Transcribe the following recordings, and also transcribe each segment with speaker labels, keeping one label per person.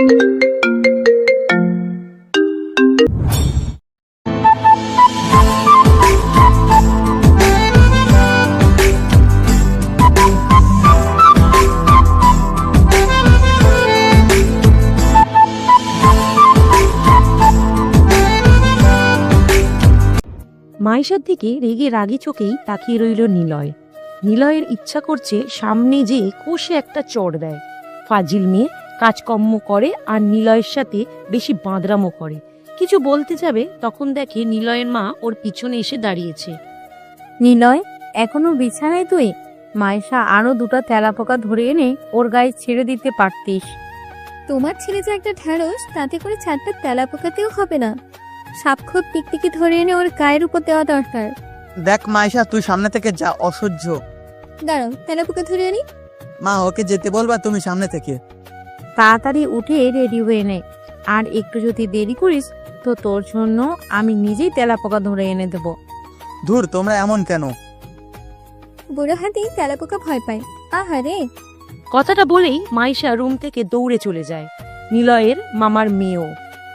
Speaker 1: মাইশার দিকে রেগে রাগি চোখেই তাকিয়ে রইল নিলয়। নিলয়ের ইচ্ছা করছে সামনে যেয়ে কষে একটা চড় দেয়। ফাজিল মেয়ে, কাজকর্ম করে আর নিলয়ের সাথে বেশি বাঁদরামো করে। কিছু বলতে যাবে তখন দেখে নিলয়ের মা ওর পিছনে এসে দাঁড়িয়েছে।
Speaker 2: নিলয়, এখনো বিছানায় তুই? মাইশা আরো দুটো তেলাপোকা ধরে এনে ওর গায়ে ছেড়ে দিতে পারতিস।
Speaker 3: তোমার ছেলে যে একটা ঢ্যাঁড়স, তাতে করে 4টা তেলাপোকাতেও হবে না। সাপখোপ টিকটিকি ধরে এনে ওর গায়ের উপর দেওয়া দরকার।
Speaker 4: দেখ মাইশা, তুই সামনে থেকে যা, অসহ্য।
Speaker 3: দাঁড়াও, তেলাপোকা ধরে আনি।
Speaker 4: মা, ওকে যেতে বলবা তুমি সামনে থেকে।
Speaker 2: তাড়াতাড়ি উঠে রেডি হয়ে নে, আর একটু যদি দেরি করিস তো তোর জন্য আমি নিজেই তেলাপোকা ধরে এনে দেবো।
Speaker 4: ধুর, তোমরা এমন কেন?
Speaker 3: বুড়ো হাতি তেলাপোকা ভয় পায়। আহারে।
Speaker 1: কথাটা বলেই মাইশা রুম থেকে দৌড়ে চলে যায়। নিলয়ের মামার মেয়েও।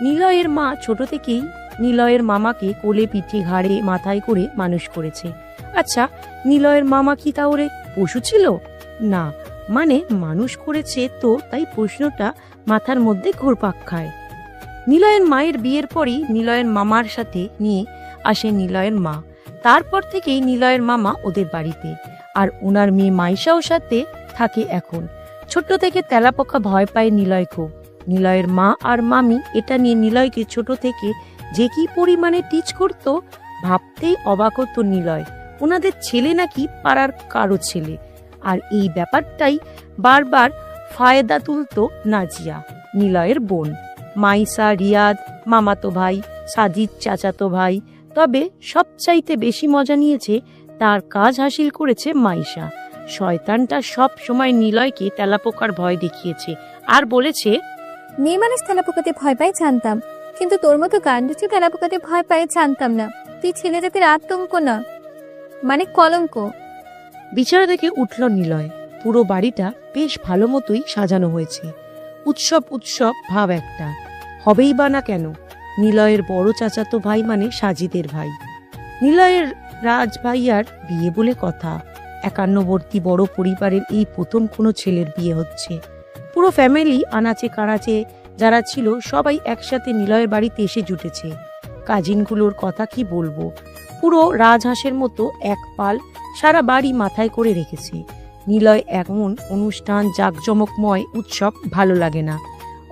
Speaker 1: নিলয়ের মা ছোট থেকেই নিলয়ের মামাকে কোলে পিঠে ঘাড়ে মাথায় করে মানুষ করেছে। আচ্ছা, নিলয়ের মামা কি তাহলে পশু ছিল? না, মানে মানুষ করেছে তো, তাই প্রশ্নটা মাথার মধ্যে ঘুরপাক খায়। নিলয়ের মায়ের বিয়ের পরই নিলয়ের মামার সাথে নিয়ে আসে নিলয়ের মা। তারপর থেকেই নিলয়ের মামা ওদের বাড়িতে, আর ওনার মেয়ে মাইশাও সাথে থাকে এখন। ছোট্ট থেকে তেলাপোকা ভয় পায় নিলয় খুব। নিলয়ের মা আর মামি এটা নিয়ে নিলয়কে ছোট থেকে যে কি পরিমাণে টিচ করত, ভাবতেই অবাক হতো নিলয়। ওনাদের ছেলে নাকি পাড়ার কারো ছেলে। আর এই ব্যাপারটাই বারবার ফায়দা তুলতো নাজিয়া, নিলয়ের বোন। মাইশা, রিয়াদ মামাতো ভাই, সাজিদ চাচাতো ভাই। তবে সবচাইতে বেশি মজা নিয়েছে, তার কাজ হাসিল করেছে মাইশা। শয়তানটা সব সময় নিলয়কে তেলাপোকার ভয় দেখিয়েছে আর বলেছে,
Speaker 3: মেয়ে মানুষ তেলাপোকাতে ভয় পায় জানতাম, কিন্তু তোর মতো গান্ডুচি তেলাপোকাতে ভয় পায় জানতাম না। তুই ছেলে জাতির আতঙ্ক না, মানে কলঙ্ক।
Speaker 1: বিছানা থেকে উঠল নিলয়। পুরো বাড়িটা বেশ ভালো মতোই সাজানো হয়েছে। উৎসব উৎসব ভাব একটা হবেই বা না কেন। নিলয়ের বড় চাচাতো ভাই মানে সাজিদের ভাই। নিলয়ের রাজ ভাইয়ার বিয়ে বলে কথা। 51বর্তী বড় পরিবারের এই প্রথম কোনো ছেলের বিয়ে হচ্ছে। পুরো ফ্যামিলি আনাচে কানাচে যারা ছিল সবাই একসাথে নিলয়ের বাড়িতে এসে জুটেছে। কাজিনগুলোর কথা কি বলবো, পুরো রাজহাঁসের মতো এক পাল সারা বাড়ি মাথায় করে রেখেছে। নিলয় এমন অনুষ্ঠান, জাঁকজমকময় উৎসব ভালো লাগে না।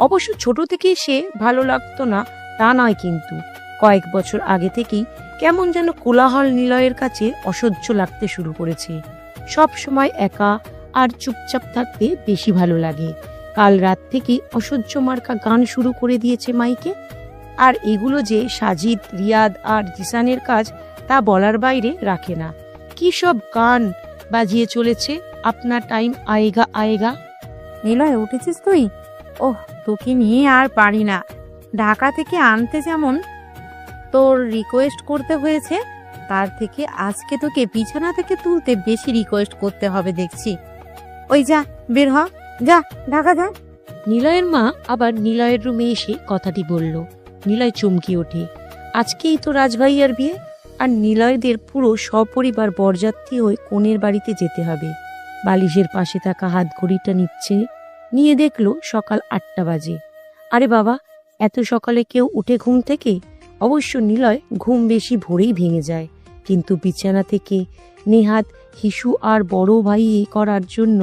Speaker 1: অবশ্য ছোট থেকেই সে ভালো লাগতো না তা নয়, কিন্তু কয়েক বছর আগে থেকেই কেমন যেন কোলাহল নিলয়ের কাছে অসহ্য লাগতে শুরু করেছে। সব সময় একা আর চুপচাপ থাকতে বেশি ভালো লাগে। কাল রাত থেকে অসহ্য মার্কা গান শুরু করে দিয়েছে মাইকে। আর এগুলো যে সাজিদ, রিয়াদ আর জিসানের কাজ তা বলার বাইরে রাখে না। কি সব গান বাজিয়ে চলেছে, আপনার টাইম আয়েগা আয়েগা।
Speaker 2: নিলয়, উঠেছিস তুই? ওহ, তোকে নিয়ে আর পারি না। ঢাকা থেকে আনতে যেমন তোর রিকোয়েস্ট করতে হয়েছে, তার থেকে আজকে তোকে বিছানা থেকে তুলতে বেশি রিকোয়েস্ট করতে হবে দেখছি। ওই যা, বের হ, যা ঢাকা যা।
Speaker 1: নিলয়ের মা আবার নিলয়ের রুমে এসে কথাটি বলল। নিলয় চমকে ওঠে। আজকেই তো রাজভাইয়ার বিয়ে, আর নিলয়দের পুরো সপরিবার বরযাত্রী হয়ে কনের বাড়িতে যেতে হবে। বালিশের পাশে থাকা হাত ঘড়িটা নিয়ে দেখলো সকাল 8টা বাজে। আরে বাবা, এত সকালে কেউ উঠে ঘুম থেকে? অবশ্য নিলয় ঘুম বেশি ভোরেই ভেঙে যায়, কিন্তু বিছানা থেকে নেহাত হিসু আর বড় ভাই করার জন্য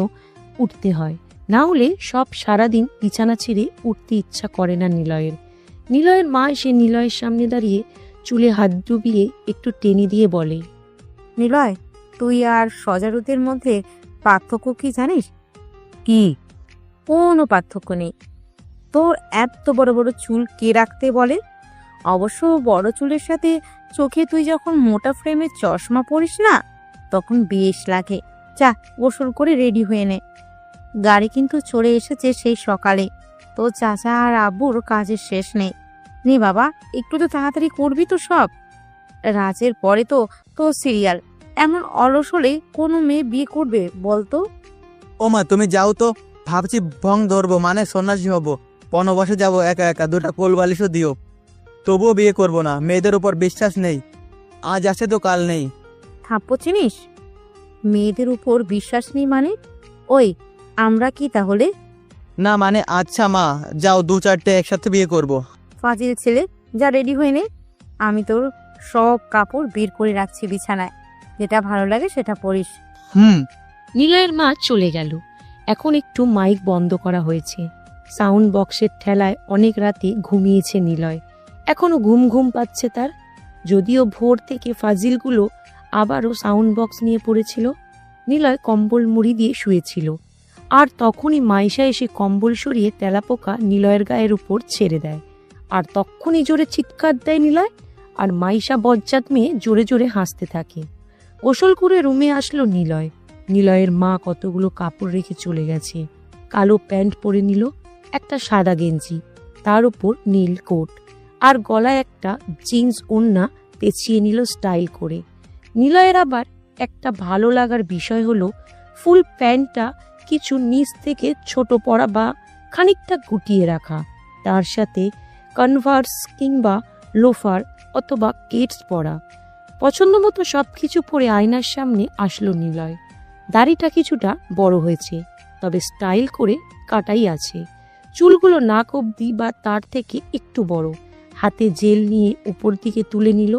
Speaker 1: উঠতে হয়। না হলে সব সারাদিন বিছানা ছেড়ে উঠতে ইচ্ছা করে না নিলয়ের। নিলয়ের মা এসে নিলয়ের সামনে দাঁড়িয়ে চুলে হাত ডুবিয়ে একটু টেনে দিয়ে বলে,
Speaker 2: নিলয়, তুই আর সজারুদের মধ্যে পার্থক্য কি জানিস? কি? কোনো পার্থক্য নেই। তোর এত বড় বড় চুল কে রাখতে বলে? অবশ্য বড় চুলের সাথে চোখে তুই যখন মোটা ফ্রেমের চশমা পরিস না, তখন বেশ লাগে। যা, গোসল করে রেডি হয়ে নে। গাড়ি কিন্তু চলে এসেছে সেই সকালে। তো চাচা আর আব্বুর কাজের শেষ নেই। নে বাবা, একটু তো তাড়াতাড়ি করবি তো সব। রাজের পরে তো তোর সিরিয়াল। এমন অলস হলে কোনো মেয়ে বিয়ে করবে বলতো?
Speaker 4: ও মা, তুমি যাও তো। ভাবছি ভং ধরবো, মানে সন্ন্যাসী হব। বনবাসে যাব একা একা, দুটা কোল বালিশও দিও। তবুও বিয়ে করব না, মেয়েদের উপর বিশ্বাস নেই। আজ আছে তো কাল নেই।
Speaker 2: থাপ্পো চিনিস? মেয়েদের উপর বিশ্বাস নেই মানে? ওই, আমরা কি তাহলে?
Speaker 4: না মানে আচ্ছা মা, যাও 2-4টে একসাথে বিয়ে করব।
Speaker 2: ফাজিল ছেলে, যা রেডি হয়ে নে। আমি তোর সব কাপড় বের করে রাখছি বিছানায়, যেটা ভালো লাগে সেটা পরিস।
Speaker 4: হুম।
Speaker 1: নিলয়ের মা চলে গেল। এখন একটু মাইক বন্ধ করা হয়েছে। সাউন্ড বক্সের ঠেলায় অনেক রাতে ঘুমিয়েছে নিলয়। এখনো ঘুম ঘুম পাচ্ছে তার। যদিও ভোর থেকে ফাজিলগুলো আবারও সাউন্ড বক্স নিয়ে পড়েছিল। নিলয় কম্বল মুড়ি দিয়ে শুয়েছিল, আর তখনই মাইশা এসে কম্বল সরিয়ে তেলাপোকা নিলয়ের গায়ের উপর ছেড়ে দেয়। আর তখনই জোরে চিৎকার দেয় নিলয়, আর মাইশা বজ্জাত মেয়ে জোরে জোরে হাসতে থাকে। গোসল করে রুমে আসলো নিলয়। নিলয়ের মা কতগুলো কাপড় রেখে চলে গেছে। কালো প্যান্ট পরে নিল, একটা সাদা গেঞ্জি, তার উপর নীল কোট, আর গলায় একটা জিন্স ওড়না পেঁচিয়ে নিল স্টাইল করে। নিলয়ের আবার একটা ভালো লাগার বিষয় হলো ফুল প্যান্টটা কিছু নিচ থেকে ছোট পরা বা খানিকটা গুটিয়ে রাখা, তার সাথে কনভার্স কিংবা লোফার অথবা কেটস পরা। পছন্দ মতো সবকিছু পরে আয়নার সামনে আসলো নিলয়। দাড়িটা কিছুটা বড় হয়েছে, তবে স্টাইল করে কাটাই আছে। চুলগুলো নাক অবধি বা তার থেকে একটু বড়। হাতে জেল নিয়ে উপর দিকে তুলে নিল।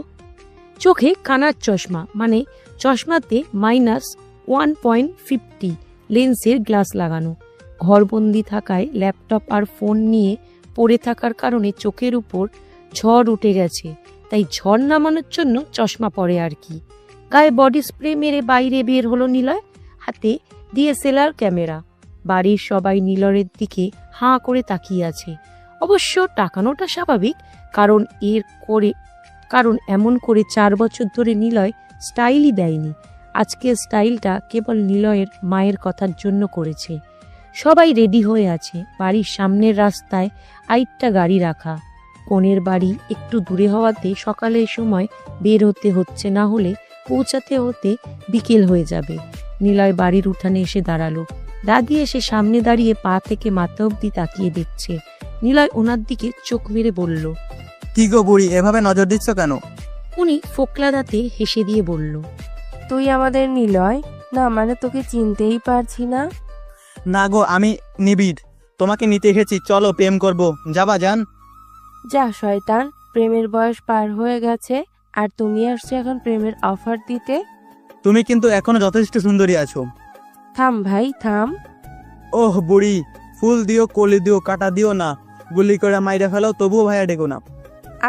Speaker 1: চোখে কানার চশমা, মানে চশমাতে -1.50 লেন্সের গ্লাস লাগানো। ঘরবন্দি থাকায় ল্যাপটপ আর ফোন নিয়ে পড়ে থাকার কারণে চোখের উপর ঝড় উঠে গেছে, তাই ঝড় নামানোর জন্য চশমা পরে আর কি। গায়ে বডি স্প্রে মেরে বাইরে বের হলো নিলয়, হাতে DSLR ক্যামেরা। বাড়ির সবাই নিলয়ের দিকে হাঁ করে তাকিয়ে আছে। অবশ্য তাকানোটা স্বাভাবিক, কারণ এমন করে 4 বছর ধরে নিলয় স্টাইলই দেয়নি। আজকের স্টাইলটা কেবল নিলয়ের মায়ের কথার জন্য করেছে। সবাই রেডি হয়ে আছে। বাড়ির সামনের রাস্তায় আরেকটা গাড়ি রাখা। কনের বাড়ি একটু দূরে হওয়াতে সকালের সময় বের হতে হচ্ছে, না হলে পৌঁছাতে হতে বিকেল হয়ে যাবে। নিলয় বাড়ির উঠানে এসে দাঁড়ালো। দাদি এসে সামনে দাঁড়িয়ে পা থেকে মাথা অবধি তাকিয়ে দেখছে। নিলয় ওনার দিকে চোখ মেরে বলল,
Speaker 4: কি গো বুড়ি, এভাবে নজর দিচ্ছ কেন?
Speaker 1: উনি ফোকলা দাঁতে হেসে দিয়ে বলল,
Speaker 5: তুই আমাদের নিলয় না? মানে তোকে চিনতেই পারছি না।
Speaker 4: না গো, আমি নিবিড়, তোমাকে নিতে এসেছি। চলো প্রেম করব, যাবা যান।
Speaker 5: যা শয়তান, প্রেমের বয়স পার হয়ে গেছে আর তুমি আসছো এখন প্রেমের অফার দিতে?
Speaker 4: তুমি কিন্তু এখনো যথেষ্ট সুন্দরী আছো।
Speaker 5: থাম ভাই থাম।
Speaker 4: ওহ বুড়ি, ফুল দিও, কলি দিও, কাটা দিও না, গুলি করে মাইরা ফেলাও, তবুও ভাইয়া ডেকো না।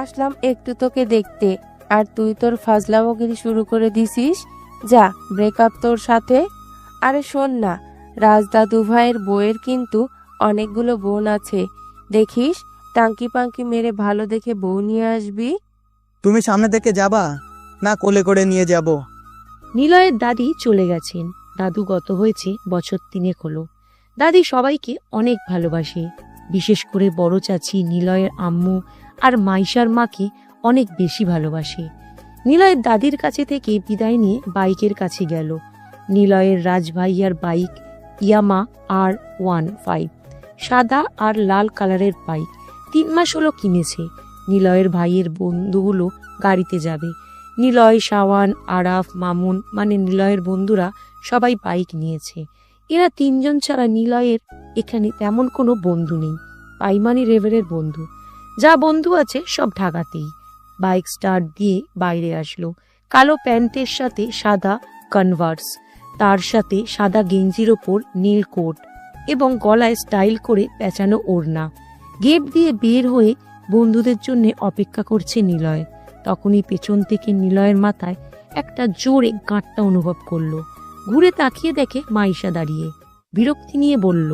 Speaker 5: আসলাম একটু তোকে দেখতে, আর তুই তোর ফাজলামোগিরি শুরু করে দিছিস। যা, ব্রেকআপ তোর সাথে। আরে শোন না, রাজদাদু ভাইয়ের বউয়ের কিন্তু অনেকগুলো বোন আছে, দেখিস টাঙ্কি পাঙ্কি মেরে ভালো দেখে বউ নিয়ে আসবি।
Speaker 4: তুমি সামনে থেকে যাবা না কোলে করে নিয়ে যাব?
Speaker 1: নিলয়ের দাদি চলে গেছেন। দাদু গত হয়েছে বছর 3 হলো। দাদি সবাইকে অনেক ভালোবাসে, বিশেষ করে বড় চাচি, নিলয়ের আম্মু আর মাইশার মাকে অনেক বেশি ভালোবাসে। নিলয়ের দাদির কাছে থেকে বিদায় নিয়ে বাইকের কাছে গেল। নিলয়ের রাজভাইয়ার বাইক ইয়ামা R15, সাদা আর লাল কালারের বাইক। 3 মাস হলো কিনেছে। নিলয়ের ভাইয়ের বন্ধুগুলো গাড়িতে যাবে। নিলয়, শাওয়ান, আরাফ, মামুন, মানে নিলয়ের বন্ধুরা সবাই বাইক নিয়েছে। এরা 3 জন ছাড়া নিলয়ের এখানে তেমন কোনো বন্ধু নেই। পাইমানি রেভেলের বন্ধু, যা বন্ধু আছে সব ঢাকাতেই। বাইক স্টার্ট দিয়ে বাইরে আসলো। কালো প্যান্টের সাথে সাদা কনভার্স, তার সাথে সাদা গেঞ্জির ওপর নীল কোট এবং গলায় স্টাইল করে পেঁচানো ওড়না। গেট দিয়ে বের হয়ে বন্ধুদের জন্য অপেক্ষা করছে নিলয়। তখনই পেছন থেকে নিলয়ের মাথায় একটা জোরে গাঁটটা অনুভব করলো। ঘুরে তাকিয়ে দেখে মাইশা দাঁড়িয়ে। বিরক্তি নিয়ে বলল,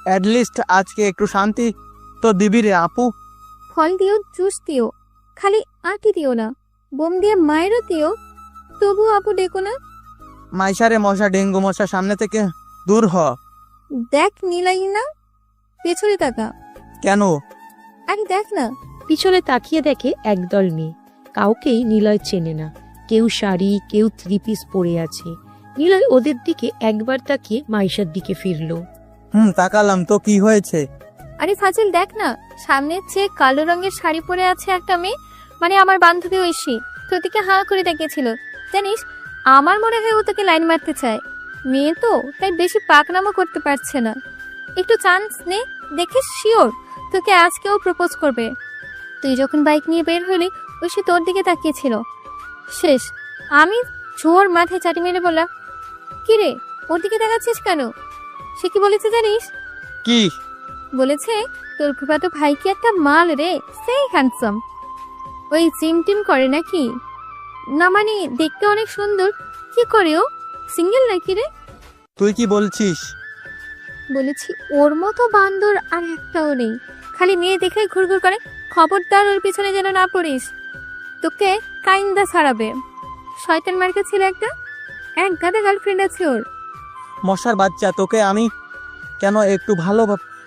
Speaker 4: অ্যাটলিস্ট আজকে একটু শান্তি তো দিবি রে আপু।
Speaker 3: ফল দিও, জুস দিও, খালি আটি দিও না, বোম দিয়ে মায়েরও দিও, তবু আপু ডেকো না।
Speaker 4: মাইশারে মশা, ডেঙ্গু মশা, সামনে থেকে দূর হ।
Speaker 3: দেখ নিলাই না, পেছনে তাকা।
Speaker 4: কেন?
Speaker 3: আরে দেখ না।
Speaker 1: পিছনে তাকিয়ে দেখে একদল মেয়ে। কাউকেই নিলয় চেনে না। কেউ শাড়ি, কেউ 3 পিস পরে আছে। নিলয় ওদের দিকে একবার তাকিয়ে মাইশার দিকে ফিরল।
Speaker 4: তাকালাম তো, কি হয়েছে?
Speaker 3: আরে ফাজিল দেখ না, সামনের চেয়ে কালো রঙের শাড়ি পরে আছে একটা মেয়ে, মানে আমার বান্ধবী ঐশী, তোর দিকে হাঁ করে দেখেছিল। জানিস, আমার মনে হয় ও তোকে লাইন মারতে চায়। মেয়ে তো, তাই বেশি পাকনামো করতে পারছে না। একটু চান্স নে, দেখিস শিওর তোকে আজকেও প্রপোজ করবে। তুই যখন বাইক নিয়ে বের হলি, ঐশী তোর দিকে তাকিয়েছিল। শেষ। আমি জোর মাথায় চাটি মেরে বললাম, কি রে ওর দিকে তাকাচ্ছিস কেন? সে কি বলেছে জানিস?
Speaker 4: কি?
Speaker 3: বলেছে তোর ফুফাতো ভাই কি একটা মাল রে, সেই হ্যান্ডসাম। ওই জিম টিম করে নাকি? না মানে দেখতে অনেক সুন্দর। কি করে ও? সিঙ্গেল নাকি রে?
Speaker 4: তুই কি বলছিস?
Speaker 3: বলেছি ওর মতো বান্দর আর একটাও নেই, খালি মেয়ে দেখে ঘুরঘুর করে। খবরদার ওর পিছনে যেন না পড়িস, তোকে কাইন্দা ছাড়াবে। শয়তান মার্কা ছিল একটা, এক গাদা গার্লফ্রেন্ড আছে ওর।
Speaker 4: মশার বাচ্চা, তোকে আমি কেন একটু ভালো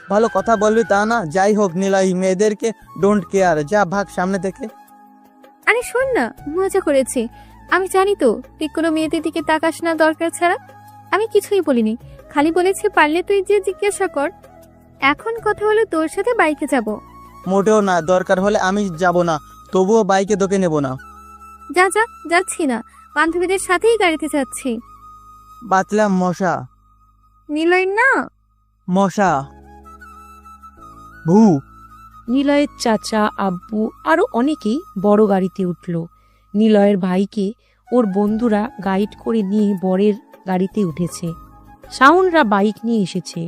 Speaker 4: ভালো কথা বলবি তা না? যাই হোক নিলয়, মেয়েদেরকে ডোন্ট কেয়ার, যা ভাগ সামনে থেকে।
Speaker 3: আরে শোন না, মজা করেছি। আমি জানি তো তুই কোনো মেয়েদের দিকে তাকাস না দরকার ছাড়া। আমি কিছুই বলিনি, খালি বলেছি পারলে তুই যে জিজ্ঞাসা কর। এখন কথা হলো তোর সাথে বাইকে যাব।
Speaker 4: মোটেও না, দরকার হলে আমি যাব না, তবুও বাইকে তোকে নেব না।
Speaker 3: যা যা, যাচ্ছি না, বান্ধবীদের সাথেই গাড়িতে যাচ্ছি।
Speaker 4: বাতলাম মশা,
Speaker 3: নিলয় না।
Speaker 4: মশা ভূ।
Speaker 1: নিলয়ের চাচা, আব্বু আরো অনেকেই বড় গাড়িতে উঠল। নিলয়ের ভাইকে ওর বন্ধুরা গাইড করে নিয়ে বরের গাড়িতে উঠেছে। শাওনরা বাইক নিয়ে এসেছে।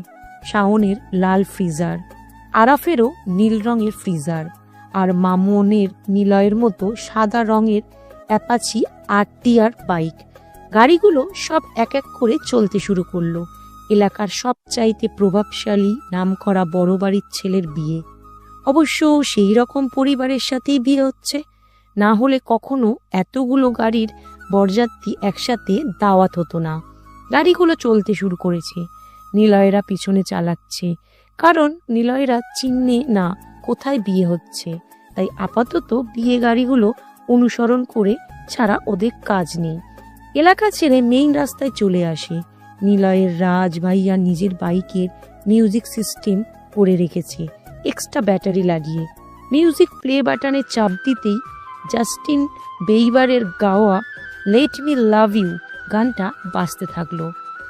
Speaker 1: শাওনের লাল ফ্রিজার, আরাফেরও নীল রঙের ফ্রিজার, আর মামনের নিলয়ের মতো সাদা রঙের অ্যাপাচি RTR বাইক। গাড়িগুলো সব এক এক করে চলতে শুরু করলো। এলাকার সবচাইতে প্রভাবশালী নামকরা বড় বাড়ির ছেলের বিয়ে। অবশ্য সেই রকম পরিবারের সাথেই বিয়ে হচ্ছে, না হলে কখনো এতগুলো গাড়ির বরযাত্রী একসাথে দাওয়াত হতো না। গাড়িগুলো চলতে শুরু করেছে। নিলয়েরা পিছনে চালাচ্ছে, কারণ নিলয়েরা চিনে না কোথায় বিয়ে হচ্ছে, তাই আপাতত বিয়ে গাড়িগুলো অনুসরণ করে ছাড়া ওদের কাজ নেই। এলাকা ছেড়ে মেইন রাস্তায় চলে আসে। নিলয়ের রাজ ভাইয়া নিজের বাইকের মিউজিক সিস্টেম করে রেখেছে এক্সট্রা ব্যাটারি লাগিয়ে। মিউজিক প্লে বাটনে চাপ দিতেই জাস্টিন বেইবারের গাওয়া লেট মি লাভ ইউ গানটা বাজতে থাকলো।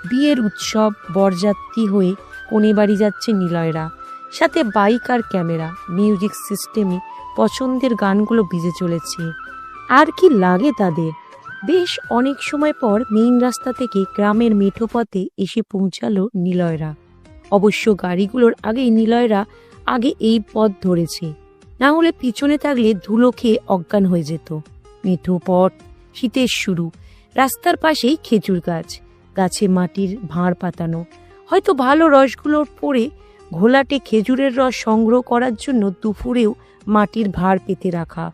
Speaker 1: বিয়ের উৎসব, বরযাত্রী হয়ে কোণে বাড়ি যাচ্ছে নিলয়রা, সাথে বাইক আর ক্যামেরা। মিউজিক সিস্টেমে পছন্দের গানগুলো বেজে চলেছে। আর কি লাগে তাদের। বেশ অনেক সময় পর মেইন রাস্তা থেকে গ্রামের মেঠো পথে এসে পৌঁছালো নিলয়রা। অবশ্য গাড়িগুলোর আগেই নিলয়রা আগে এই পথ ধরেছে, না হলে পিছনে থাকলে ধুলো খেয়ে অজ্ঞান হয়ে যেত। মেঠো পথ, শীতের শুরু, রাস্তার পাশেই খেজুর গাছ, গাছে মাটির ভাঁড় পাতানো। হয়তো ভালো রসগুলোর পরে ঘোলাটে খেজুরের রস সংগ্রহ করার জন্য দুপুরেও মাটির ভাঁড় পেতে রাখা।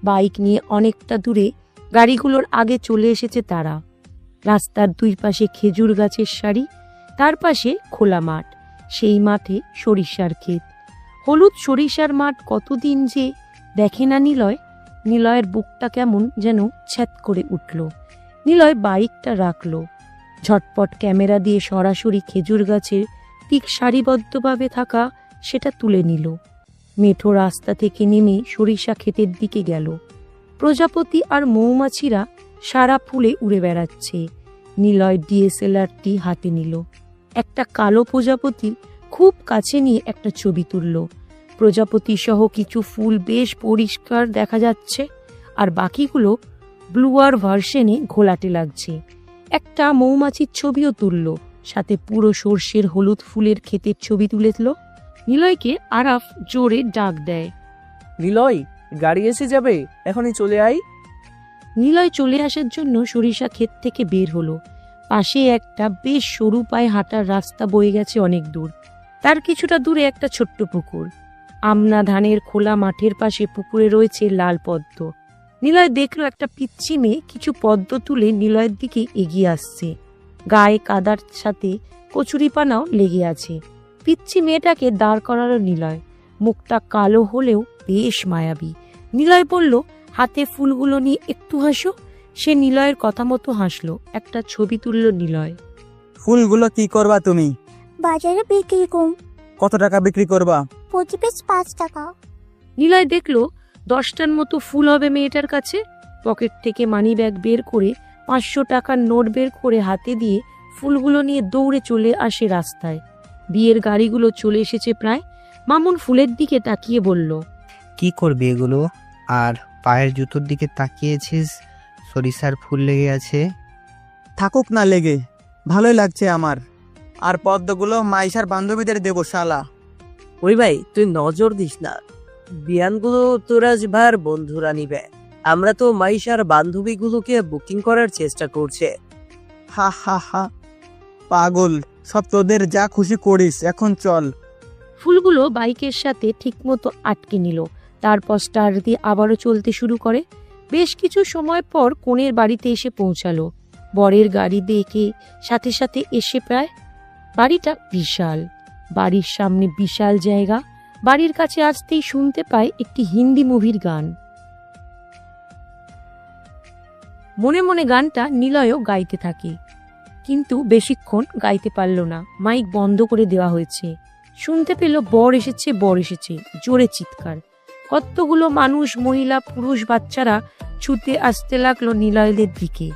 Speaker 1: বাইক নিয়ে অনেকটা দূরে গাড়িগুলোর আগে চলে এসেছে তারা। রাস্তার দুই পাশে খেজুর গাছের সারি, তার পাশে খোলা মাঠ। সেই মাঠে সরিষার ক্ষেত, হলুদ সরিষার মাঠ। কতদিন যে দেখে না নিলয়। নিলয়ের বুকটা কেমন যেন ছ্যাত করে উঠল। নিলয় বাইকটা রাখলো, ঝটপট ক্যামেরা দিয়ে সরাসরি খেজুর গাছের ঠিক সারিবদ্ধভাবে থাকা সেটা তুলে নিল। মেঠো রাস্তা থেকে নেমে সরিষা ক্ষেতের দিকে গেল। প্রজাপতি আর মৌমাছিরা সারা ফুলে উড়ে বেড়াচ্ছে। নিলয় DSLRটি হাতে নিল। একটা কালো প্রজাপতি খুব কাছে নিয়ে একটা ছবি তুলল। প্রজাপতি সহ কিছু ফুল বেশ পরিষ্কার দেখা যাচ্ছে, আর বাকিগুলো ব্লুয়ার ভার্সনে ঘোলাটে লাগছে। একটা মৌমাছির ছবিও তুলল, সাথে পুরো সর্ষের হলুদ ফুলের ক্ষেতের ছবি তুলে দিল। নিলয়কে আরাফ জোরে ডাক দেয়,
Speaker 6: নিলয়, গাড়ি এসে যাবে, এখনই চলে আয়।
Speaker 1: নিলয় চলে আসার জন্য সরিষা ক্ষেত থেকে বের হলো। পাশে একটা বেশ সরু পায়ে হাঁটার রাস্তা বয়ে গেছে অনেক দূর। তার কিছুটা দূরে একটা ছোট্ট পুকুর। আমনা ধানের খোলা মাঠের পাশে পুকুরে রয়েছে লাল পদ্ম। নিলয় দেখলো একটা পিচ্চি মেয়ে কিছু পদ্ম তুলে নিলয়ের দিকে এগিয়ে আসছে। গায়ে কাদার সাথে কচুরিপানাও লেগে আছে। পিচ্চি মেয়েটাকে দাঁড় করালো নিলয়। মুখটা কালো হলেও বেশ মায়াবী। নিলয় বলল, হাতে ফুলগুলো নিয়ে একটু হাসো। সে নিলয়ের কথা মতো হাসলো। একটা ছবি তুলল নিলয়।
Speaker 4: ফুলগুলো কি করবা তুমি?
Speaker 7: বাজারে বিক্রি করুন।
Speaker 4: কত টাকা বিক্রি করবা?
Speaker 3: 5 টাকা।
Speaker 1: নিলয় দেখলো 10টার মতো ফুল হবে মেয়েটার কাছে। পকেট থেকে মানি ব্যাগ বের করে 500 টাকার নোট বের করে হাতে দিয়ে ফুলগুলো নিয়ে দৌড়ে চলে আসে রাস্তায়। বিয়ের গাড়িগুলো চলে এসেছে প্রায়। মামুন ফুলের দিকে তাকিয়ে বলল,
Speaker 7: কি করবি এগুলো? আর পায়ের জুতোর দিকে তাকিয়েছিস, সরিষার ফুল লেগে আছে।
Speaker 4: থাকুক না লেগে, ভালোই লাগছে আমার। আর পদ্মগুলো মাইশার বান্ধবীদের দেবো শালা।
Speaker 6: ওই ভাই তুই নজর দিস না, বিয়ানগুলো তোরাজ ভাইয়ের বন্ধুরা নিবে। আমরা তো মাইশার বান্ধবীগুলোকে বুকিং করার চেষ্টা করছে।
Speaker 4: হা হা হা, পাগল সব, তোদের যা খুশি করিস, এখন চল।
Speaker 1: ফুলগুলো বাইকের সাথে ঠিকমতো আটকে নিল। তারপর স্টার দিয়ে আবারও চলতে শুরু করে। বেশ কিছু সময় পর কনের বাড়িতে এসে পৌঁছালো। বরের গাড়ি দেখে সাথে সাথে এসে প্রায়। বাড়িটা বিশাল, বাড়ির সামনে বিশাল জায়গা। বাড়ির কাছে আসতেই শুনতে পায় একটি হিন্দি মুভির গান। মনে মনে গানটা নিলয়ও গাইতে থাকে, কিন্তু বেশিক্ষণ গাইতে পারল না। মাইক বন্ধ করে দেওয়া হয়েছে। শুনতে পেল বর এসেছে, বর এসেছে, জোরে চিৎকার। কতগুলো মানুষ, মহিলা, পুরুষ, বাচ্চারা ছুটে আসতে লাগলো নিলয়দের দিকে।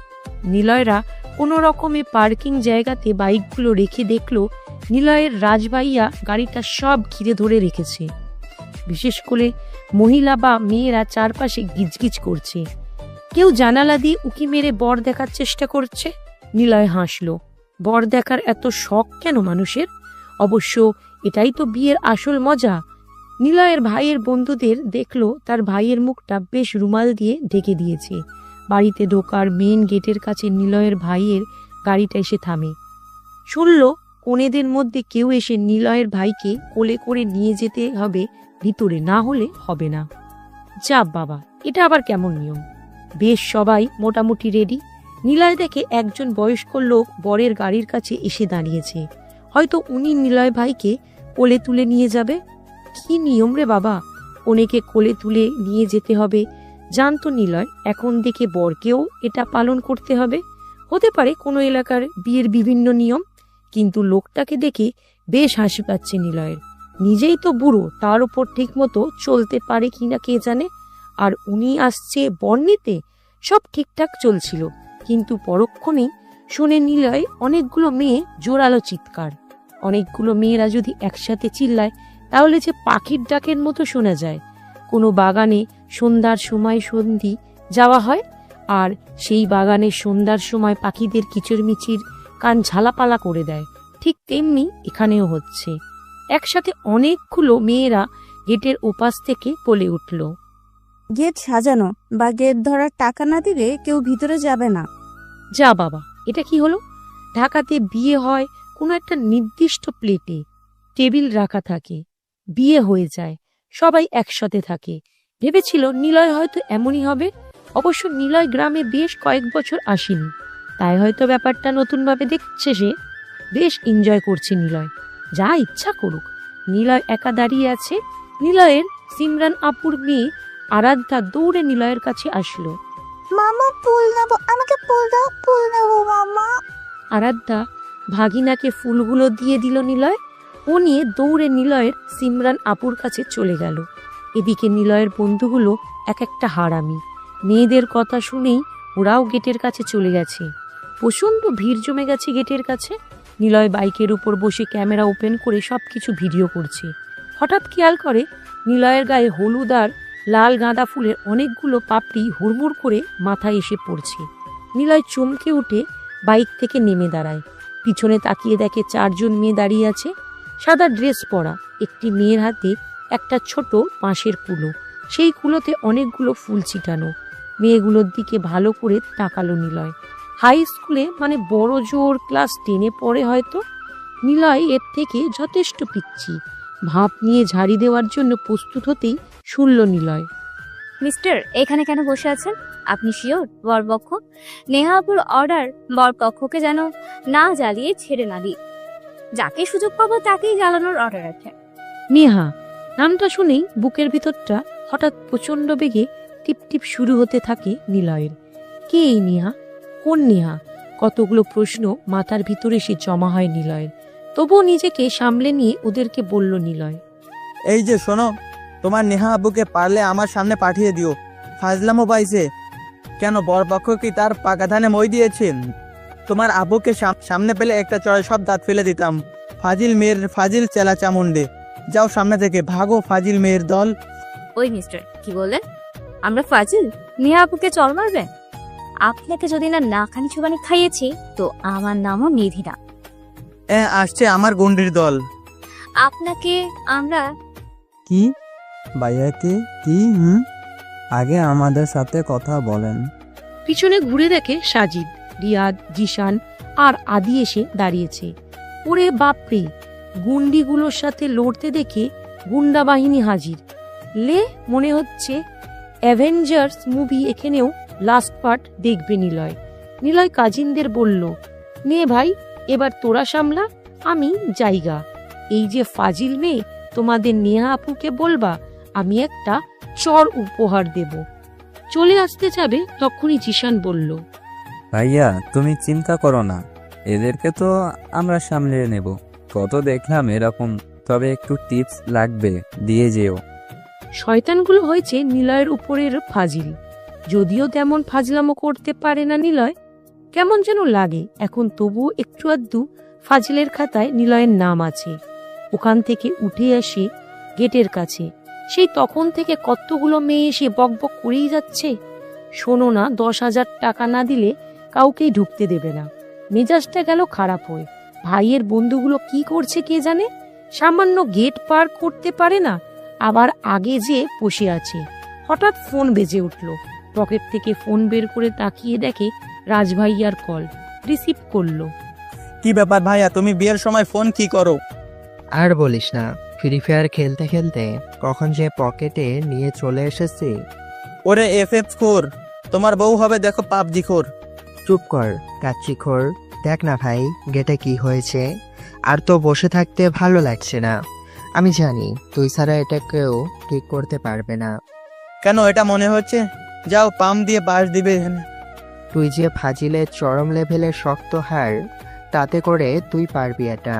Speaker 1: নিলয়রা কোনো রকমে পার্কিং জায়গাতে বাইকগুলো রেখে দেখলো নিলয়ের রাজভাইয়া গাড়িটা সব ঘিরে ধরে রেখেছে। বিশেষ করে মহিলা বা মেয়েরা চারপাশে গিজগিজ করছে। কেউ জানালা দিয়ে উকি মেরে বর দেখার চেষ্টা করছে। নিলয় হাসলো। বর দেখার এত শখ কেন মানুষের? অবশ্য এটাই তো বিয়ের আসল মজা। নিলয়ের ভাইয়ের বন্ধুদের দেখলো তার ভাইয়ের মুখটা বেশ রুমাল দিয়ে ঢেকে দিয়েছে। বাড়িতে ঢোকার মেন গেটের কাছে নিলয়ের ভাইয়ের গাড়িটা এসে থামে। শুনল কনেদের মধ্যে কেউ এসে নিলয়ের ভাইকে কোলে করে নিয়ে যেতে হবে ভিতরে, না হলে হবে না। যা বাবা, এটা আবার কেমন নিয়ম? বেশ সবাই মোটামুটি রেডি। নিলয় দেখে একজন বয়স্ক লোক বরের গাড়ির কাছে এসে দাঁড়িয়েছে। হয়তো উনি নিলয় ভাইকে কোলে তুলে নিয়ে যাবে। কি নিয়ম রে বাবা, কনেকে কোলে তুলে নিয়ে যেতে হবে জানতো নিলয়। এখন দেখে বরকেও এটা পালন করতে হবে। হতে পারে কোনো এলাকার বিয়ের বিভিন্ন নিয়ম, কিন্তু লোকটাকে দেখে বেশ হাসি পাচ্ছে নিলয়ের। নিজেই তো বুড়ো, তার উপর ঠিক মতো চলতে পারে কিনা কে জানে। আর উনি আসছে বর নিতে। সব ঠিকঠাক চলছিল, কিন্তু পরক্ষণেই শুনে নিলয় অনেকগুলো মেয়ে জোরালো চিৎকার। অনেকগুলো মেয়েরা যদি একসাথে চিল্লায় তাহলে যে পাখির ডাকের মতো শোনা যায়। কোনো বাগানে সন্ধ্যার সময় সন্ধি যাওয়া হয়, আর সেই বাগানে সন্ধ্যার সময় পাখিদের কিচিরমিচির কান ঝালাপালা করে দেয়, ঠিক তেমনি এখানেও হচ্ছে। একসাথে অনেকগুলো মেয়েরা গেটের ওপাশ থেকে বলে উঠল,
Speaker 2: গেট সাজানো বা গেট ধরার টাকা না দিলে কেউ ভিতরে যাবে না।
Speaker 1: যা বাবা, এটা কি হলো? ঢাকাতে বিয়ে হয় কোনো একটা নির্দিষ্ট প্লেটে, টেবিল রাখা থাকে, বিয়ে হয়ে যায়, সবাই একসাথে থাকে। ভেবেছিল নিলয় হয়তো এমনই হবে। অবশ্য নিলয় গ্রামে বেশ কয়েক বছর আসেনি, তাই হয়তো ব্যাপারটা নতুনভাবে দেখছে সে। বেশ এনজয় করছে নিলয়, যা ইচ্ছা করুক। নিলয় একা দাঁড়িয়ে আছে। নিলয়ের সিমরান আপুর মেয়ে আরাধ্যা দৌড়ে নিলয়ের কাছে আসলো।
Speaker 3: মামা ফুল নেবো, আমাকে ফুল দাও, ফুল নেবো মামা।
Speaker 1: আরাধ্যা ভাগিনাকে ফুলগুলো দিয়ে দিল নিলয়। ও নিয়ে দৌড়ে নিলয়ের সিমরান আপুর কাছে চলে গেল। এদিকে নিলয়ের বন্ধুগুলো এক একটা হারামি। মেয়েদের কথা শুনেই ওরাও গেটের কাছে চলে গেছে। প্রচণ্ড ভিড় জমে গেছে গেটের কাছে। নিলয় বাইকের উপর বসে ক্যামেরা ওপেন করে সবকিছু ভিডিও করছে। হঠাৎ খেয়াল করে নিলয়ের গায়ে হলুদ আর লাল গাঁদা ফুলের অনেকগুলো পাপড়ি হুড়মুড় করে মাথায় এসে পড়ছে। নিলয় চমকে উঠে বাইক থেকে নেমে দাঁড়ায়। পিছনে তাকিয়ে দেখে 4 জন মেয়ে দাঁড়িয়ে আছে। সাদা ড্রেস পরা একটি মেয়ের হাতে একটা ছোট বাঁশের কুলো, সেই কুলোতে অনেকগুলো ফুল ছিটানো। মেয়েগুলোর দিকে ভালো করে তাকালো নিলয়। হাই স্কুলে, মানে বড় জোর ক্লাস 10-এ পড়ে হয়তো। নিলয় এর থেকে যথেষ্ট পিচ্ছি। ভাব নিয়ে ঝাড়ি দেওয়ার জন্য প্রস্তুত হতেই শুনল নিলয়,
Speaker 3: মিস্টার, এখানে কেন বসে আছেন? আপনি শিওর বরপক্ষ? নেহাপুর অর্ডার বরপক্ষকে যেন না জ্বালিয়ে ছেড়ে না দিই। যাকে সুযোগ পাবো তাকেই জ্বালানোর অর্ডার আছে।
Speaker 1: নেহা। নামটা শুনেই বুকের ভিতরটা হঠাৎ প্রচণ্ড বেগে টিপ টিপ শুরু হতে থাকে নিলয়ের। কে এই নেহা? কোন নেহা? কতগুলো প্রশ্ন মাথার ভিতরে এসে জমা হয় নিলয়ের। তবুও নিজেকে সামলে নিয়ে ওদেরকে বলল নিলয়।
Speaker 4: এই যে শোনো, তোমার নেহা আব্বুকে পারলে আমার সামনে পাঠিয়ে দিও। ফাজলামো পাইছে কেন? বরপক্ষ কি তার পাকা ধানে মই দিয়েছেন? তোমার আব্বুকে সামনে পেলে একটা চড়ে সব দাঁত ফেলে দিতাম। ফাজিল চেলা চামুন্ডে, যাও সামনে থেকে, ভাগো ফাজিল মেয়ের দল।
Speaker 3: ওই মিস্টার, কি বললেন? আমরা ফাজিল? নেহা আপুকে চল মারবে? আপনাকে যদি না খানি চুবানি খাইয়েছি তো আমার নামও নিধিনা।
Speaker 4: আসছে আমার গুন্ডির দল।
Speaker 3: আপনাকে আমরা
Speaker 8: কি ভাইয়াকে কি? আগে আমাদের সাথে কথা বলেন।
Speaker 1: পিছনে ঘুরে দেখে সাজিদ, রিয়াদ, জিশান আর আদি এসে দাঁড়িয়েছে। ওরে বাপরে, গুন্ডিগুলোর সাথে লড়তে দেখে গুন্ডা বাহিনী হাজির। মনে হচ্ছে অ্যাভেঞ্জার্স মুভি এখানেও লাস্ট পার্ট দেখবে নিলয়। নিলয় কাজিনদের বলল, নে ভাই, এবার তোরা সামলা, আমি জায়গা। এই যে ফাজিল মেয়ে, তোমাদের নেহা আপুকে বলবা আমি একটা চর উপহার দেব। চলে আসতে যাবে তখনই জিশান বলল,
Speaker 8: ভাইয়া তুমি চিন্তা করো না, এদেরকে তো আমরা সামলে নেব। কত দেখলাম এরকম, তবে একটু টিপস লাগবে, দিয়ে যেও।
Speaker 1: শয়তানগুলো হয়েছে নিলয়ের উপরের ফাজিল। যদিও তেমন ফাজলামো করতে পারে না নিলয়, কেমন যেন লাগে এখন। তবুও একটু আধটু ফাজিলের খাতায় নিলয়ের নাম আছে। ওখান থেকে উঠে আসে গেটের কাছে। সেই তখন থেকে কতগুলো মেয়ে এসে বকবক করেই যাচ্ছে। শোনো না, 10,000 টাকা না দিলে কাউকেই ঢুকতে দেবে না। মেজাজটা গেল খারাপ হয়ে। ভাইয়ের বন্ধুগুলো কি করছে কে জানে, সামান্য গেট পার করতে পারে না, আবার আগে যে বসে আছে। হঠাৎ ফোন বেজে উঠল। পকেট থেকে ফোন বের করে তাকিয়ে দেখে রাজভাইয়ার কল। রিসিভ করলো।
Speaker 4: কি ব্যাপার ভাইয়া, তুমি বিয়ের সময় ফোন কি করো?
Speaker 7: আর বলিস না, ফ্রি ফায়ার খেলতে খেলতে কখন যে পকেটে নিয়ে চলে এসেছি।
Speaker 4: ওরে FF খোর, তোমার বউ হবে দেখো পাবজি খোর।
Speaker 7: চুপ কর কাচ্চি খোর, দেখ না ভাই গেটে কি হয়েছে। আর তো বসে থাকতে ভালো লাগছে না। আমি জানি তুই ছাড়া এটা কেউ ঠিক করতে পারবে না।
Speaker 4: কেন এটা মনে হচ্ছে? যাও পাম দিয়ে বাস দিবে।
Speaker 7: তুই যে ফাজিলের চরম লেভেলের শক্ত হার, তাতে করে তুই পারবি এটা।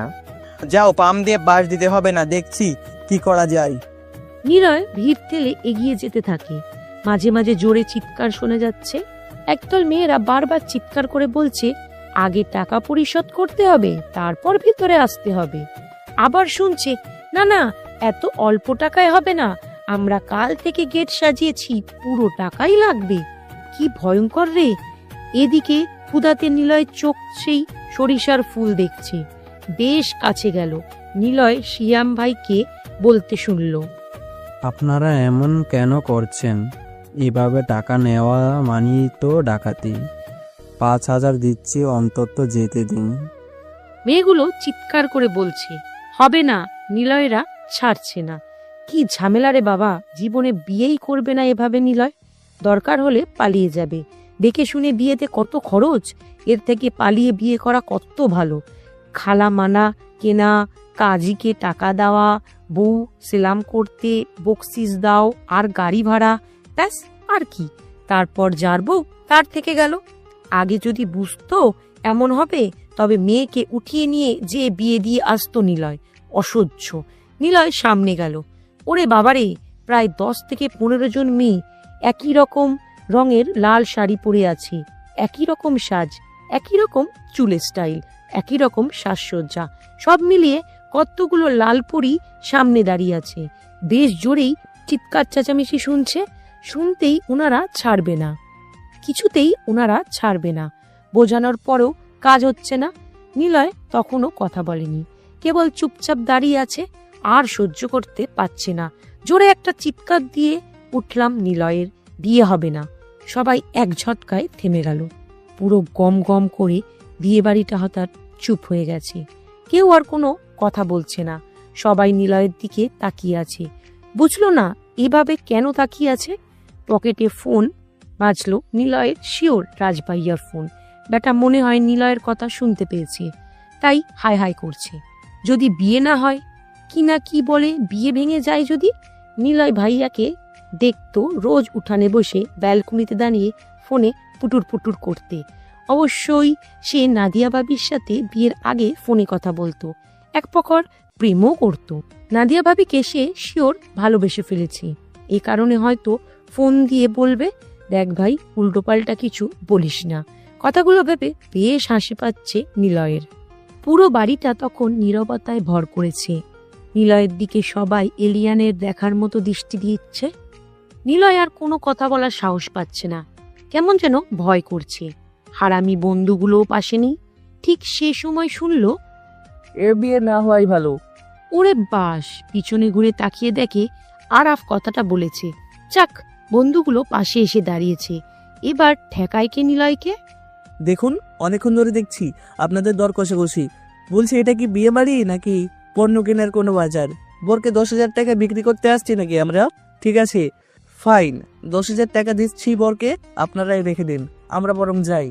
Speaker 4: যাও পাম দিয়ে বাস দিতে হবে না, দেখছি কি করা যায়।
Speaker 1: নিলয় ভিড় ঠেলে এগিয়ে যেতে থাকে। মাঝে মাঝে জোরে চিৎকার শোনা যাচ্ছে। একদল মেয়েরা বারবার চিৎকার করে বলছে, আগে টাকা পরিশোধ করতে হবে, তারপর ভিতরে আসতে হবে। আবার শুনছে, না না, এত অল্প টাকায় হবে না, আমরা কাল থেকে গেট সাজিয়েছি, পুরো টাকাই লাগবে। কি ভয়ঙ্কর রে! এদিকে ক্ষুধাতে নিলয় চোখ সেই সরিষার ফুল দেখছে। বেশ কাছে গেল। নিলয় শিয়াম ভাইকে বলতে শুনল,
Speaker 8: আপনারা এমন কেন করছেন? এভাবে টাকা নেওয়া মানেই তো ডাকাতি। 5,000 দিচ্ছি, অন্তত যেতে দিন।
Speaker 1: মেয়েগুলো চিৎকার করে বলছে, হবে না। নিলয়রা ছাড়ছে না। কি ঝামেলা রে বাবা, জীবনে বিয়েই করবে না এভাবে নিলয়। দরকার হলে পালিয়ে যাবে। দেখে শুনে বিয়েতে কত খরচ, এর থেকে পালিয়ে বিয়ে করা কত ভালো। খালা মানা কেনা, কাজীকে টাকা দেওয়া, বউ সেলাম করতে বকশিস দাও, আর গাড়ি ভাড়া, ব্যাস আর কি। তারপর যার বউ তার থেকে গেল। আগে যদি বুঝতো এমন হবে, তবে মেয়েকে উঠিয়ে নিয়ে যে বিয়ে দিয়ে আসতো নিলয়। অসহ্য। নিলয় সামনে গেল। ওরে বাবারে, প্রায় 10 থেকে 15 জন মেয়ে একই রকম রঙের লাল শাড়ি পরে আছে। একই রকম সাজ, একই রকম চুলের স্টাইল, একই রকম সাজসজ্জা। সব মিলিয়ে কতগুলো লাল পরি সামনে দাঁড়িয়ে আছে। বেশ জোরেই চিৎকার চেঁচামেচি শুনছে। শুনতেই ওনারা ছাড়বে না, কিছুতেই ওনারা ছাড়বে না। বোঝানোর পরেও কাজ হচ্ছে না। নিলয় তখনও কথা বলেনি, কেবল চুপচাপ দাঁড়িয়ে আছে। আর সহ্য করতে পারছে না। জোরে একটা চিৎকার দিয়ে উঠলাম, নিলয়ের বিয়ে হবে না। সবাই এক ঝটকায় থেমে গেল। পুরো গম গম করে বিয়ে বাড়িটা হঠাৎ চুপ হয়ে গেছে। কেউ আর কোনো কথা বলছে না। সবাই নিলয়ের দিকে তাকিয়ে আছে। বুঝলো না এভাবে কেন তাকিয়ে আছে। পকেটে ফোন বাজলো। নিলয়ের শিওর রাজভাইয়ার ফোন। বেটা মনে হয় নিলয়ের কথা শুনতে পেয়েছে, তাই হাই হাই করছে। যদি বিয়ে না হয়, কি না কি বলে বিয়ে ভেঙে যায় যদি। নিলয় ভাইয়াকে দেখতো রোজ উঠানে বসে ব্যালকনিতে দাঁড়িয়ে ফোনে পুটুর পুটুর করতে। অবশ্যই সে নাদিয়া বাবির সাথে বিয়ের আগে ফোনে কথা বলতো। এক প্রকার প্রেমও করত। নাদিয়া ভাবিকে সে শিওর ভালোবেসে ফেলেছে। এ কারণে হয়তো ফোন দিয়ে বলবে, দেখ ভাই, উল্টোপাল্টা কিছু বলিস না। কথাগুলো ভেবে বেশ হাসি পাচ্ছে নিলয়ের। পুরো বাড়িটা তখন নীরবতায় ভর করেছে। নিলয়ের দিকে সবাই এলিয়ানের দেখার মতো দৃষ্টি দিচ্ছে। নিলয় আর কোনো কথা বলার সাহস পাচ্ছে না, কেমন যেন ভয় করছে। হারামি বন্ধুগুলোও পাশে নেই। ঠিক সে সময় শুনল,
Speaker 6: এর বিয়ে না হওয়াই ভালো।
Speaker 1: ওরে বাস! পিছনে ঘুরে তাকিয়ে দেখে আরাফ কথাটা বলেছে। যাক, বন্ধুগুলো পাশে এসে দাঁড়িয়েছে। এবার ঠেকায় কে নিলয়কে?
Speaker 4: দেখুন, অনেকক্ষণ ধরে দেখছি আপনাদের দর কষাকষি। বলছি, এটা কি বিয়ে বাড়ি নাকি পণ্য কেনার কোনো বাজার? বরকে 10,000 টাকা বিক্রি করতে আসছি নাকি আমরা? ঠিক আছে, ফাইন, 10,000 টাকা দিচ্ছি বরকে, আপনারাই রেখে দিন, আমরা বরং যাই।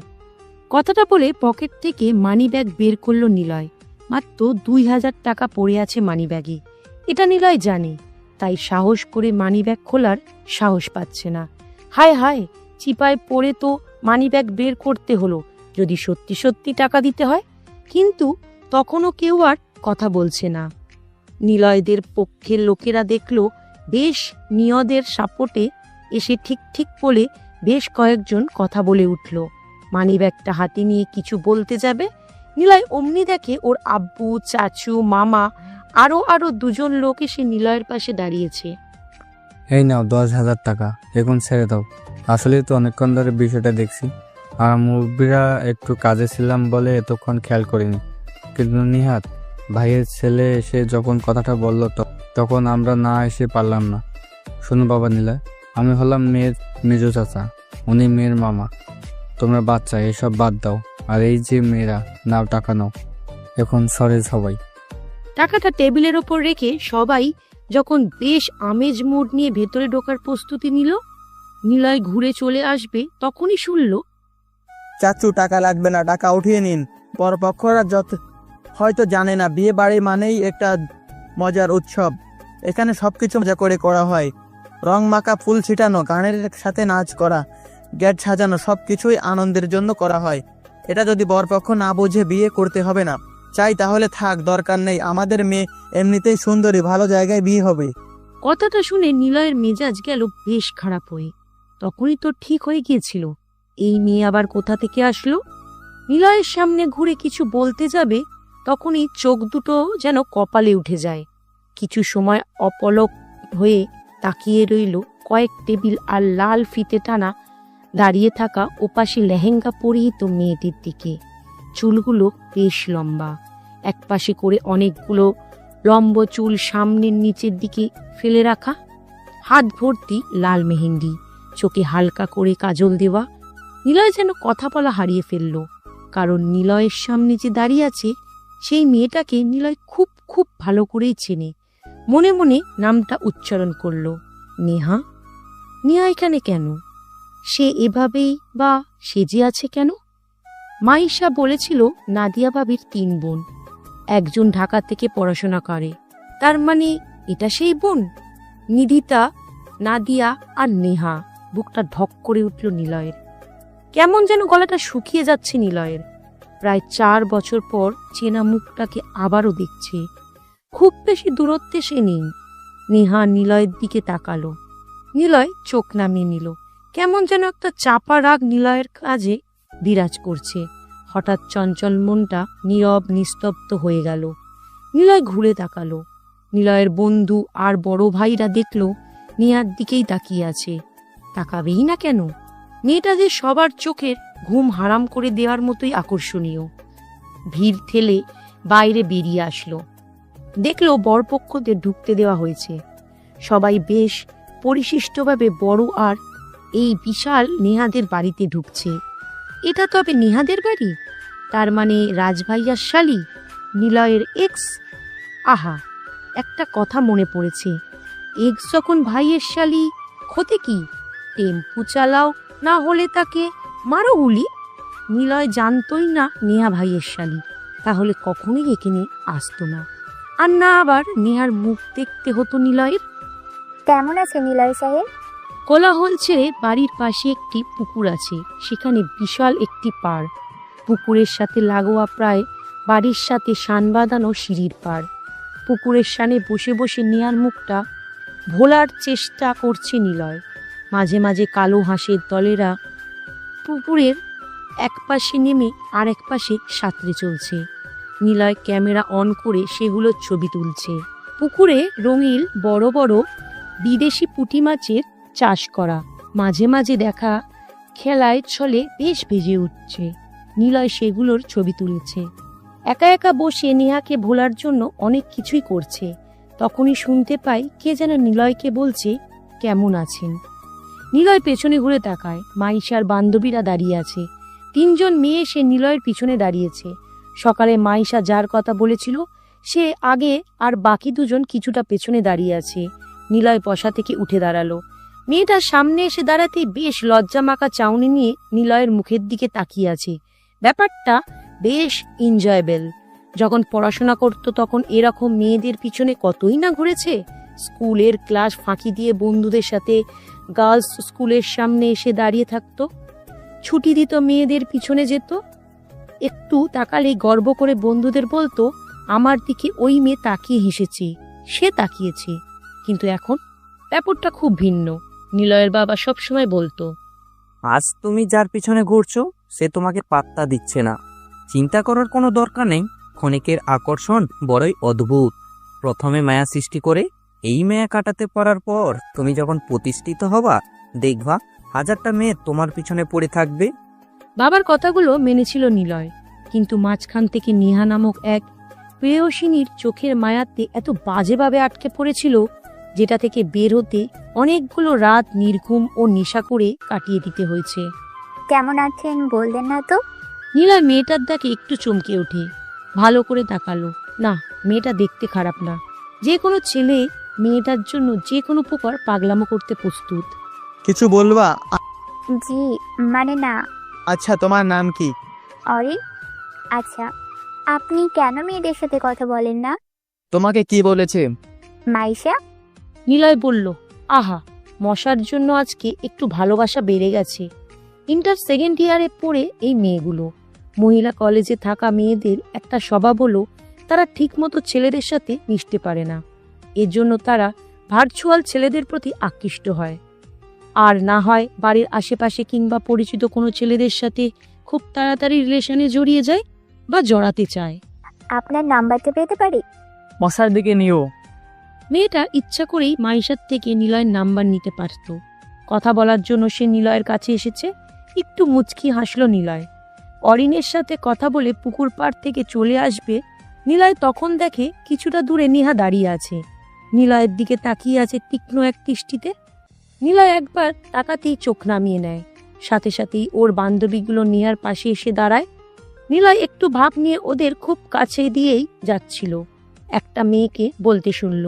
Speaker 1: কথাটা বলে পকেট থেকে মানি ব্যাগ বের করলো নিলয়। মাত্র 2,000 টাকা পড়ে আছে মানি ব্যাগে। এটা নিলয় জানে, তাই সাহস করে মানি ব্যাগ খোলার সাহস পাচ্ছে না। হায় হায়, চিপায় পড়ে তো মানি ব্যাগ বের করতে হলো। যদি সত্যি সত্যি টাকা দিতে হয়। কিন্তু তখনও কেউ আর কথা বলছে না। নিলয়দের পক্ষের লোকেরা দেখলো বেশ নিয়দের সাপোর্টে এসে ঠিক ঠিক বলে বেশ কয়েকজন কথা বলে উঠল। মানি ব্যাগটা হাতে নিয়ে কিছু বলতে যাবে, নিলয় অমনি দেখে ওর আব্বু, চাচু, মামা আরো 2জন লোক এসে নিলয়ের পাশে দাঁড়িয়েছে।
Speaker 8: এই নাও 10,000 টাকা, এখন ছেড়ে দাও। আসলে তো অনেকক্ষণ ধরে বিষয়টা দেখছি, আর মুরব্বীরা একটু কাজে ছিলাম বলে এতক্ষণ খেয়াল করিনি। কিন্তু নিহাত ভাইয়ের ছেলে এসে যখন কথাটা বলল তখন আমরা না এসে পারলাম না। শোনো বাবা নিলয়, আমি হলাম মেয়ের মেজো চাচা, উনি মেয়ের মামা। তোমরা বাচ্চা, এসব বাদ দাও। আর এই যে মেয়েরা, নাও টাকা নাও, এখন সরে সবাই।
Speaker 1: টাকাটা টেবিলের ওপর রেখে সবাই যখন বেশ আমেজ মুড নিয়ে ভেতরে ঢোকার প্রস্তুতি নিল, নিলয় ঘুরে চলে আসবে তখনই শুনল,
Speaker 4: চাচু, টাকা লাগবে না, টাকা উঠিয়ে নিন। পরপক্ষরা হয়তো জানে না, বিয়ে বাড়ি মানেই একটা মজার উৎসব। এখানে সবকিছু মজা করে করা হয়। রং মাখা, ফুল ছিটানো, গানের সাথে নাচ করা, গেট সাজানো, সবকিছুই আনন্দের জন্য করা হয়। এটা যদি বরপক্ষ না বুঝে বিয়ে করতে হবে না চাই তাহলে থাক, দরকার নেই। আমাদের মেয়ে এমনিতেই সুন্দরী, ভালো জায়গায় বিয়ে হবে।
Speaker 1: কথাটা শুনে নিলয়ের মেজাজ গেল বেশ খারাপ হয়ে। তখনই তো ঠিক হয়ে গিয়েছিল, এই মেয়ে আবার কোথা থেকে আসলো। নিলয়ের সামনে ঘুরে কিছু বলতে যাবে, তখনই চোখ দুটো যেন কপালে উঠে যায়। কিছু সময় অপলক হয়ে তাকিয়ে রইল কয়েক টেবিল আর লাল ফিতে টানা দাঁড়িয়ে থাকা ওপাশে লেহেঙ্গা পরিহিত মেয়েটির দিকে। চুলগুলো বেশ লম্বা, একপাশে করে অনেকগুলো লম্ব চুল সামনের নিচের দিকে ফেলে রাখা, হাত ভর্তি লাল মেহেন্দি, চোখে হালকা করে কাজল দেওয়া। নিলয় যেন কথা বলা হারিয়ে ফেলল, কারণ নিলয়ের সামনে যে দাঁড়িয়ে আছে সেই মেয়েটাকে নিলয় খুব খুব ভালো করেই চেনে। মনে মনে নামটা উচ্চারণ করল, নেহা। নেহা এখানে কেন? সে এভাবেই বা সেজে আছে কেন? মাইশা বলেছিল নাদিয়া ভাবির 3 বোন, একজন ঢাকা থেকে পড়াশোনা করে। তার মানে এটা সেই বোন নিধিতা, নাদিয়া আর নেহা। বুকটা ঢক করে উঠল নিলয়ের। কেমন যেন গলাটা শুকিয়ে যাচ্ছে নিলয়ের। প্রায় 4 বছর পর চেনা মুখটাকে আবারও দেখছে। খুব বেশি দূরত্বে সে নেই। নেহা নিলয়ের দিকে তাকালো। নিলয় চোখ নামিয়ে নিল। কেমন যেন একটা চাপা রাগ নিলয়ের কাজে বিরাজ করছে। হঠাৎ চঞ্চল মনটা নীরব নিস্তব্ধ হয়ে গেল। নিলয় ঘুরে তাকালো। নিলয়ের বন্ধু আর বড় ভাইরা দেখলো নেহার দিকেই তাকিয়ে আছে। তাকাবেই না কেন? মেয়েটা যে সবার চোখের ঘুম হারাম করে দেওয়ার মতোই আকর্ষণীয়। ভিড় ঠেলে বাইরে বেরিয়ে আসলো। দেখলো বরপক্ষদের ঢুকতে দেওয়া হয়েছে। সবাই বেশ পরিশিষ্টভাবে বড় আর এই বিশাল নেহাদের বাড়িতে ঢুকছে। এটা তবে নেহাদের বাড়ি? তার মানে রাজভাইয়ার শালী, নিলয়ের এক্স। আহা, একটা কথা মনে পড়েছে, এক্স যখন ভাইয়ের শালী ক্ষতি কি? টেম্পু চালাও, না হলে তাকে মারো গুলি। নিলয় জানতই না নেহা ভাইয়ের শালী, তাহলে কখনোই এখানে আসতো না। আর না আবার নেহার মুখ দেখতে হতো নিলয়ের।
Speaker 3: কেমন আছে নিলয় সাহেব?
Speaker 1: কোলাহল ছেড়ে বাড়ির পাশে একটি পুকুর আছে, সেখানে বিশাল একটি পাড়। পুকুরের সাথে লাগোয়া প্রায় বাড়ির সাথে শান বাঁধানো সিঁড়ির পাড়। পুকুরের শানে বসে বসে নেয়ার মুখটা ভোলার চেষ্টা করছে নিলয়। মাঝে মাঝে কালো হাঁসের দলেরা পুকুরের এক পাশে নেমে আর এক পাশে সাঁতরে চলছে। নিলয় ক্যামেরা অন করে সেগুলোর ছবি তুলছে। পুকুরে রঙিন বড় বড় বিদেশি পুঁটি মাছের চাষ করা। মাঝে মাঝে দেখা খেলায় ছলে বেশ ভেজে উঠছে। নিলয় সেগুলোর ছবি তুলেছে। একা একা বসে নেহাকে ভোলার জন্য অনেক কিছুই করছে। তখনই শুনতে পাই কে যেন নিলয়কে বলছে, কেমন আছেন? নিলয় পেছনে ঘুরে তাকায়। মাইশার বান্ধবীরা দাঁড়িয়ে আছে। 3 জন মেয়ে এসে নিলয়ের পিছনে দাঁড়িয়েছে। সকালে মাইশা যার কথা বলেছিল সে আগে, আর বাকি 2 জন কিছুটা পেছনে দাঁড়িয়ে আছে। নিলয় বসা থেকে উঠে দাঁড়ালো। মেয়েটার সামনে এসে দাঁড়াতেই বেশ লজ্জা মাখা চাউনি নিয়ে নিলয়ের মুখের দিকে তাকিয়ে আছে। ব্যাপারটা বেশ এনজয়েবল। যখন পড়াশোনা করতো তখন এরকম মেয়েদের পিছনে কতই না ঘুরেছে। স্কুলের ক্লাস ফাঁকি দিয়ে বন্ধুদের সাথে গার্লস স্কুলের সামনে এসে দাঁড়িয়ে থাকতো। ছুটি দিত, মেয়েদের পিছনে যেত। একটু তাকালে গর্ব করে বন্ধুদের বলতো, আমার দিকে ওই মেয়ে তাকিয়ে হেসেছে, সে তাকিয়েছে। কিন্তু এখন ব্যাপারটা খুব ভিন্ন। নিলয়ের বাবা সবসময় বলতো,
Speaker 4: আজ তুমি যার পিছনে ঘুরছো সে তোমাকে পাত্তা দিচ্ছে না। চিন্তা করার কোনো দরকার নেই। ক্ষণিকের আকর্ষণ বড়ই অদ্ভুত। প্রথমে মায়া সৃষ্টি করে এই মায়া কাটাতে পারার পর তুমি যখন প্রতিষ্ঠিত হবা দেখবা 1000টা মেয়ে তোমার পিছনে পড়ে থাকবে।
Speaker 1: বাবার কথাগুলো মেনেছিল নিলয়। কিন্তু মাঝখান থেকে নেহা নামক এক প্রেয়সিনীর চোখের মায়াতে এত বাজেভাবে আটকে পড়েছিল, যেটা থেকে বের হতে অনেকগুলো রাত নির্ঘুম ও নেশা করে কাটিয়ে দিতে হয়েছে।
Speaker 9: কেমন আছেন বললেন না তো?
Speaker 1: নিলয় মেয়েটার দেখে একটু চমকে ওঠে। ভালো করে তাকালো। না, মেয়েটা দেখতে খারাপ না। যে কোনো ছেলে মেয়েটার জন্য যে কোনো প্রকার পাগলামো করতে প্রস্তুত।
Speaker 4: কিছু বলবা?
Speaker 9: জি, মানে না।
Speaker 4: আচ্ছা, তোমার নাম কি?
Speaker 9: অরি। আচ্ছা, আপনি কেন মেয়েদের সাথে কথা বলেন না?
Speaker 4: তোমাকে কি বলেছে?
Speaker 9: মাইশা।
Speaker 1: নিলয় বলল, আহা, মশার জন্য আজকে একটু ভালোবাসা বেড়ে গেছে। ইন্টার 2nd ইয়ারে পড়ে এই মেয়েগুলো। মহিলা কলেজে থাকা মেয়েদের একটা স্বভাব হলো তারা ঠিকমতো ছেলেদের সাথে মিশতে পারে না। এর জন্য তারা ভার্চুয়াল ছেলেদের প্রতি আকৃষ্ট হয়, আর না হয় বাড়ির আশেপাশে কিংবা পরিচিত কোনো ছেলেদের সাথে খুব তাড়াতাড়ি রিলেশনে জড়িয়ে যায় বা জড়াতে চায়।
Speaker 9: আপনার নাম্বারটা পেতে পারি?
Speaker 4: মশার দিকে নিও।
Speaker 1: মেয়েটা ইচ্ছা করেই মাইশার থেকে নিলয়ের নাম্বার নিতে পারত। কথা বলার জন্য সে নিলয়ের কাছে এসেছে। একটু মুচকি হাসলো নিলয়। অরিনের সাথে কথা বলে পুকুর পাড় থেকে চলে আসবে। নিলয় তখন দেখে কিছুটা দূরে নেহা দাঁড়িয়ে আছে। নিলয়ের দিকে তাকিয়ে আছে তীক্ষ্ণ এক দৃষ্টিতে। নিলয় একবার তাকাতেই চোখ নামিয়ে নেয়। সাথে সাথেই ওর বান্ধবীগুলো নেহার পাশে এসে দাঁড়ায়। নিলয় একটু ভাব নিয়ে ওদের খুব কাছে দিয়েই যাচ্ছিল। একটা মেয়েকে বলতে শুনল,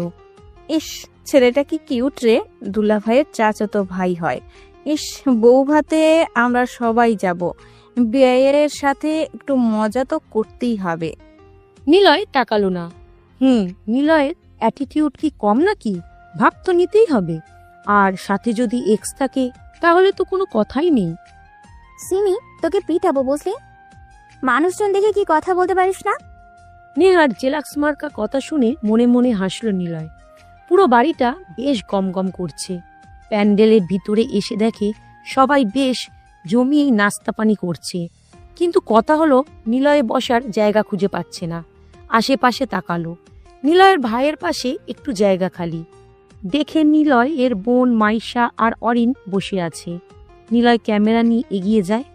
Speaker 2: ইস, ছেলেটা কি কিউট রে, দুলা ভাইয়ের চাচাতো ভাই হয়। ইস, বউ ভাতে আমরা সবাই যাব। বিয়ের সাথে একটু মজা তো করতেই হবে।
Speaker 1: নিলয় তাকালো না। নিলয়ের অ্যাটিটিউড কি কম নাকি? ভাব তো নিতেই হবে। আর সাথে যদি এক্স থাকে তাহলে তো কোনো কথাই নেই।
Speaker 9: সিমি, তোকে পিটাবো বুঝলি? মানুষজন দেখে কি কথা বলতে পারিস না?
Speaker 1: নেহার জেলাক্স মার্কা কথা শুনে মনে মনে হাসল নিলয়। পুরো বাড়িটা বেশ গমগম করছে। প্যান্ডেলের ভিতরে এসে দেখে সবাই বেশ জমিয়েই নাস্তা পানি করছে। কিন্তু কথা হলো নিলয়ে বসার জায়গা খুঁজে পাচ্ছে না। আশেপাশে তাকালো। নিলয়ের ভাইয়ের পাশে একটু জায়গা খালি। দেখে নিলয় এর বোন মাইশা আর অরিন বসে আছে। নিলয় ক্যামেরা নিয়ে এগিয়ে যায়।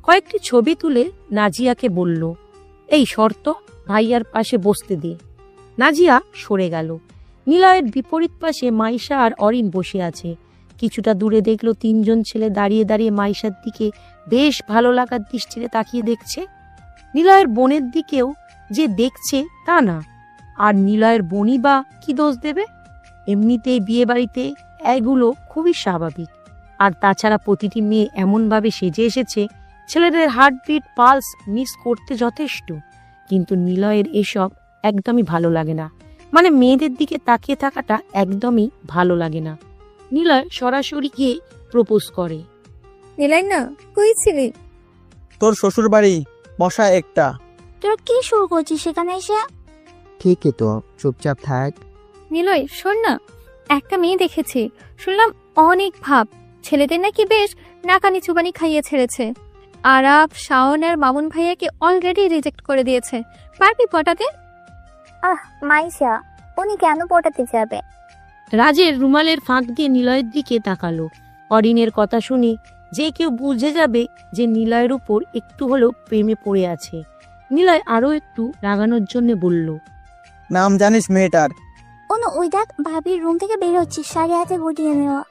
Speaker 1: কয়েকটি ছবি তুলে নাজিয়াকে বলল, এই শর্ত, ভাইয়ার পাশে বসতে দে। নাজিয়া সরে গেল। নিলয়ের বিপরীত পাশে মাইশা আর অরিন বসে আছে। কিছুটা দূরে দেখলো 3 জন ছেলে দাঁড়িয়ে দাঁড়িয়ে মাইশার দিকে বেশ ভালো লাগার দৃষ্টিতে তাকিয়ে দেখছে। নিলয়ের বোনের দিকেও যে দেখছে তা না। আর নিলয়ের বোনই বা কি দোষ দেবে? এমনিতেই বিয়ে বাড়িতে এগুলো খুবই স্বাভাবিক। আর তাছাড়া প্রতিটি মেয়ে এমনভাবে সেজে এসেছে ছেলেদের হার্টবিট পালস মিস করতে যথেষ্ট। কিন্তু নিলয়ের এসব একদমই ভালো লাগে না। মানে মেয়েদের দিকে তাকিয়ে থাকাটা একদমই ভালো লাগে না। নিলয় সরাসরি গিয়ে প্রপোজ করে।
Speaker 3: নিলয় না, কই ছিলি?
Speaker 4: তোর শ্বশুর বাড়ি, বসা একটা।
Speaker 9: তোরা কি শুরু করছিস সেখানে এসে?
Speaker 7: ঠিকই তো, চুপচাপ থাক।
Speaker 3: নিলয় শোন না, একটা মেয়ে দেখেছি, শুনলাম অনেক ভাব, ছেলেদের নাকি বেশ নাকানি চুবানি খাইয়ে ছেড়েছে। আরাব, শাওন আর মামুন ভাইয়াকে অলরেডি রিজেক্ট করে দিয়েছে। পারবি পটাতে?
Speaker 9: মাইশা, উনি কেন পটাতে যাবে?
Speaker 1: রাজের রুমালের ফাঁক দিয়ে নিলয়ের দিকে তাকালো। অরিনের কথা শুনে যে কেউ বুঝে যাবে যে নিলয়ের উপর একটু হলেও প্রেমে পড়ে আছে। নিলয় আরো একটু রাগানোর জন্য বলল,
Speaker 4: নাম জানিস মেয়েটার?
Speaker 9: অনু, ওই দেখ ভাবির রুম থেকে বের হচ্ছে, শাড়ি হাতে গুটিয়ে নেওয়া।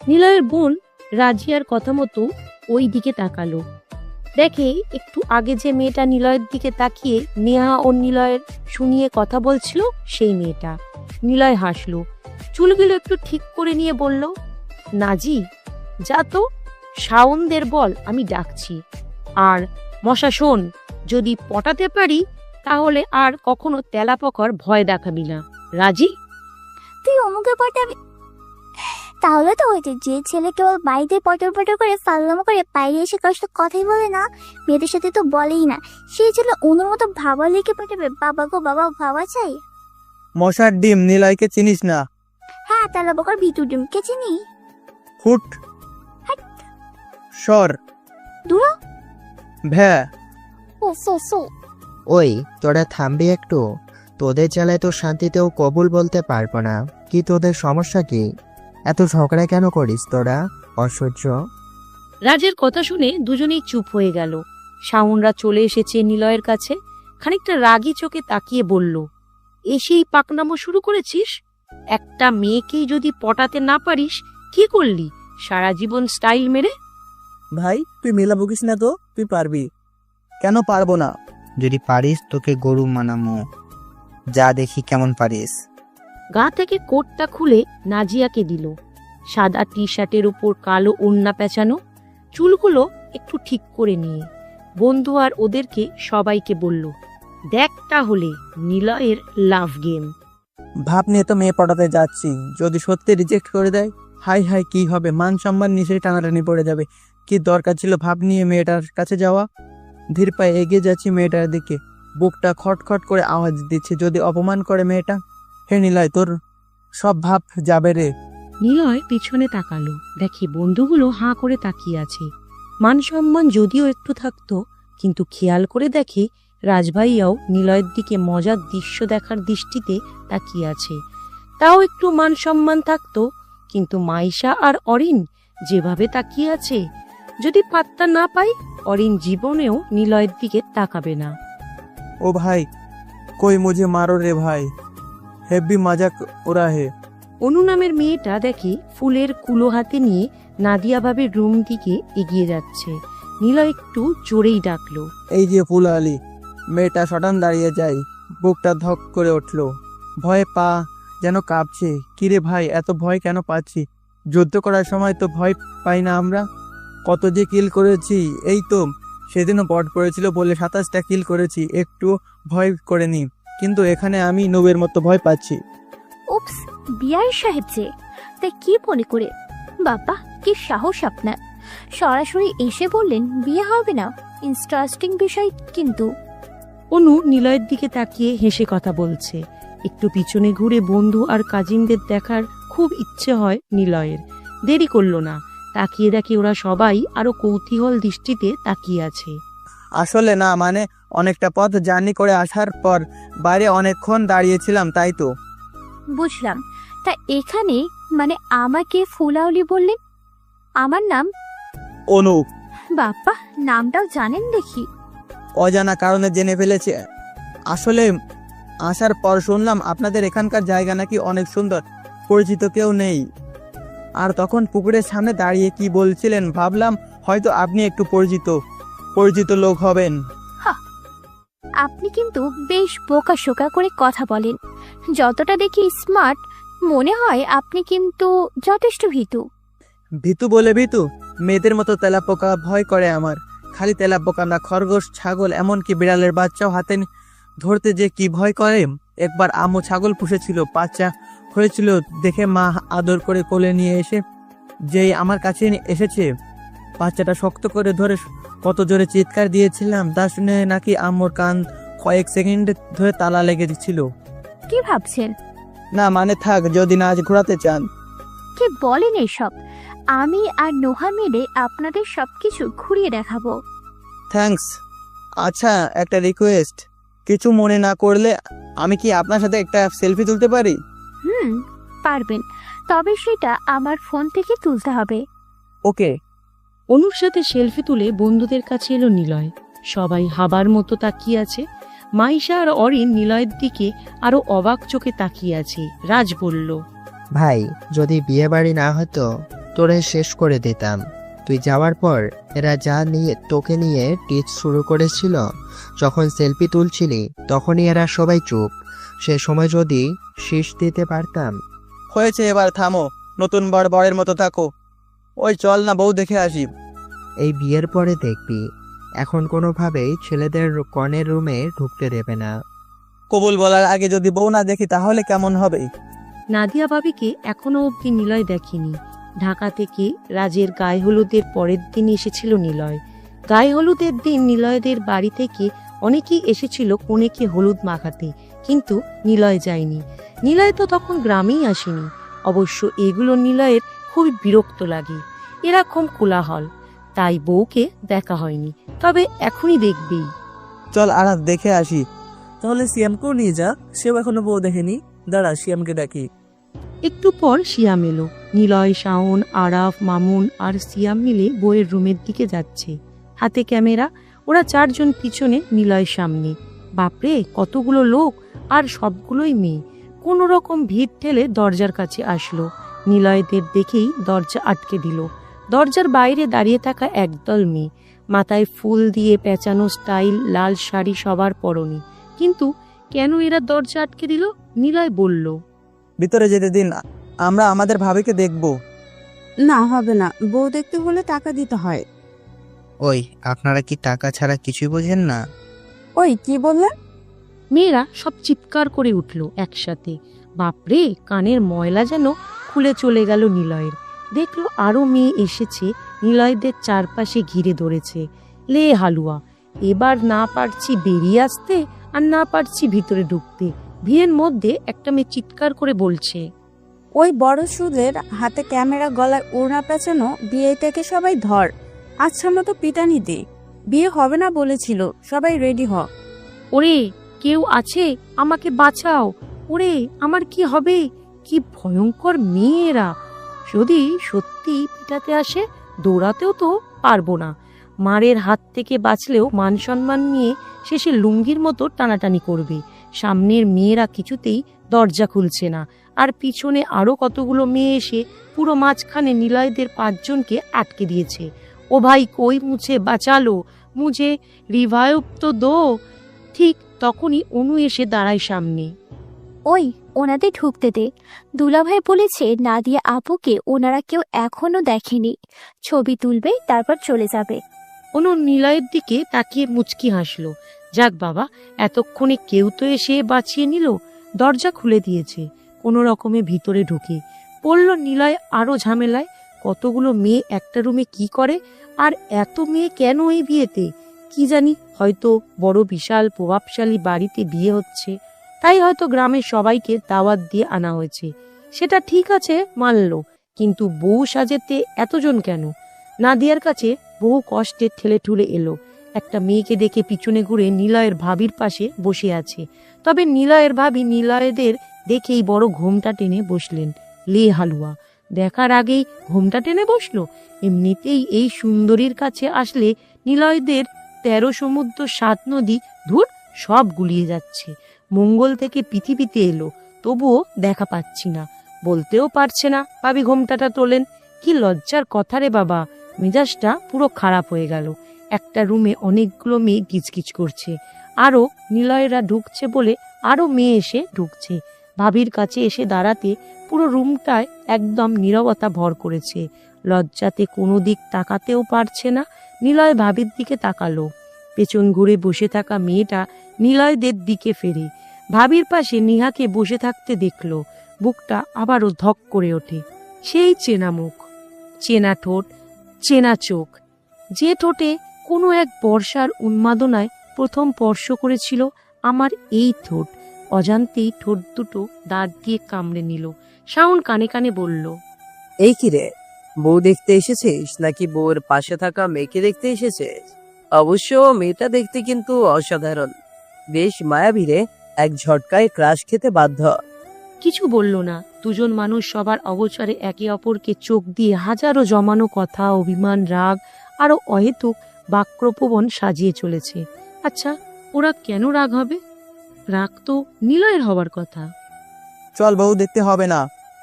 Speaker 1: নিলয়ের বোন রাজিয়ার কথা মতো ওই দিকে তাকালো। দেখে একটু আগে যে মেয়েটা নিলয়ের দিকে তাকিয়ে নেহা ও নিলয়ের শুনিয়ে কথা বলছিল সেই মেয়েটা। নিলয় হাসলো, চুলগুলো একটু ঠিক করে নিয়ে বলল, নাজি যা তো, শাওনদের বল আমি ডাকছি। আর মশা শোন, যদি পটাতে পারি তাহলে আর কখনো তেলা পকার ভয় দেখাবি না, রাজি?
Speaker 9: তুই অমুকে পটাবি? তাহলে তো হয়েছে, যে ছেলে কেবল বাড়িতে পটর পটর করে ফাল্লামো করে বাইরে এসে কষ্ট কথাই বলে না, মেয়েদের সাথে তো বলেই না, সেই ছেলে অনুর মতো ভাবা লিখে পটাবে? বাবা গো বাবা, ভাবা চাই।
Speaker 4: মশার ডিম, নিলয়কে চিনিস না?
Speaker 9: হ্যাঁ, তালা বকার ভিতর ডিমকে চিনি।
Speaker 4: ফুট সর
Speaker 9: দূর
Speaker 4: ভ্যা।
Speaker 9: ও সো সো।
Speaker 7: ওই তোরা থামবি একটু? তোদের জ্বালায় তো শান্তিতেও কবুল বলতে পারবো না। কি তোদের সমস্যা কি? এত ঝগড়া কেন করিস তোরা? অসহ্য।
Speaker 1: রাজের কথা শুনে দুজনেই চুপ হয়ে গেল। শাওনরা চলে এসেছে নিলয়ের কাছে। খানিকটা রাগী চোখে তাকিয়ে বলল, এসেই পাকনামো শুরু করেছিস? একটা মেয়েকেই যদি পটাতে না পারিস, কি করলি সারা জীবন স্টাইল মেরে?
Speaker 4: ভাই তুই মেলা বকিস না তো, তুই পারবি। কেন পারবো না?
Speaker 10: যদি পারিস তোকে গরু মানামো, যা দেখি কেমন পারিস।
Speaker 1: গা থেকে কোটটা খুলে নাজিয়াকে দিল। সাদা টি শার্টের উপর কালো ওড়না পেঁচানো, চুলগুলো একটু ঠিক করে নিয়ে বন্ধু আর ওদেরকে সবাইকে বলল, দেখ তাহলে নিলয়ের লাভ গেম।
Speaker 4: ভাব নিয়ে তো মেয়ে পটাতে যাচ্ছি, যদি সত্যি রিজেক্ট করে দেয়, হাই হাই কি হবে? মান সম্মান নিচে টানাটানি পড়ে যাবে। কি দরকার ছিল ভাব নিয়ে মেয়েটার কাছে যাওয়া? ধীর পায়ে এগিয়ে যাচ্ছি মেয়েটার দিকে, বুকটা খটখট করে আওয়াজ দিচ্ছে, যদি অপমান করে মেয়েটা। হে নিলয়, তোর সব ভাব যাবে রে।
Speaker 1: নিলয় পিছনে তাকালো, দেখি বন্ধুগুলো হাঁ করে তাকিয়ে আছে। মান সম্মান যদিও একটু থাকতো, কিন্তু খেয়াল করে দেখে রাজভাইয়াও নিলয়ের দিকে মজার দৃশ্য দেখার দৃষ্টিতে তাকিয়ে আছে। তাও একটু মান সম্মান থাকতো, কিন্তু মাইশা আর অরিন যেভাবে তাকিয়ে আছে, যদি পাত্তা না পাই অরিন জীবনেও নিলয়ের দিকে তাকাবে না।
Speaker 4: ও ভাই, কই মুঝে মারো রে ভাই, হেব্বি মজাক ওরা হে।
Speaker 1: অনু নামের মেয়েটা দেখে ফুলের কুলো হাতে নিয়ে নাদিয়া ভাবির রুম দিকে এগিয়ে যাচ্ছে। নীলা একটু জোরেই ডাকলো,
Speaker 4: এই যে ফুল আলী। মেয়েটা সটান দাঁড়িয়ে যায়, বুকটা ধক করে উঠল, ভয়ে পা যেন কাঁপছে। কিরে ভাই, এত ভয় কেন পাচ্ছি? যুদ্ধ করার সময় তো ভয় পাই না আমরা? কত যে কিল করেছি। এই তো সেদিনও পট পড়েছিল বলে 27টা কিল করেছি, একটু ভয় করেনি। কিন্তু এখানে আমি নবের মতো ভয় পাচ্ছি।
Speaker 9: উপস, বিআই সাহেব যে, তাই কি মনে করে? বাবা কি সাহস আপনার! সরাসরি এসে বললেন বিয়ে হবে না। ইন্টারেস্টিং বিষয় কিন্তু।
Speaker 1: অনু নিলয়ের দিকে তাকিয়ে হেসে কথা বলছে। একটু পিছনে ঘুরে বন্ধু আর কাজিনদের দেখার খুব ইচ্ছে হয় নিলয়ের। দেরি করলো না, তাকিয়ে দেখে ওরা সবাই আরো কৌতূহল দৃষ্টিতে তাকিয়ে আছে।
Speaker 4: আসলে না, মানে অনেকটা পথ জার্নি করে আসার পর বাইরে অনেকক্ষণ দাঁড়িয়েছিলাম, তাই তো।
Speaker 9: বুঝলাম। তা এখানে মানে আমাকে ফুলাউলি বললেন? আমার নাম
Speaker 4: অনু।
Speaker 9: বাবা, নামটাও জানেন দেখি।
Speaker 4: অজানা কারণে জেনে ফেলেছে। আসলে আসার পর শুনলাম আপনাদের এখানকার জায়গা নাকি অনেক সুন্দর, পরিচিত কেউ নেই। আর তখন পুকুরের সামনে দাঁড়িয়ে কি বলছিলেন, ভাবলাম হয়তো আপনি একটু পরিচিত লোক হবেন।
Speaker 9: আপনি কিন্তু বেশ বোকা শোকা করে কথা বলেন। যতটা দেখি স্মার্ট, মনে হয় আপনি কিন্তু যথেষ্ট ভীতু।
Speaker 4: ভীতু বলে ভীতু? মেয়েদের মতো তেলাপোকা ভয় করে আমার। খালি তেলাপোকা না, খরগোশ, ছাগল, এমনকি বিড়ালের বাচ্চাও হাতে ধরতে যে কি ভয় করে। একবার আম্মু ছাগল পুষেছিল, বাচ্চা হয়েছিল দেখে মা আদর করে কোলে নিয়ে এসে যেই আমার কাছে এসেছে, বাচ্চাটা শক্ত করে ধরে কত জোরে চিৎকার দিয়েছিলাম, তা শুনে নাকি আম্মুর কান কয়েক সেকেন্ড ধরে তালা লেগে ছিল।
Speaker 9: কি ভাবছেন?
Speaker 4: না মানে থাক, যদি না আজ ঘোরাতে চান।
Speaker 9: কি বলেন এসব? আমি আর নোহা মিলে আপনাদের সবকিছু ঘুরিয়ে দেখাবো।
Speaker 4: থ্যাঙ্কস। আচ্ছা, একটা রিকোয়েস্ট, কিছু মনে না করলে আমি কি আপনার সাথে একটা সেলফি তুলতে পারি?
Speaker 9: পারবেন, তবে সেটা আমার ফোন থেকে তুলতে হবে।
Speaker 4: ওকে।
Speaker 1: অনুর সাথে সেলফি তুলে বন্ধুদের কাছে এলো নিলয়। সবাই হাবার মতো তাকিয়ে আছে। মাইশা আর অরিন নিলয়ের দিকে আরো অবাক চোখে তাকিয়ে আছে। রাজ বলল,
Speaker 7: ভাই, যদি বিয়ে বাড়ি না হতো তোরে শেষ করে দিতাম। তুই যাওয়ার পর এরা যা নিয়ে তোকে নিয়ে টিচ শুরু করেছিল, যখন সেলফি তুলছিলি তখনই এরা সবাই চুপ। সে সময় যদি শীষ দিতে পারতাম।
Speaker 4: হয়েছে, এবার থামো, নতুন বরের মতো থাকো। ওই চল না বউ দেখে আসি।
Speaker 7: এই বিয়ের পরে দেখবি, এখন কোনোভাবেই ছেলেদের কনের রুমে ঢুকতে দেবে না।
Speaker 4: কবুল বলার আগে যদি বউ না দেখি তাহলে কেমন হবে?
Speaker 1: নাদিয়া ভাবিকে এখনো অবধি নিলয় দেখেনি। ঢাকা থেকে রাজের গায়ে হলুদের পরের দিন এসেছিল নিলয়। গায়ে হলুদের দিন নিলয়দের বাড়ি থেকে অনেকেই এসেছিল কনেকে হলুদ মাখাতে, কিন্তু নিলয় যায়নি। নিলয় তো তখন গ্রামেই আসেনি। অবশ্য এগুলো নিলয়ের খুবই বিরক্ত লাগে, এরকম কোলাহল। তাই বউকে দেখা হয়নি, তবে এখনই দেখবেই।
Speaker 4: চল আরাফ দেখে আসি। তাহলে সিয়ামকেও নিয়ে যা, সেও এখনো বউ দেখেনি। দাঁড়া, সিয়ামকে ডাকি।
Speaker 1: একটু পর সিয়াম এলো। নিলয়, শাওন, আরাফ, মামুন আর সিয়াম মিলে বইয়ের রুমের দিকে যাচ্ছে, হাতে ক্যামেরা। ওরা চারজন পিছনে, নিলয়ের সামনে। বাপরে, কতগুলো লোক, আর সবগুলোই মেয়ে। কোনো রকম ভিড় ঠেলে দরজার কাছে আসলো। নিলয়দের দেখেই দরজা আটকে দিল। দরজার বাইরে দাঁড়িয়ে থাকা একদল মেয়ে, মাথায় ফুল দিয়ে পেঁচানো স্টাইল লাল শাড়ি সবার পরনে। কিন্তু কেন এরা দরজা আটকে দিল? নিলয় বলল,
Speaker 4: ভিতরে যেতে দিন, আমরা আমাদের ভাবিকে দেখব।
Speaker 2: না, হবে না, বউ দেখতে হলে টাকা দিতে হয়।
Speaker 10: ওই, আপনারা কি টাকা ছাড়া কিছুই বোঝেন না?
Speaker 2: ওই কি বললেন?
Speaker 1: মেয়েরা সব চিৎকার করে উঠল একসাথে। বাপরে, কানের ময়লা যেন খুলে চলে গেল নিলয়ের। দেখলো আরো মেয়ে এসেছে, নিলয়দের চারপাশে ঘিরে ধরেছে। লে হালুয়া, এবার না পারছি বেরিয়ে আসতে, আর না পারছি ভিতরে ঢুকতে। ভিড়ের মধ্যে একটা মেয়ে চিৎকার করে বলছে,
Speaker 2: ওই বড় সুদের হাতে ক্যামেরা, গলায় ওড়না পেঁচানো বিয়েটাকে সবাই ধর। আচ্ছা, আমরা তো পিটানি দে, বিয়ে হবে না বলেছিল। সবাই রেডি হ।
Speaker 1: ওরে কেউ আছে, আমাকে বাঁচাও। ওরে আমার কি হবে? কি ভয়ঙ্কর মেয়েরা! যদি সত্যি পিটাতে আসে, দৌড়াতেও তো পারবো না। মারের হাত থেকে বাঁচলেও মান সম্মান নিয়ে শেষে লুঙ্গির মতো টানাটানি করবে। সামনের মেয়েরা কিছুতেই দরজা খুলছে না, আর পিছনে আরো কতগুলো মেয়ে এসে পুরো মাঝখানে নিলয়দের পাঁচজনকে আটকে দিয়েছে। ও ভাই, কই মুঝে বাঁচালো, মুঝে রিভাইভ তো দো। ঠিক তখনই অনু এসে দাঁড়ায় সামনে।
Speaker 9: ওই, ওনাদের ঢুকতে দে। দুলাভাই বলেছে নাদিয়া আপুকে ওনারা কেউ এখনো দেখেনি, ছবি তুলবে তারপর চলে যাবে।
Speaker 1: অনু নিলয়ের দিকে তাকিয়ে মুচকি হাসলো। যাক বাবা, এতক্ষণে কেউ তো এসে বাঁচিয়ে নিল। দরজা খুলে দিয়েছে কোনো রকমে। ভিতরে ঢুকে পড়ল নিলয় আরো ঝামেলায়। কতগুলো মেয়ে একটা রুমে কি করে, আর এত মেয়ে কেন এই বিয়েতে? কি জানি, হয়তো বড় বিশাল প্রভাবশালী বাড়িতে বিয়ে হচ্ছে, তাই হয়তো গ্রামের সবাইকে দাওয়াত দিয়ে আনা হয়েছে। সেটা ঠিক আছে, মানলো, কিন্তু বউ সাজেতে এতজন কেন? নাদিয়ার কাছে বহু কষ্টে ঠেলে ঠুলে এলো। একটা মেয়েকে দেখে পিছনে ঘুরে নিলয়ের ভাবির পাশে বসে আছে। তবে নিলয়ের ভাবি নিলয়দের দেখেই বড় ঘোমটা টেনে বসলেন। লে হালুয়া, দেখার আগেই ঘোমটা টেনে বসলো। এমনিতেই এই সুন্দরীর কাছে আসলে নিলয়দের 13 সমুদ্র 7 নদী ধুর সব গুলিয়ে যাচ্ছে। মঙ্গল থেকে পৃথিবীতে এলো, তবুও দেখা পাচ্ছি না। বলতেও পারছে না ভাবি ঘোমটাটা তোলেন। কি লজ্জার কথা রে বাবা! মেজাজটা পুরো খারাপ হয়ে গেল। একটা রুমে অনেকগুলো মেয়ে গিজগিজ করছে, আরো নিলয়রা ঢুকছে বলে আরো মেয়ে এসে ঢুকছে। ভাবির কাছে এসে দাঁড়াতে পুরো রুমটায় একদম নীরবতা ভর করেছে। লজ্জাতে কোনো দিক তাকাতেও পারছে না। নিলয় ভাবির দিকে তাকালো। পেছন ঘুরে বসে থাকা মেয়েটা নিলয়দের দিকে ফেরে ভাবির পাশে নিহাকে বসে থাকতে দেখলো। বুকটা আবারও ধক করে ওঠে। সেই চেনা মুখ, চেনা ঠোঁট, চেনা চোখ, যে ঠোঁটে কোনো এক বর্ষার উন্মাদনায় প্রথম স্পর্শ করেছিল, আমার এই ঠোঁট। অজান্তেই ঠোঁট দুটো দাঁত দিয়ে কামড়ে নিল। শাওন কানে কানে বলল,
Speaker 6: এই কি রে, বউ দেখতে এসেছিস নাকি বউয়ের পাশে থাকা মেয়েকে দেখতে এসেছিস? অবশ্য মেয়েটা দেখতে কিন্তু অসাধারণ, বেশ মায়াবী রে, এক ঝটকায় ক্রাশ খেতে বাধ্য।
Speaker 1: কিছু বলল না। দুজন মানুষ সবার অগোচরে একে অপরকে চোখ দিয়ে হাজারো জমানো কথা, অভিমান, রাগ আরো অহেতুক বাক্যপ্রবণ সাজিয়ে চলেছে। আচ্ছা, ওরা কেন রাগ হবে? রাগ তো নিলয়ের হবার কথা।
Speaker 4: চল বউ দেখতে হবে না,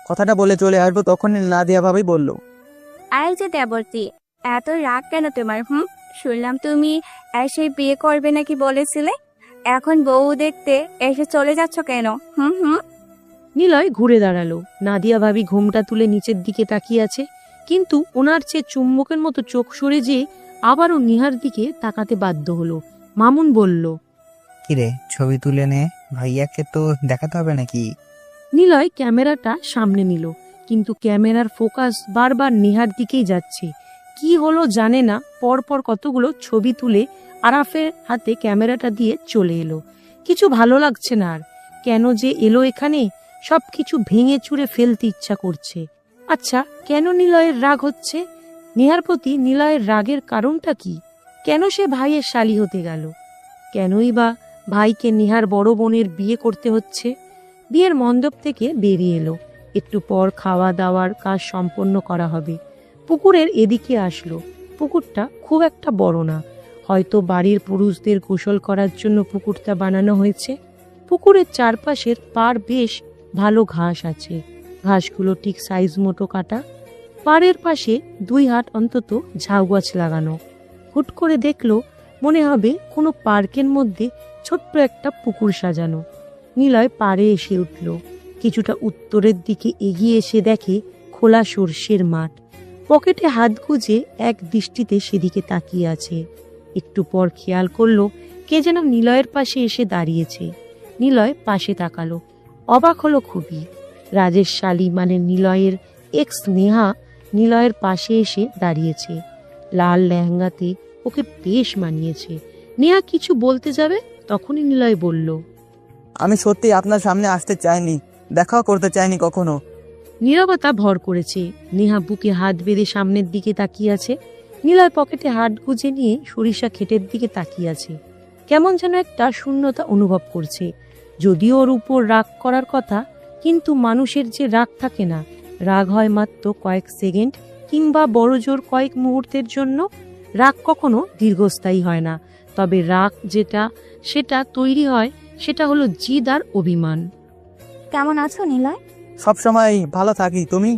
Speaker 4: কথাটা বলে চলে আসবো। তখনই নাদিয়া ভাবি বলল,
Speaker 11: আর যে দেবর্তী, এত রাগ কেন তোমার? শুনলাম তুমি এসে বিয়ে করবে নাকি বলেছিলে, এখন বউ দেখতে এসে চলে যাচ্ছ কেন?
Speaker 1: নিলয় ঘুরে দাঁড়ালো। নাদিয়া ভাবি ঘোমটা তুলে নিচের দিকে তাকিয়ে আছে, কিন্তু ওনার চেয়ে চুম্বকের মতো চোখ সরে যেয়ে আবারও নিহার দিকে তাকাতে বাধ্য হলো। মামুন বলল,
Speaker 10: কিরে, ছবি তুলে নে, ভাইয়াকে তো দেখাতে হবে নাকি?
Speaker 1: নিলয় ক্যামেরাটা সামনে নিল, কিন্তু ক্যামেরার ফোকাস বারবার নিহার দিকেই যাচ্ছে। কি হলো জানে না, পরপর কতগুলো ছবি তুলে আরাফের হাতে ক্যামেরাটা দিয়ে চলে এলো। কিছু ভালো লাগছে না আর। কেন যে এলো এখানে, সবকিছু ভেঙে চুরে ফেলতে ইচ্ছা করছে। আচ্ছা, কেন নিলয়ের রাগ হচ্ছে? নিহার প্রতি নিলয়ের রাগের কারণটা কি? কেন সে ভাইয়ের শালী হতে গেল? কেনই বা ভাইকে নিহার বড় বোনের বিয়ে করতে হচ্ছে? বিয়ের মণ্ডপ থেকে বেরিয়ে এলো। একটু পর খাওয়া দাওয়ার কাজ সম্পন্ন করা হবে। পুকুরের এদিকে আসলো। পুকুরটা খুব একটা বড় না, হয়তো বাড়ির পুরুষদের গোসল করার জন্য পুকুরটা বানানো হয়েছে। পুকুরের চারপাশের পাড় বেশ ভালো ঘাস আছে, ঘাসগুলো ঠিক সাইজ মতো কাটা। পাড়ের পাশে 2 হাত অন্তত ঝাউ গাছ লাগানো। হুট করে দেখলো মনে হবে কোনো পার্কের মধ্যে ছোট্ট একটা পুকুর সাজানো। নিলয় পাড়ে এসে উঠল। কিছুটা উত্তরের দিকে এগিয়ে এসে দেখে খোলা সর্ষের মাঠ। পকেটে হাত গুজে এক দৃষ্টিতে সেদিকে তাকিয়ে আছে। একটু পর খেয়াল করলো কে যেন নিলয়ের পাশে এসে দাঁড়িয়েছে। নিলয় পাশে তাকালো, অবাক হলো খুবই। রাজেশ শালী মানে নিলয়ের এক্স নেহা নিলয়ের পাশে এসে দাঁড়িয়েছে। লাল লেহেঙ্গাতে ওকে বেশ মানিয়েছে। নেহা কিছু বলতে যাবে, তখনই নিলয় বলল,
Speaker 4: আমি সত্যি আপনার সামনে আসতে চাইনি, দেখাও করতে চাইনি কখনো।
Speaker 1: নীরবতা ভর করেছে। নেহা বুকে হাত বেঁধে সামনের দিকে তাকিয়ে আছে। নিলয় পকেটে হাত গুজে নিয়ে সরিষা ক্ষেতের দিকে তাকিয়ে আছে। কেমন যেন একটা শূন্যতা অনুভব করছে। যদিও ওর উপর রাগ করার কথা, কিন্তু মানুষের যে রাগ থাকে না, রাগ হয় মাত্র কয়েক সেকেন্ড কিংবা বড় জোর কয়েক মুহূর্তের জন্য। রাগ কখনো দীর্ঘস্থায়ী হয় না। তবে রাগ সেটা তৈরি হয়, সেটা হলো জিদ আর অভিমান।
Speaker 11: কেমন আছো নিলয়?
Speaker 4: সবসময় ভালো থাকি, তুমি?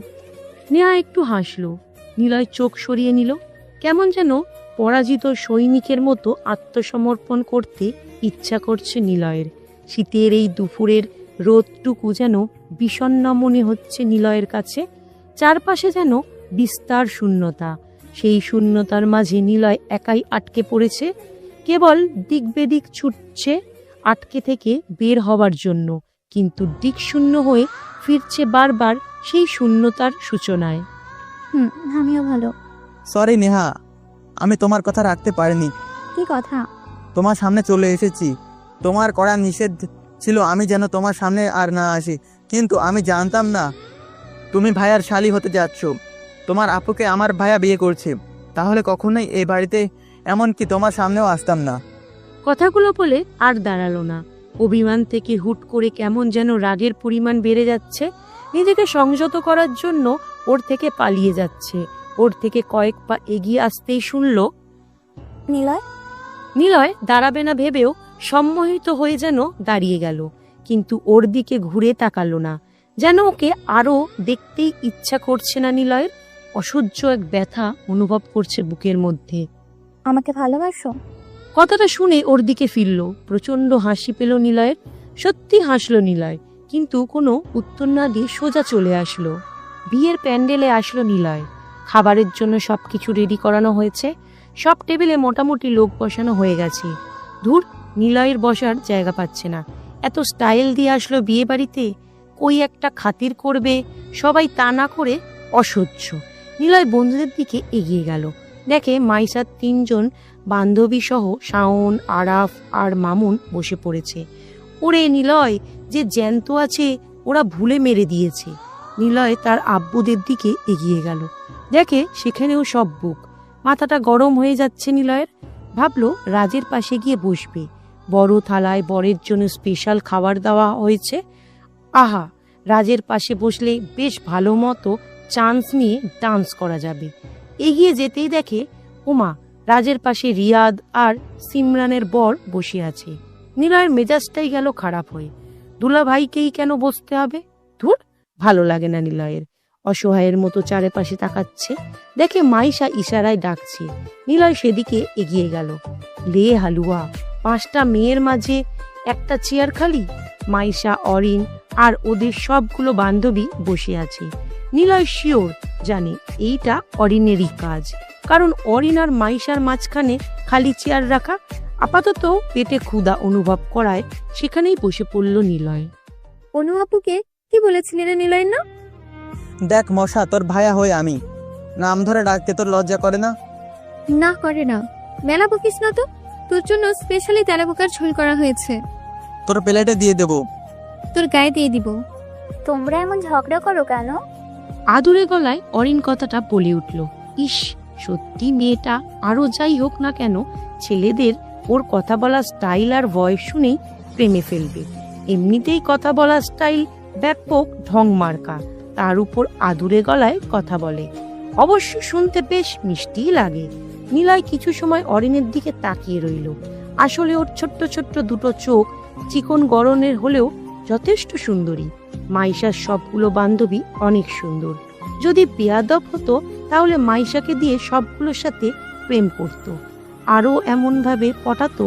Speaker 1: নেহা একটু হাসলো। নিলয় চোখ সরিয়ে নিল। কেমন যেন পরাজিত সৈনিকের মতো আত্মসমর্পণ করতে ইচ্ছা করছে নিলয়ের। শীতের এই দুপুরের রোদটুকু যেন বিষণ্ণ মনে হচ্ছে নিলয়ের কাছে। চারপাশে যেন বিস্তার শূন্যতা। সেই শূন্যতার মাঝে নিলয় একাই আটকে পড়েছে। কেবল দিক বেদিক ছুটছে আটকে থেকে বের হবার জন্য, কিন্তু দিক শূন্য হয়ে ফিরছে বারবার সেই শূন্যতার সূচনায়।
Speaker 9: আমিও ভালো।
Speaker 4: সরি নেহা, আমি তোমার কথা রাখতে পারিনি।
Speaker 9: কি কথা?
Speaker 4: তোমার সামনে চলে এসেছি। তোমার করা নিষেধ ছিল আমি যেন তোমার সামনে আর না আসি, কিন্তু আমি জানতাম না তুমি ভাইয়ার শালী হতে যাচ্ছ। তোমার আপুকে আমার ভাইয়া বিয়ে করছে, তাহলে কখনোই এই বাড়িতে এমনকি তোমার সামনেও আসতাম না।
Speaker 1: কথাগুলো বলে আর দাঁড়ালো না। অভিমান থেকে হুট করে কেমন যেন রাগের পরিমাণ বেড়ে যাচ্ছে। নিজেকে সংযত করার জন্য ওর থেকে পালিয়ে যাচ্ছে। ওর থেকে কয়েক পা এগিয়ে আসতেই শুনল,
Speaker 9: নিলয়।
Speaker 1: নিলয় দাঁড়াবে না ভেবেও সম্মোহিত হয়ে যেন দাঁড়িয়ে গেল, কিন্তু ওর দিকে ঘুরে তাকালো না। যেন ওকে আরো দেখতেই ইচ্ছা করছে না নিলয়ের। অসহ্য এক ব্যথা অনুভব করছে বুকের মধ্যে।
Speaker 9: আমাকে ভালোবাসো?
Speaker 1: কথাটা শুনে ওর দিকে ফিরল। প্রচন্ড হাসি পেল নিলয়ের। সত্যি হাসলো নিলয়, কিন্তু কোনো উত্তর না দিয়ে সোজা চলে আসলো। বিয়ের প্যান্ডেলে আসলো নিলয়। খাবারের জন্য সবকিছু রেডি করানো হয়েছে। সব টেবিলে মোটামুটি লোক বসানো হয়ে গেছে। ধুর, নিলয়ের বসার জায়গা পাচ্ছে না। এত স্টাইল দিয়ে আসলো বিয়ে বাড়িতে, কই একটা খাতির করবে, সবাই তা না করে অসহ্য। নিলয় বন্ধুদের দিকে এগিয়ে গেল। দেখে মাইসার 3 জন বান্ধবী সহ শাওন, আরাফ আর মামুন বসে পড়েছে। ওরে নিলয়, যে জ্যান্ত আছে ওরা ভুলে মেরে দিয়েছে। নিলয় তার আব্বুদের দিকে এগিয়ে গেল, দেখে সেখানেও সব বুক। মাথাটা গরম হয়ে যাচ্ছে নিলয়ের। ভাবলো রাজের পাশে গিয়ে বসবে। বড় থালায় বরের জন্য স্পেশাল খাবার দেওয়া হয়েছে। আহা, রাজের পাশে বসলে বেশ ভালো মতো চান্স নিয়ে ডান্স করা যাবে। এগিয়ে যেতেই দেখে ওমা, রাজের পাশে রিয়াদ আর সিমরানের বর বসে আছে। নিলয়ের মেজাজটাই গেল খারাপ হয়ে। দুলা ভাইকেই কেন বসতে হবে? ধুর, ভালো লাগে না নিলয়ের। অসহায়ের মতো চারিপাশে তাকাচ্ছে, দেখে মাইশা ইশারায় ডাকছে। নিলয় সেদিকে এগিয়ে গেল। লে হালুয়া, 5টা মেয়ের মাঝে একটা চেয়ার খালি। মাইশা, অরিন আর ওদের সবগুলো বান্ধবী বসে আছে। নিলয় শিওর জানে এইটা অরিনেরই কাজ, কারণ অরিন আর মাইশার মাঝখানে খালি চেয়ার রাখা। আপাতত পেটে ক্ষুধা অনুভব করায় সেখানেই বসে পড়ল নিলয়।
Speaker 3: অনু আপুকে কি বলেছিলি রে নিলয় না?
Speaker 4: দেখ মশা, তোর ভাইয়া হয়ে আমি নাম ধরে ডাকতে তোর লজ্জা করে না?
Speaker 3: না করে না। মেলা বকিস না তো, তোর জন্য স্পেশালি তেলাপোকার ঝোল করা হয়েছে।
Speaker 4: তোর প্লেটে দিয়ে দেবো।
Speaker 3: তোর গায়ে দিয়ে দিব।
Speaker 9: তোমরা এমন ঝগড়া করো কেন?
Speaker 1: আদুরে গলায় অরিন কথাটা বলে উঠল। ইস, সত্যি মেয়েটা। আরো যাই হোক না কেন, ছেলেদের ওর কথা বলার স্টাইল আর ভয়েস শুনেই প্রেমে ফেলবে। এমনিতেই কথা বলার স্টাইল ব্যাপক ঢং মার্কা, তার উপর আদুরে গলায় কথা বলে। অবশ্য শুনতে বেশ মিষ্টিই লাগে। নিলয় কিছু সময় অরিনের দিকে তাকিয়ে রইল। আসলে ওর ছোট্ট ছোট্ট দুটো চোখ চিকন গড়নের হলেও যথেষ্ট সুন্দরী। মাইশার সবগুলো বান্ধবী অনেক সুন্দর। যদি বেয়াদব হতো তাহলে মাইশাকে দিয়ে সবগুলোর সাথে প্রেম করত, আরও এমনভাবে পটাতো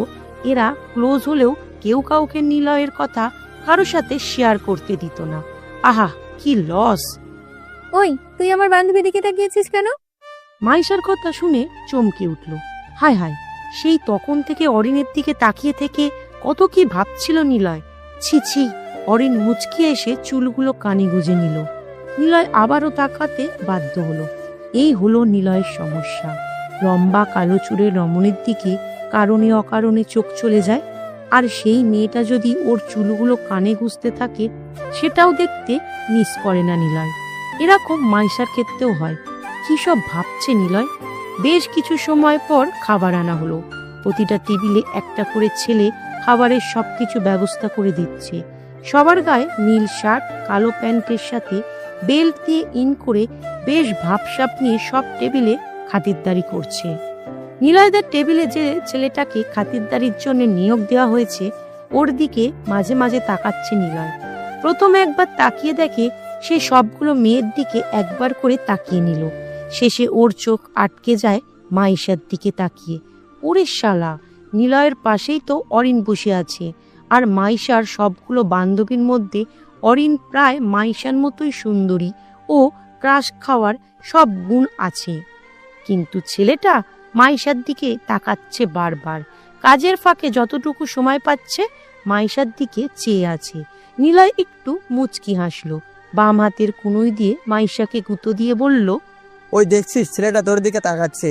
Speaker 1: এরা ক্লোজ হলেও কেউ কাউকে নিলয়ের কথা কারো সাথে শেয়ার করতে দিত না। আহা, কি লস!
Speaker 3: ওই, তুই আমার বান্ধবীর দিকে তাকিয়েছিস কেন?
Speaker 1: মাইশার কথা শুনে চমকে উঠল। হায় হায়, সেই তখন থেকে অরিনের দিকে তাকিয়ে থেকে কত কি ভাবছিল নিলয়। ছি ছি! অরিন মুচকি এসে চুলগুলো কানে গুজে নিল। নিলয় আবারও তাকাতে বাধ্য হলো। এই হলো নিলয়ের সমস্যা। লম্বা কালো চুলের রমণীর দিকে কারণে অকারণে চোখ চলে যায়, আর সেই মেয়েটা যদি ওর চুলগুলো কানে গুজতে থাকে সেটাও দেখতে মিস করে না নিলয়। এরকম মাইশার ক্ষেত্রেও হয়। কি সব ভাবছে নিলয়। বেশ কিছু সময় পর খাবার আনা হলো। প্রতিটা টেবিলে একটা করে ছেলে খাবারের সবকিছু ব্যবস্থা করে দিচ্ছে। সবার গায়ে নীল শার্ট, কালো প্যান্টের সাথে বেল্ট দিয়ে ইন করে বেশ ভাবসাপ নিয়ে সব টেবিলে খাতিরদারি করছে। নিলয়দের টেবিলে যে ছেলেটাকে খাতিরদারির জন্য নিয়োগ দেওয়া হয়েছে ওর দিকে মাঝে মাঝে তাকাচ্ছে নিলয়। প্রথমে একবার তাকিয়ে দেখে সে সবগুলো মেয়ের দিকে একবার করে তাকিয়ে নিল। শেষে ওর চোখ আটকে যায় মাইশার দিকে তাকিয়ে। ওরে শালা, নিলয়ের পাশেই তো অরিন বসে আছে, আর মাইশার সবগুলো বান্ধবীর মধ্যে অরিন প্রায় মাইশার মতোই সুন্দরী ও ক্রাশ খাওয়ার সব গুণ আছে। কিন্তু ছেলেটা মাইশার দিকে তাকাচ্ছে বারবার। কাজের ফাঁকে যতটুকু সময় পাচ্ছে মাইশার দিকে চেয়ে আছে। নিলয় একটু মুচকি হাসলো। বাম হাতের কুনোই দিয়ে মাইশাকে গুঁতো দিয়ে বলল,
Speaker 4: ওই দেখছিস ছেলেটা তোর দিকে তাকাচ্ছে?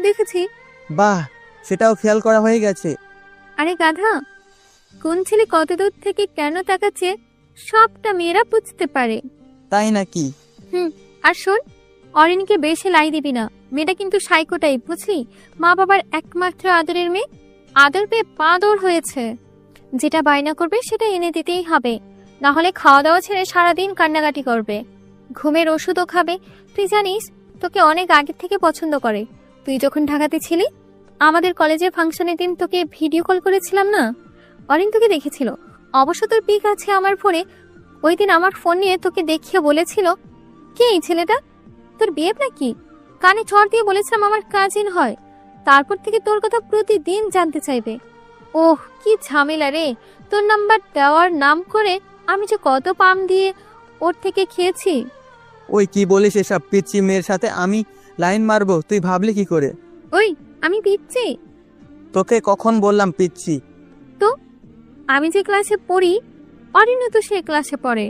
Speaker 3: দেখেছি।
Speaker 4: বাহ, সেটাও খেয়াল করা হয়ে গেছে।
Speaker 3: আরে গাধা, কোন ছেলে কত দূর থেকে কেন তাকাচ্ছে সবটা মেয়েরা বুঝতে পারে।
Speaker 4: তাই নাকি?
Speaker 3: আর শোন, অরিনকে বেশি লাই দিবি না। মেয়েটা কিন্তু সাইকো টাইপ, বুঝলি? মা বাবার একমাত্র আদরের মেয়ে, আদর পেয়ে বাঁদর হয়েছে। যেটা বায়না করবে সেটা এনে দিতেই হবে, না হলে খাওয়া দাওয়া ছেড়ে সারাদিন কান্নাকাটি করবে। ঘুমের ওষুধও খাবে। তুই জানিস তোকে অনেক আগে থেকে পছন্দ করে। তুই যখন ঢাকাতে ছিলি, আমাদের কলেজের ফাংশনের দিন তোকে ভিডিও কল করেছিলাম না, অরিন তোকে দেখেছিল। অবশ্য তোর পিক আছে আমার ফোনে। ওই দিন আমার ফোন নিয়ে তোকে দেখিয়ে বলেছিল, কে এই ছেলেটা, তোর বিয়ে নাকি? কানে চড় দিয়ে বলেছিলাম আমার কাজিন হয়। তারপর থেকে তোর কথা প্রতিদিন জানতে চাইবে। ওহ, কি ঝামেলা রে! তোর নাম্বার দেওয়ার নাম করে আমি যে কত পাম দিয়ে ওর থেকে খেয়েছি।
Speaker 4: ওই কি বলিস এসব? পিচ্ছি মেয়ের সাথে আমি লাইন মারবো তুই ভাবলি কি করে?
Speaker 3: ওই, আমি দিচ্ছি।
Speaker 4: তোকে কখন বললাম পিচ্ছি?
Speaker 3: তো আমি যে ক্লাসে পড়ি, অরিনও তো সে ক্লাসে পড়ে।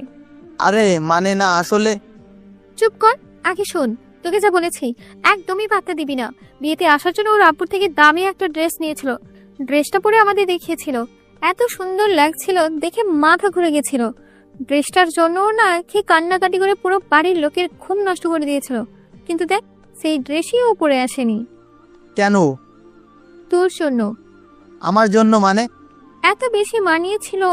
Speaker 4: আরে মানে না, আসলে।
Speaker 3: চুপ কর, আগে শোন। তোকে যা বলেছি একদমই পাত্তা দিবি না। বিয়েতে আসার জন্য ওর আব্বুর থেকে দামি একটা ড্রেস নিয়েছিল, ড্রেসটা পরে আমাদের দেখিয়েছিল, এত সুন্দর লাগছিল দেখে মাথা ঘুরে গেছিল। ড্রেসটার জন্য না কি কান্নাকাটি করে পুরো বাড়ির লোকের ঘুম নষ্ট করে দিয়েছিল, কিন্তু দেখ সেই ড্রেসই ও পরে আসেনি।
Speaker 4: কেন?
Speaker 3: তোর জন্য।
Speaker 4: আমার জন্য মানে?
Speaker 3: এত বেশি মানিয়েছিল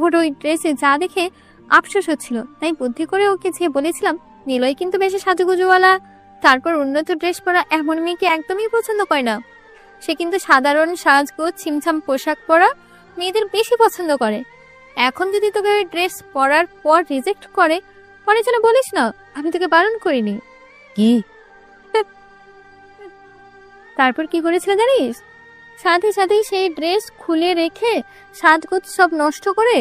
Speaker 3: ওর ওই ড্রেসে, যা দেখে আফসোস হচ্ছিল, তাই বুদ্ধি করে ওকে যে বলেছিলাম নিলয় কিন্তু বেশি সাজুগুজুওয়ালা, তারপর উন্নত ড্রেস পরা এমন মেয়েকে একদমই পছন্দ করে না। সে কিন্তু সাধারণ সাজগোজ ছিমছাম পোশাক পরা মেয়েদের বেশি পছন্দ করে। এখন যদি তোকে ওই ড্রেস পরার পর রিজেক্ট করে, পরে যেন বলিস না আমি তোকে বারণ করিনি।
Speaker 1: কি?
Speaker 3: তারপর কি করেছিল জানিস? সাথে সাথেই সেই ড্রেস খুলে রেখে সাজগোজ সব নষ্ট করে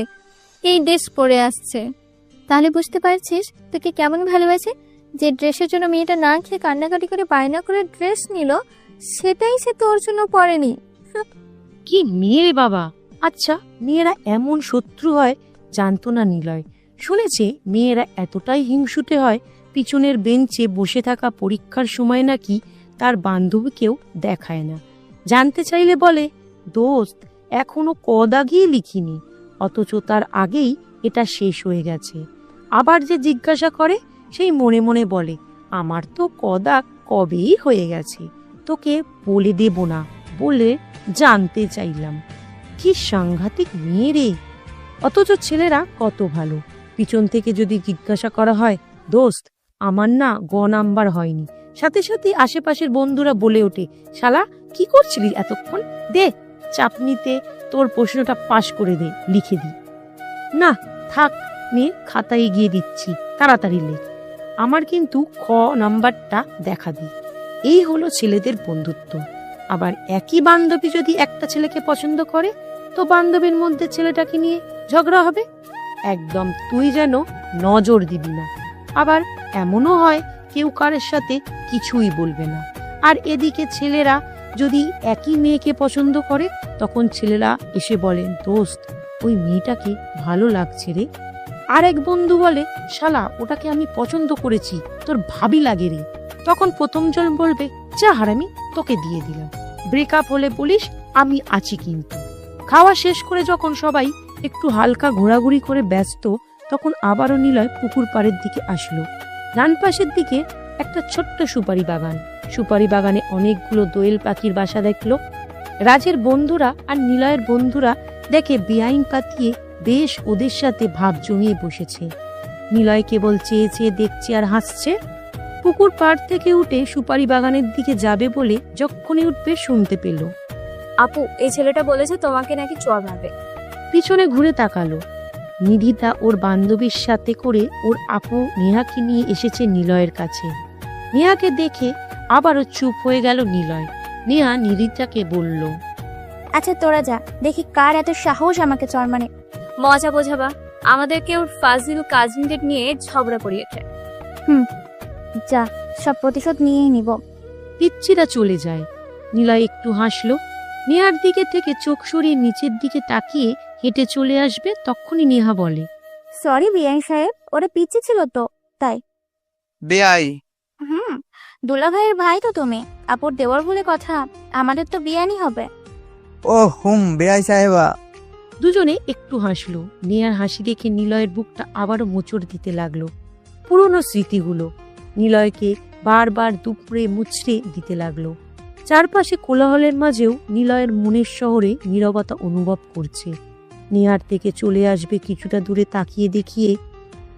Speaker 3: এই ড্রেস পরে আসছে। তাহলে বুঝতে পারছিস তোকে কেমন ভালোবাসে। যে ড্রেসের জন্য মেয়েটা না খেয়ে কান্নাকাটি করে বায়না করে ড্রেস নিল, সেটাই সে তোর জন্য পরেনি।
Speaker 1: কি মেয়ে রে বাবা! আচ্ছা, মেয়েরা এমন শত্রু হয় জানতো না নিলয়। শুনেছে মেয়েরা এতটাই হিংসুটে হয়, পিছনের বেঞ্চে বসে থাকা পরীক্ষার সময় নাকি তার বান্ধবীকেও দেখায় না। জানতে চাইলে বলে, দোস্ত এখনো কদাগিয়ে লিখিনি, অথচ তার আগেই এটা শেষ হয়ে গেছে। আবার যে জিজ্ঞাসা করে সেই মনে মনে বলে, আমার তো কদাগ কবেই হয়ে গেছে, তোকে বলে দেব না বলে জানতে চাইলাম। কি সাংঘাতিক মেয়ে রে! অথচ ছেলেরা কত ভালো। পিছন থেকে যদি জিজ্ঞাসা করা হয়, দোস্ত আমার না নাম্বার হয়নি, সাথে সাথে আশেপাশের বন্ধুরা বলে ওঠে, শালা কি করছিলি এতক্ষণ, দে চাপনিতে তোর প্রশ্নটা পাশ করে দে, লিখে দি। না থাক মেয়ে, খাতায় গিয়ে দিচ্ছি, তাড়াতাড়ি লেখ, আমার কিন্তু নাম্বারটা দেখা দি। এই হলো ছেলেদের বন্ধুত্ব। আবার একই বান্ধবী যদি একটা ছেলেকে পছন্দ করে, তো বান্ধবীর মধ্যে ছেলেটাকে নিয়ে ঝগড়া হবে। একদম তুই যেন নজর দিবি না। আবার এমনও হয় কেউ কারের সাথে কিছুই বলবে না। আর এদিকে ছেলেরা যদি একই মেয়েকে পছন্দ করে, তখন ছেলেরা এসে বলেন, দোস্ত ওই মেয়েটাকে ভালো লাগছে রে। আর এক বন্ধু বলে, শালা ওটাকে আমি পছন্দ করেছি, তোর ভাবি লাগে রে। তখন প্রথম জন বলবে, যা হারামি, তোকে দিয়ে দিলাম। ব্রেকআপ হলে বলিস, আমি আছি কিন্তু। খাওয়া শেষ করে যখন সবাই একটু হালকা ঘোরাঘুরি করে ব্যস্ত, তখন আবারও নিলয় পুকুর পাড়ের দিকে আসলো। ডান পাশের দিকে একটা ছোট্ট সুপারি বাগান। সুপারি বাগানে অনেকগুলো দোয়েল পাখির বাসা দেখলো। রাজের বন্ধুরা আর নিলয়ের বন্ধুরা দেখে বেআইন পাতিয়ে বেশ ওদের সাথে ভাব জমিয়ে বসেছে। নিলয় কেবল চেয়ে চেয়ে দেখছে আর হাসছে। পুকুর পাড় থেকে উঠে সুপারি বাগানের দিকে যাবে বলে যখনই উঠবে শুনতে পেল,
Speaker 11: আপু এই ছেলেটা বলেছে তোমাকে নাকি চর মারবে।
Speaker 1: পিছনে ঘুরে তাকালো। নিধিতা ওর বান্ধবীর সাথে করে ওর আপু নেহাকে নিয়ে এসেছে নিলয়ের কাছে। নেহাকে দেখে আবারও চুপ হয়ে গেল নিলয়। নেহা নিধিতাকে বলল,
Speaker 11: আচ্ছা তোরা যা, দেখি কার এত সাহস আমাকে চর মানে। মজা বোঝাবা, আমাদেরকে ওর ফাজিল কাজিনদের নিয়ে ঝগড়া করিয়েছে।
Speaker 9: যা, সব প্রতিশোধ নিয়েই নিব।
Speaker 1: পিচ্ছিরা চলে যায়। নিলয় একটু হাসলো। নেহার দিকে থেকে চোখ সরিয়ে নিচের দিকে তাকিয়ে হেঁটে চলে আসবে, তখনই নেহা বলে,
Speaker 9: সরি বিআই সাহেব, ওরা পিচ্ছি ছিল তো তাই।
Speaker 4: বেআই?
Speaker 9: দুলা ভাইয়ের ভাই তো তুমি, আপুর দেওয়ার বলে কথা, আমাদের তো বিয়ানি হবে।
Speaker 4: ও বেআই সাহেবা।
Speaker 1: দুজনে একটু হাসলো। নেহার হাসি দেখে নিলয়ের বুকটা আবারও মোচড় দিতে লাগলো। পুরনো স্মৃতিগুলো নিলয়কে বারবার দুপুরে মুচড়ে দিতে লাগলো। চারপাশে কোলাহলের মাঝেও নিলয়ের মনের শহরে নীরবতা অনুভব করছে। নেহার থেকে চলে আসবে কিছুটা দূরে তাকিয়ে দেখিয়ে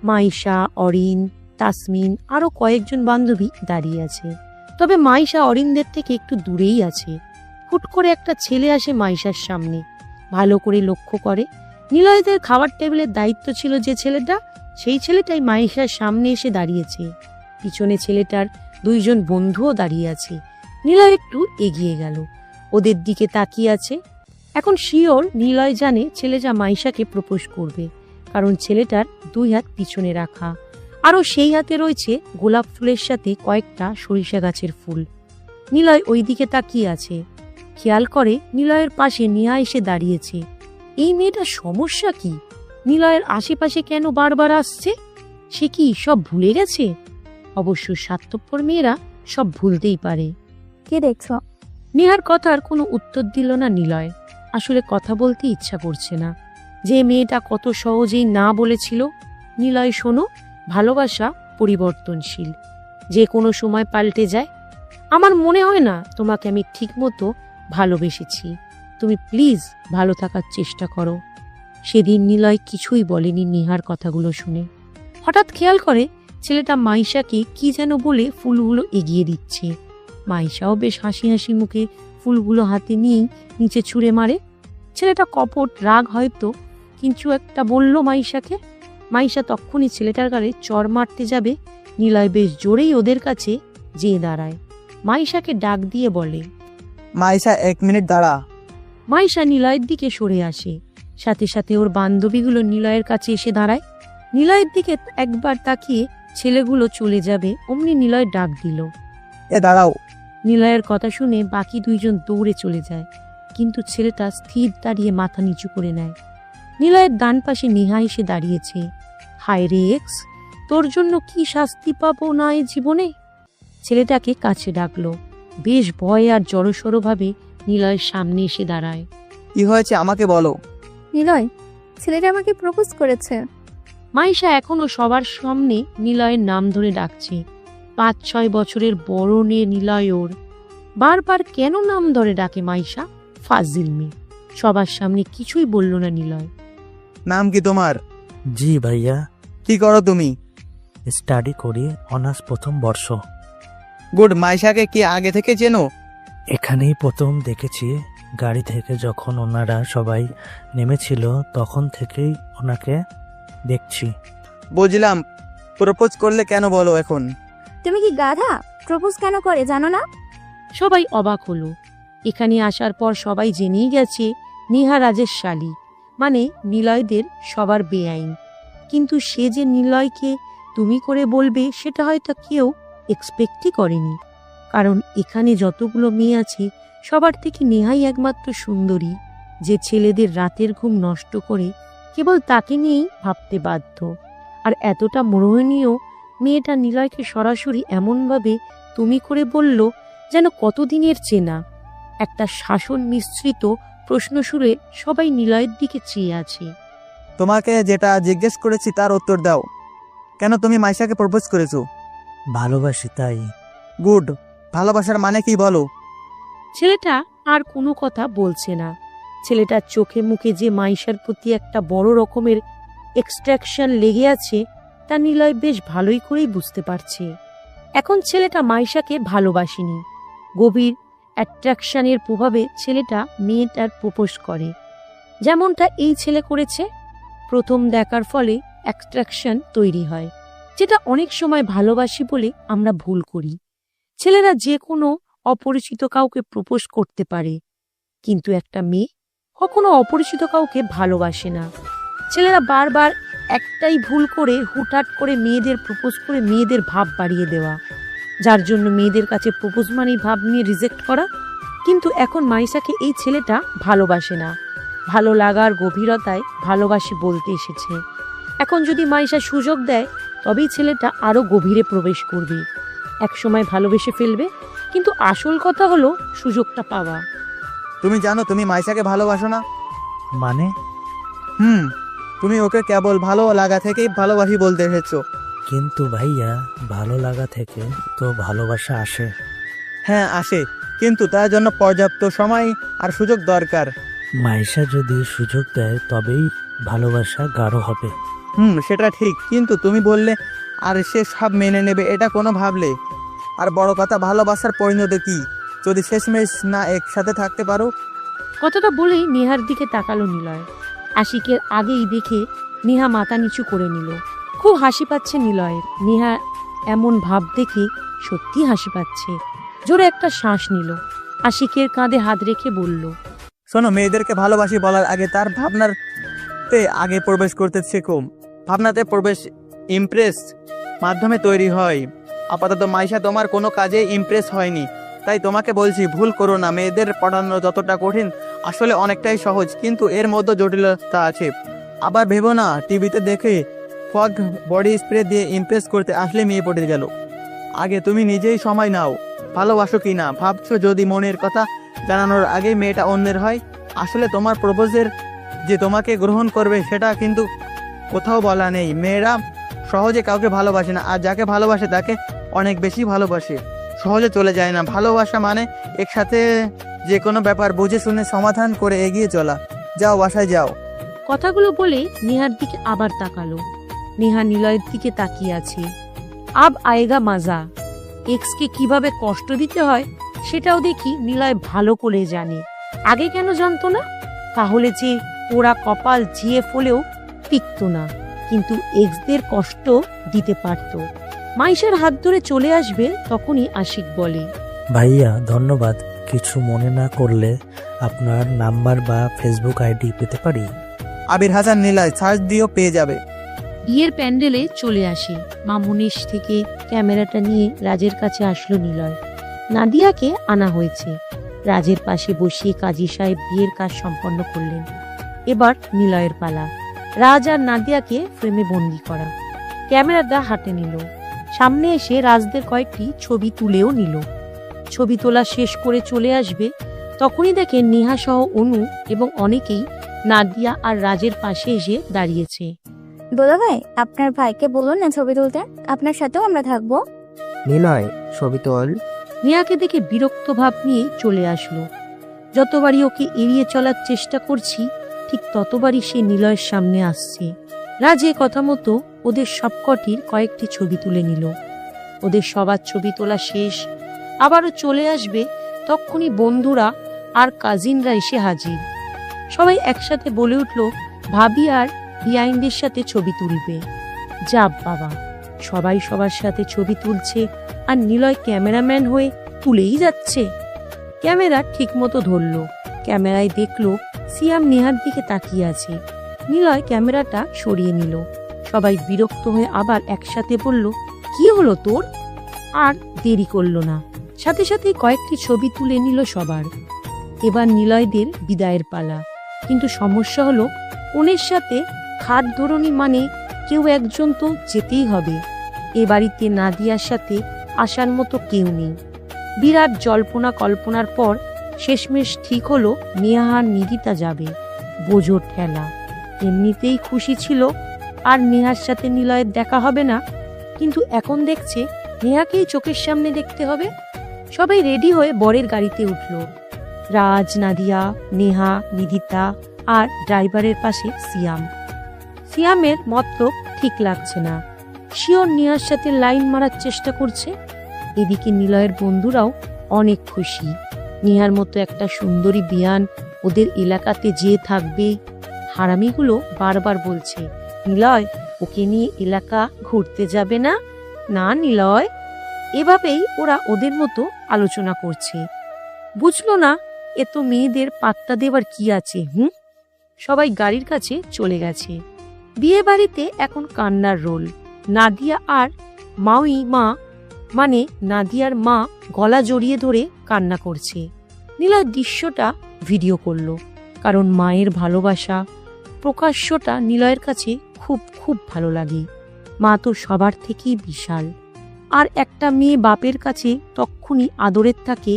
Speaker 1: মাইশা, অরিন, তাসমিন আরো কয়েকজন বান্ধবী দাঁড়িয়ে আছে। তবে মাইশা অরিনদের থেকে একটু দূরেই আছে। হুট করে একটা ছেলে আসে মাইশার সামনে। ভালো করে লক্ষ্য করে, নিলয়দের খাবার টেবিলের দায়িত্ব ছিল যে ছেলেটা, সেই ছেলেটাই মাইশার সামনে এসে দাঁড়িয়েছে। পিছনে ছেলেটার দুইজন বন্ধুও দাঁড়িয়ে আছে। নিলয় একটু এগিয়ে গেল, ওদের দিকে তাকিয়ে আছে। এখন শিওর নিলয় জানে ছেলেটা মাইশাকে প্রপোজ করবে, কারণ ছেলেটার দুই হাত পিছনে রাখা, আরও সেই হাতে রয়েছে গোলাপ ফুলের সাথে কয়েকটা সরিষা গাছের ফুল। নিলয় ওই দিকে তাকিয়ে আছে। খেয়াল করে নিলয়ের পাশে নিয়া এসে দাঁড়িয়েছে। এই মেয়েটার সমস্যা কি? নিলয়ের আশেপাশে কেন বারবার আসছে? সে কি সব ভুলে গেছে? অবশ্য স্বার্থপর মেয়েরা সব ভুলতেই পারে।
Speaker 9: কে দেখছো?
Speaker 1: নেহার কথার কোনো উত্তর দিল না নিলয়। আসলে কথা বলতে ইচ্ছা করছে না। যে মেয়েটা কত সহজেই না বলেছিল, নিলয় শোনো, ভালোবাসা পরিবর্তনশীল, যে কোনো সময় পাল্টে যায়। আমার মনে হয় না তোমাকে আমি ঠিকমতো ভালোবেসেছি। তুমি প্লিজ ভালো থাকার চেষ্টা করো। সেদিন নিলয় কিছুই বলেনি নেহার কথাগুলো শুনে। হঠাৎ খেয়াল করে ছেলেটা মাইশাকে কি যেন বলে ফুলগুলো এগিয়ে দিচ্ছে। মাইশাও বেশ হাসি হাসি মুখে ফুলগুলো হাতে নিয়েই নিচে ছুঁড়ে মারে। ছেলেটা কপট রাগ হয়তো কিছু একটা বলল মাইশাকে। মাইশা তক্ষুনি ছেলেটার গালে চড় মারতে যাবে, নিলয় বেশ জোরেই ওদের কাছে যেয়ে দাঁড়ায়। মাইশাকে ডাক দিয়ে বলে,
Speaker 4: মাইশা 1 মিনিট দাঁড়া।
Speaker 1: মাইশা নিলয়ের দিকে সরে আসে। সাথে সাথে ওর বান্ধবীগুলো নিলয়ের কাছে এসে দাঁড়ায়। নিলয়ের দিকে একবার তাকিয়ে ছেলেগুলো চলে যাবে অমনি নিলয় ডাক দিল,
Speaker 4: এ দাঁড়াও।
Speaker 1: নিলয়ের কথা শুনে বাকি দুইজন দৌড়ে চলে যায়, কিন্তু ছেলেটা স্থির দাঁড়িয়ে মাথা নিচু করে নেয়। নিলয়ের ডান পাশে নেহা এসে দাঁড়িয়েছে। হায় রে এক্স, তোর জন্য কি শাস্তি পাবো না এ জীবনে। ছেলেটাকে কাছে ডাকলো। বেশ ভয় আর জড়সড় ভাবে নিলয়ের সামনে এসে দাঁড়ায়।
Speaker 4: কি হয়েছে আমাকে বলো।
Speaker 3: নিলয়, ছেলেটা আমাকে প্রপোজ করেছে।
Speaker 1: মাইশা এখনো সবার সামনে নিলয়ের নাম ধরে ডাকছে। 5-6 বছরের বড় মেয়ে নিলয় ওর। বারবার কেন নাম ধরে ডাকে মাইশা? ফাজিল মেয়ে। সবার সামনে কিছুই বলল না নিলয়।
Speaker 4: নাম কি তোমার?
Speaker 12: জি ভাইয়া,
Speaker 4: কি করো তুমি?
Speaker 12: স্টাডি করি, অনার্স প্রথম বর্ষ।
Speaker 4: গুড। মাইশাকে কি আগে থেকে চেনো?
Speaker 12: এখানেই প্রথম দেখেছি। গাড়ি থেকে যখন ওনারা সবাই নেমেছিল তখন থেকেই ওনাকে দেখছি।
Speaker 4: বুঝলাম। প্রপোজ করলে কেন বলো এখন?
Speaker 9: তুমি কি গাধা? প্রপোজ কেন করে জানো না?
Speaker 1: সবাই অবাক হলো। এখানে আসার পর সবাই জেনেই গেছে নেহা রাজের শালী, মানে নিলয়দের সবার বেআইন। কিন্তু সে যে নিলয়কে তুমি করে বলবে সেটা হয়তো কেউ এক্সপেক্টই করেনি। কারণ এখানে যতগুলো মেয়ে আছে সবার থেকে নেহাই একমাত্র সুন্দরী, যে ছেলেদের রাতের ঘুম নষ্ট করে কেবল তাকে নিয়েই ভাবতে বাধ্য। আর এতটা মোহনীয় মেয়েটা নিলয়কে সরাসরি এমনভাবে তুমি করে বলল যেন কতদিনের চেনা। একটা শাসন মিশ্রিত প্রশ্ন সুরে সবাই নিলয়ের দিকে চেয়ে আছে।
Speaker 4: তোমাকে যেটা জিজ্ঞেস করেছি তার উত্তর দাও। কেন তুমি মাইশাকে প্রপোজ করেছো?
Speaker 12: ভালোবাসি তাই।
Speaker 4: গুড। ভালোবাসার মানে কি বলো?
Speaker 1: ছেলেটা আর কোনো কথা বলছে না। ছেলেটার চোখে মুখে যে মাইশার প্রতি একটা বড় রকমের এক্সট্রাকশন লেগে আছে তা নিলয় বেশ ভালোই করেই বুঝতে পারছে। এখন ছেলেটা মাইশাকে ভালোবাসেনি, গভীর অ্যাট্রাকশনের প্রভাবে ছেলেটা মেয়েটার প্রপোজ করে, যেমনটা এই ছেলে করেছে। প্রথম দেখার ফলে অ্যাট্রাকশন তৈরি হয়, যেটা অনেক সময় ভালোবাসি বলে আমরা ভুল করি। ছেলেরা যে কোনো অপরিচিত কাউকে প্রপোজ করতে পারে, কিন্তু একটা মেয়ে কখনো অপরিচিত কাউকে ভালোবাসে না। ছেলেরা বারবার একটাই ভুল করে হুটহাট করে মেয়েদের প্রপোজ করে মেয়েদের ভাব বাড়িয়ে দেওয়া, যার জন্য মেয়েদের কাছে প্রপোজ মানেই ভাব নিয়ে রিজেক্ট করা। কিন্তু এখন মাইশাকে এই ছেলেটা ভালোবাসে না, ভালো লাগার গভীরতায় ভালোবাসি বলতে এসেছে। এখন যদি মাইশা সুযোগ দেয় তবেই ছেলেটা আরো গভীরে প্রবেশ করবে, একসময় ভালোবেসে ফেলবে। কিন্তু আসল কথা হলো সুযোগটা পাওয়া।
Speaker 4: তুমি জানো তুমি মাইশাকে ভালোবাসো না?
Speaker 12: মানে?
Speaker 4: তুমি ওকে কেবল ভালো লাগা থেকেই ভালোবাসি বলতে এসেছো।
Speaker 12: কিন্তু ভাইয়া, ভালো লাগা থেকে তো ভালোবাসা আসে।
Speaker 4: হ্যাঁ আসে, কিন্তু তার জন্য পর্যাপ্ত সময় আর সুযোগ দরকার।
Speaker 12: মাইশা যদি সুযোগ দেয় তবেই ভালোবাসা গাঢ় হবে।
Speaker 4: সেটা ঠিক, কিন্তু তুমি বললে আর সে সব মেনে নেবে, এটা কোনো ভাবলে? আর বড় কথা, ভালোবাসার পরিণতি কি যদি শেষমেশ না একসাথে থাকতে পারো?
Speaker 1: কথাটা বলেই নেহার দিকে তাকালো নিলয়। আশিকের আগেই দেখে নেহা মাথা নিচু করে নিল। খুব হাসি পাচ্ছে নিলয়ের। নেহা এমন ভাব দেখে সত্যি হাসি পাচ্ছে। জোরে একটা শ্বাস নিল, আশিকের কাঁধে হাত রেখে বলল,
Speaker 4: শোনো, মেয়েদেরকে ভালোবাসি বলার আগে তার ভাবনাতে আগে প্রবেশ করতে শেখো। ভাবনাতে প্রবেশ ইমপ্রেস মাধ্যমে তৈরি হয়। আপাতত মাইশা তোমার কোনো কাজে ইমপ্রেস হয়নি, তাই তোমাকে বলছি ভুল করো না। মেয়েদের পড়ানো যতটা কঠিন আসলে অনেকটাই সহজ, কিন্তু এর মধ্যে জটিলতা আছে। আবার ভেবো না টিভিতে দেখে ফগ বডি স্প্রে দিয়ে ইমপ্রেস করতে আসলে মেয়ে পড়ে গেল। আগে তুমি নিজেই সময় নাও, ভালোবাসো কি না ভাবছো। যদি মনের কথা জানানোর আগে মেয়েটা অন্যের হয়, আসলে তোমার প্রপোজের যে তোমাকে গ্রহণ করবে সেটা কিন্তু কোথাও বলা নেই। মেয়েরা সহজে কাউকে ভালোবাসে না, আর যাকে ভালোবাসে তাকে অনেক বেশি ভালোবাসে, সহজে চলে যায় না। ভালোবাসা মানে একসাথে যে কোনো ব্যাপার বুঝে শুনে সমাধান করে এগিয়ে চলা। যাও, বাসায় যাও।
Speaker 1: কথাগুলো বলে নেহার দিকে আবার তাকালো। নেহা নিলয়ের দিকে তাকিয়ে আছে। আব আয়েগা মাজা। এক্সকে কিভাবে কষ্ট দিতে হয় সেটাও দেখি নিলয় ভালো করে জানে। আগে কেন জানতো না? তাহলে যে ওরা কপাল জিয়ে ফলেও টিকত না, কিন্তু এক্সদের কষ্ট দিতে পারত। মাইশার হাত ধরে চলে আসবে, তখনই আশিক বলে,
Speaker 12: ভাইয়া ধন্যবাদ। কিছু মনে না করলে আপনার নাম্বার বা ফেসবুক আইডি পেতে পারি?
Speaker 4: আবির হাসান নিলয়, সার্চ দিয়েও পেয়ে যাবে।
Speaker 1: বিয়ের প্যান্ডেলে চলে আসে। মামুনিশ থেকে ক্যামেরাটা নিয়ে রাজের কাছে আসলো নিলয়। নাদিয়াকে আনা হয়েছে। রাজের পাশে বসিয়ে কাজী সাহেব বিয়ের কাজ সম্পন্ন করলেন। এবার নিলয়ের পালা। রাজ আর নাদিয়াকে ফ্রেমে বন্দি করা। ক্যামেরাটা হাতে নিল। সামনে এসে রাজদের কয়েকটি ছবি তুলেও নিল। ছবি তোলা শেষ করে চলে আসবে, তখনই দেখে নেহা সহ অনু এবং অনেকেই নাদিয়া আর রাজের পাশে এসে দাঁড়িয়েছে।
Speaker 11: দুলা ভাই, আপনার ভাইকে বলুন না ছবি তুলতে, আপনার সাথেও আমরা থাকবো।
Speaker 7: নিলয়, ছবি তোল।
Speaker 1: নেহাকে দেখে বিরক্ত ভাব নিয়ে চলে আসলো। যতবারই ওকে এড়িয়ে চলার চেষ্টা করছি, ঠিক ততবারই সে নিলয়ের সামনে আসছে। রাজ এ কথা মতো ওদের সবকটির কয়েকটি ছবি তুলে নিল। ওদের সবার ছবি তোলা শেষ, আবারও চলে আসবে, তক্ষুনি বন্ধুরা আর কাজিনরা এসে হাজির। সবাই একসাথে বলে উঠল, ভাবি আর বিআইনদের সাথে ছবি তুলবে। যা বাবা, সবাই সবার সাথে ছবি তুলছে আর নিলয় ক্যামেরাম্যান হয়ে তুলেই যাচ্ছে। ক্যামেরা ঠিক মতো ধরলো। ক্যামেরায় দেখলো সিয়াম নেহার দিকে তাকিয়ে আছে। নিলয় ক্যামেরাটা সরিয়ে নিল। সবাই বিরক্ত হয়ে আবার একসাথে বলল, কি হলো তোর? আর দেরি করলো না, সাথে সাথে কয়েকটি ছবি তুলে নিল সবার। এবার নিলয়দের বিদায়ের পালা। কিন্তু সমস্যা হলো, ওনের সাথে খাট ধরনি মানে কেউ একজন তো যেতেই হবে। এ বাড়িতে নাদিয়ার সাথে আসার মতো কেউ নেই। বিরাট জল্পনা কল্পনার পর শেষমেশ ঠিক হলো নেহা আর নিদিতা যাবে। বোঝো ঠেলা। এমনিতেই খুশি ছিল আর নেহার সাথে নিলয়ের দেখা হবে না, কিন্তু এখন দেখছে নেহাকেই চোখের সামনে দেখতে হবে। সবাই রেডি হয়ে বরের গাড়িতে উঠল। রাজ, নাদিয়া, নেহা, নিদিতা আর ড্রাইভারের পাশে সিয়াম। সিয়ামের মতলব ঠিক লাগছে না। শিওর নেহার সাথে লাইন মারার চেষ্টা করছে। এদিকে নিলয়ের বন্ধুরাও অনেক খুশি। নেহার মতো একটা সুন্দরী বিয়ান ওদের এলাকাতে যেয়ে থাকবে। হারামিগুলো বারবার বলছে, নিলয় ওকে নিয়ে এলাকা ঘুরতে যাবে না? না নিলয়। এভাবেই ওরা ওদের মতো আলোচনা করছে। বুঝলো না এ তো মেয়েদের পাত্তা দেবার কি আছে। সবাই গাড়ির কাছে চলে গেছে। বিয়ে বাড়িতে এখন কান্নার রোল। নাদিয়া আর মাউই মা মানে নাদিয়ার মা গলা জড়িয়ে ধরে কান্না করছে। নীলা দৃশ্যটা ভিডিও করলো, কারণ মায়ের ভালোবাসা প্রকাশ্যটা নিলয়ের কাছে খুব খুব ভালো লাগে। মা তো সবার থেকেই বিশাল। আর একটা মেয়ে বাপের কাছে তক্ষুনি আদরের থাকে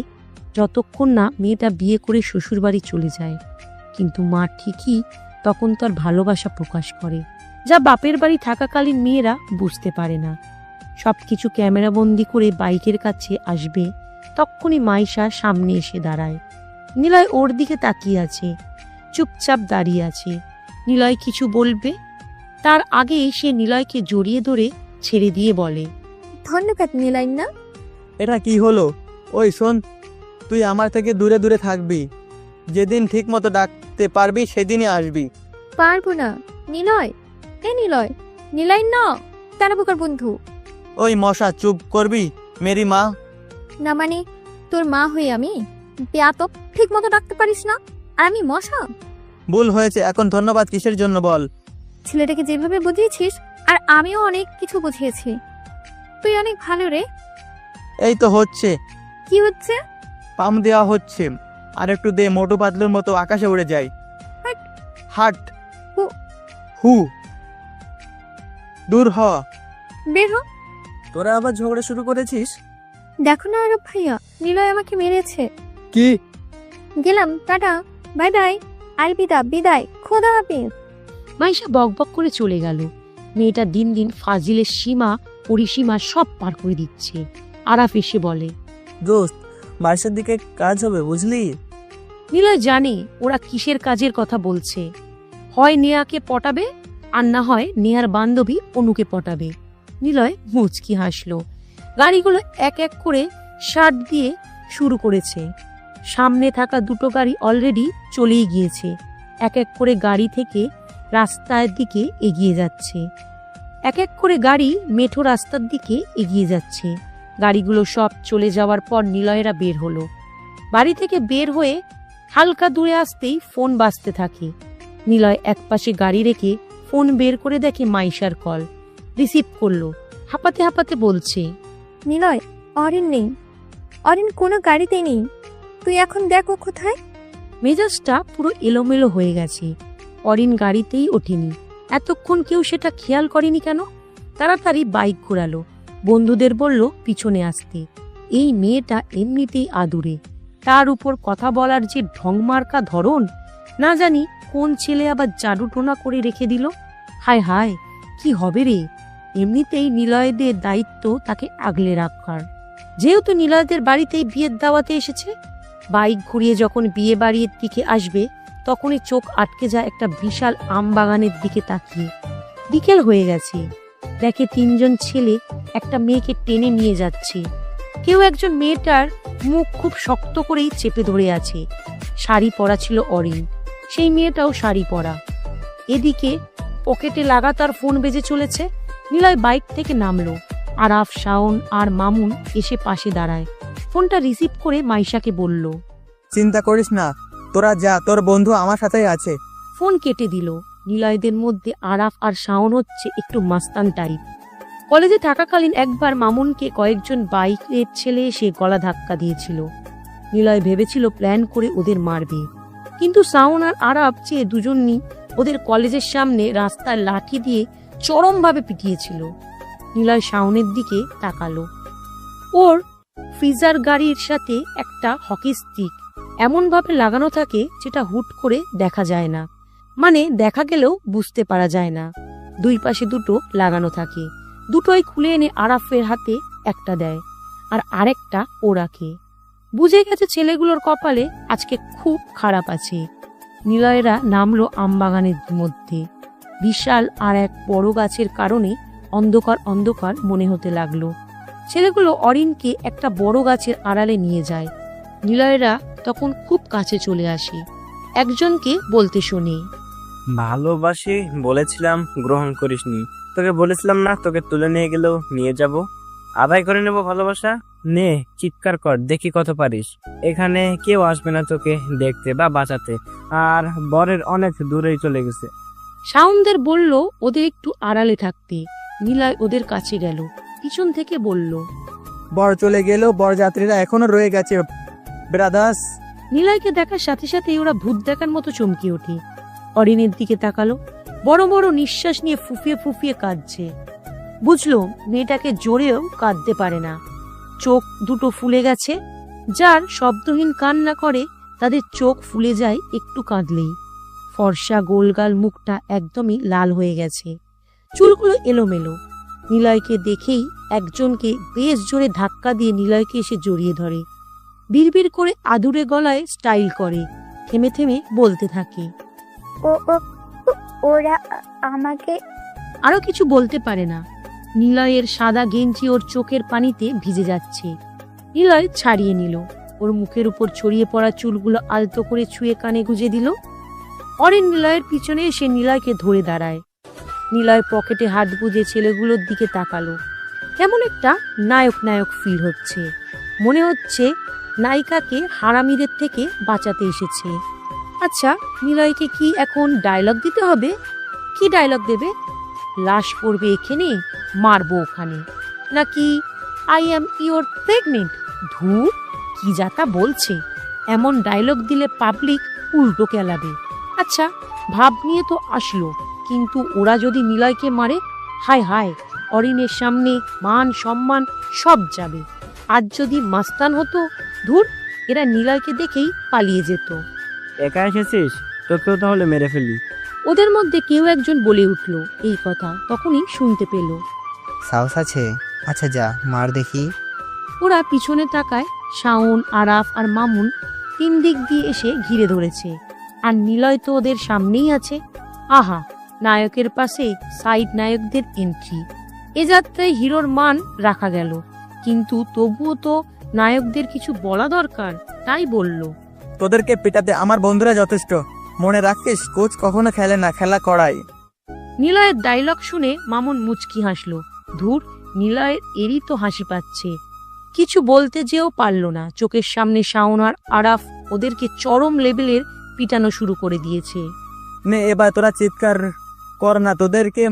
Speaker 1: যতক্ষণ না মেয়েটা বিয়ে করে শ্বশুরবাড়ি চলে যায়। কিন্তু মা ঠিকই তখন তার ভালোবাসা প্রকাশ করে, যা বাপের বাড়ি থাকাকালীন মেয়েরা বুঝতে পারে না। সবকিছু ক্যামেরাবন্দি করে বাইকের কাছে আসবে, তক্ষুনি মাইশা সামনে এসে দাঁড়ায়। নিলয় ওর দিকে তাকিয়ে আছে, চুপচাপ দাঁড়িয়ে আছে। নিলয় কিছু বলবে, তার আগে সে নিলয়কে জড়িয়ে ধরে ছেড়ে দিয়ে বলে,
Speaker 11: ধন্যবাদ নিলয় না।
Speaker 4: এটা কি হলো? ওই শোন, তুই আমার থেকে দূরে দূরে থাকবি। যেদিন ঠিক মতো ডাকতে পারবি সেদিনই আসবি।
Speaker 3: পারবো না নিলয়। এ নিলয়, নিলয় না, তারা বোকার বন্ধু।
Speaker 4: ওই মশা, চুপ করবি মেরি মা।
Speaker 3: না মানে তোর মা হয়ে আমি বেয়াতব, ঠিক মতো ডাকতে পারিস না আর আমি মশা?
Speaker 4: ভুল হয়েছে, এখন ধন্যবাদ কিসের জন্য বল?
Speaker 3: ছেলেটাকে যেভাবে বুঝিয়েছিস, আর আমিও অনেক কিছু বুঝিয়েছি। তুই অনেক ভালো রে।
Speaker 4: এই তো হচ্ছে।
Speaker 3: কি হচ্ছে?
Speaker 4: পাম দেওয়া হচ্ছে। আর একটু দে, মোটু পাতলুর মতো আকাশে উড়ে যাই। হাট হু দূর হ।
Speaker 3: বের হ।
Speaker 4: তোরা আবার ঝগড়া শুরু করেছিস?
Speaker 3: দেখো না আরব ভাইয়া, নিলয় আমাকে মেরেছে।
Speaker 4: কি?
Speaker 3: গেলাম, টাটা, বাই বাই, আলবিদা, বিদায়, খোদা হাফেজ।
Speaker 1: মাইশা বকবক করে চলে গেল। মেয়েটা দিন দিন ফাজিলের সীমা পরিসীমা সব পার করে দিচ্ছে। আরাফ এসে বলে,
Speaker 4: দোস্ত, মার্শার দিকে কাজ হবে বুঝলি?
Speaker 1: নিলয় জানে ওরা কিসের কাজের কথা বলছে। হয় নেয়াকে পটাবে, আর না হয় নেয়ার বান্ধবী অনুকে পটাবে। নিলয় মুচকি হাসলো। গাড়িগুলো এক এক করে শার্ট দিয়ে শুরু করেছে। সামনে থাকা দুটো গাড়ি অলরেডি চলেই গিয়েছে। এক এক করে গাড়ি থেকে রাস্তার দিকে এগিয়ে যাচ্ছে। এক এক করে গাড়ি মেঠো রাস্তার দিকে এগিয়ে যাচ্ছে। গাড়িগুলো সব চলে যাওয়ার পর নিলয়েরা বের হলো। বাড়ি থেকে বের হয়ে হালকা দূরে আসতেই ফোন বাজতে থাকে। নিলয় একপাশে গাড়ি রেখে ফোন বের করে দেখে মাইশার কল। রিসিভ করলো। হাঁপাতে হাঁপাতে বলছে,
Speaker 3: নিলয়, অরিন নেই, অরিন কোনো গাড়িতেই নেই। তুই এখন দেখো কোথায়।
Speaker 1: মেজাজটা পুরো এলোমেলো হয়ে গেছে। অরিন গাড়িতেই ওঠেনি। এতক্ষণ কেউ সেটা খেয়াল করেনি কেন? তাড়াতাড়ি বাইক ঘোরালো। বন্ধুদের বলল পিছনে আসতে। এই মেয়েটা এমনিতেই আদুরে, তার উপর কথা বলার যে ঢংমার্কা ধরন, না জানি কোন ছেলে আবার জাদু টোনা করে রেখে দিল। হায় হায়, কি হবে রে। এমনিতেই নিলয়দের দায়িত্ব তাকে আগলে রাখার। যেহেতু নিলয়দের বাড়িতেই বিয়ের দাওয়াতে এসেছে, বাইক ঘুরিয়ে যখন বিয়ে বাড়ির দিকে আসবে তখনই চোখ আটকে যায় একটা বিশাল আম বাগানের দিকে তাকিয়ে। বিকেল হয়ে গেছে। দেখে তিনজন ছেলে একটা মেয়েকে টেনে নিয়ে যাচ্ছে। কেউ একজন মেয়েটার মুখ খুব শক্ত করেই চেপে ধরে আছে। শাড়ি পরা ছিল অরিন, সেই মেয়েটাও শাড়ি পরা। এদিকে পকেটে লাগাতার ফোন বেজে চলেছে। নিলয় বাইক থেকে নামলো। আরাফ, শাওন আর মামুন এসে পাশে দাঁড়ায়। ফোনটা রিসিভ করে মাইশাকে বলল,
Speaker 4: চিন্তা করিস না, তোরা যা, তোর বন্ধু আমার সাথেই আছে।
Speaker 1: ফোন কেটে দিল। নিলয়দের মধ্যে আরাফ আর শাওন হচ্ছে একটু মাস্তান টাইপ। কলেজে থাকাকালীন একবার মামুনকে কয়েকজন বাইকের ছেলে এসে গলা ধাক্কা দিয়েছিল। নিলয় ভেবেছিল প্ল্যান করে ওদের মারবে, কিন্তু শাওন আর আরাফ চেয়ে দুজনই ওদের কলেজের সামনে রাস্তায় লাঠি দিয়ে চরমভাবে পিটিয়েছিল। নিলয় শাওনের দিকে তাকালো। ওর ফ্রিজার গাড়ির সাথে একটা হকি স্টিক এমন ভাবে লাগানো থাকে যেটা হুট করে দেখা যায় না, মানে দেখা গেলেও বুঝতে পারা যায় না। দুই পাশে দুটো লাগানো থাকে। দুটোই খুলে এনে আরাফের হাতে একটা দেয় আর আরেকটা ও রাখে। বুঝে গেছে ছেলেগুলোর কপালে আজকে খুব খারাপ আছে। নিলয়েরা নামলো আমবাগানের মধ্যে। বিশাল আর এক বড় গাছের কারণে অন্ধকার অন্ধকার মনে হতে লাগলো। ছেলেগুলো অরিনকে একটা বড় গাছের আড়ালে নিয়ে যায়। নিলয়েরা তখন খুব কাছে চলে আসে। একজনকে বলতে শুনে,
Speaker 13: ভালোবাসি বলেছিলাম, গ্রহণ করিসনি। তোকে বলেছিলাম না তোকে তুলে নিয়ে গেলেও নিয়ে যাব, আদায় করে নেব ভালোবাসা। নে, চিৎকার কর, দেখি কত পারিস। এখানে কেউ আসবে না তোকে দেখতে বা বাঁচাতে, আর বরের অনেক দূরেই চলে গেছে।
Speaker 1: শাওনদের বলল ওদের একটু আড়ালে থাকতে। নিলয় ওদের কাছে গেল, পিছন থেকে বলল,
Speaker 4: বর চলে গেলেও বরযাত্রীরা এখনো রয়ে গেছে ব্রাদার্স।
Speaker 1: নিলয়কে দেখার সাথে সাথে ওরা ভূত দেখার মতো চমকে ওঠে। অরিনের দিকে তাকালো। বড় বড় নিঃশ্বাস নিয়ে ফুফিয়ে ফুফিয়ে কাঁদছে। বুঝলো মেয়েটাকে জোরেও কাঁদতে পারে না। চোখ দুটো ফুলে গেছে। যার শব্দহীন কান্না করে তাদের চোখ ফুলে যায় একটু কাঁদলেই। ফর্সা গোলগাল মুখটা একদমই লাল হয়ে গেছে, চুলগুলো এলোমেলো। নিলয়কে দেখেই একজনকে বেশ জোরে ধাক্কা দিয়ে নিলয়কে এসে জড়িয়ে ধরে। বিড়বিড় করে আদুরে গলায় স্টাইল করে, থেমে থেমে বলতে থাকে,
Speaker 9: ওরা আমাকে।
Speaker 1: আরো কিছু বলতে পারে না। নিলয়ের সাদা গেঞ্জি ওর চোখের পানিতে ভিজে যাচ্ছে। নিলয় ছাড়িয়ে নিল। ওর মুখের উপর ছড়িয়ে পড়া চুলগুলো আলতো করে ছুঁয়ে কানে গুজে দিল। অরিন নিলয়ের পিছনে এসে নিলয়কে ধরে দাঁড়ায়। নিলয় পকেটে হাত গুজে ছেলেগুলোর দিকে তাকালো। কেমন একটা নায়ক নায়ক ফিল হচ্ছে। মনে হচ্ছে নায়িকাকে হারামিদের থেকে বাঁচাতে এসেছে। আচ্ছা, নিলয়কে কি এখন ডায়লগ দিতে হবে? কি ডায়লগ দেবে? লাশ পড়বে এখানে, মারবো ওখানে, নাকি আই অ্যাম ইওর প্রেগনেন্ট? ধুর, কি যাতা বলছে। এমন ডায়লগ দিলে পাবলিক উল্টো কেলাবে। আচ্ছা, ভাব নিয়ে তো আসলো, কিন্তু ওরা যদি নিলয়কে মারে, হায় হায়, অরিনের সামনে মান সম্মান সব যাবে। আজ যদি মাস্তান হতো, ধুর, এরা নিলয়কে দেখেই পালিয়ে যেত।
Speaker 13: একা এসেছিস, তোকেও তাহলে মেরে ফেলি।
Speaker 1: ওদের মধ্যে কেউ একজন বলে উঠল এই কথা, তখনই শুনতে পেল।
Speaker 10: সাহস আছে? আচ্ছা যা, মার দেখি।
Speaker 1: ওরা পিছনে তাকায়, শাওন, আরাফ আর মামুন 3 দিক দিয়ে এসে ঘিরে ধরেছে, আর নিলয় তো ওদের সামনেই আছে। আহা, নায়কের পাশে সাইড নায়কদের এন্ট্রি। এ যাত্রায় হিরোর মান রাখা গেল, কিন্তু তবুও তো নায়কদের কিছু বলা দরকার, তাই বলল।
Speaker 4: তোদেরকে পেটাতে আমার বন্ধুরা যথেষ্ট। মনে রাখিস, কোচ কখনো খেলে না, খেলা করায়।
Speaker 1: নিলয়ের ডায়লগ শুনে মামুন মুচকি হাসলো। ধুর, নিলয়ের এরই তো হাসি পাচ্ছে। কিছু বলতে যেও পারল না, চোখের সামনে শাওন আর আরাফ ওদেরকে চরম লেভেলের পিটানো শুরু করে দিয়েছে।
Speaker 4: নে এবার তোরা চিৎকার কর না, তোদেরকে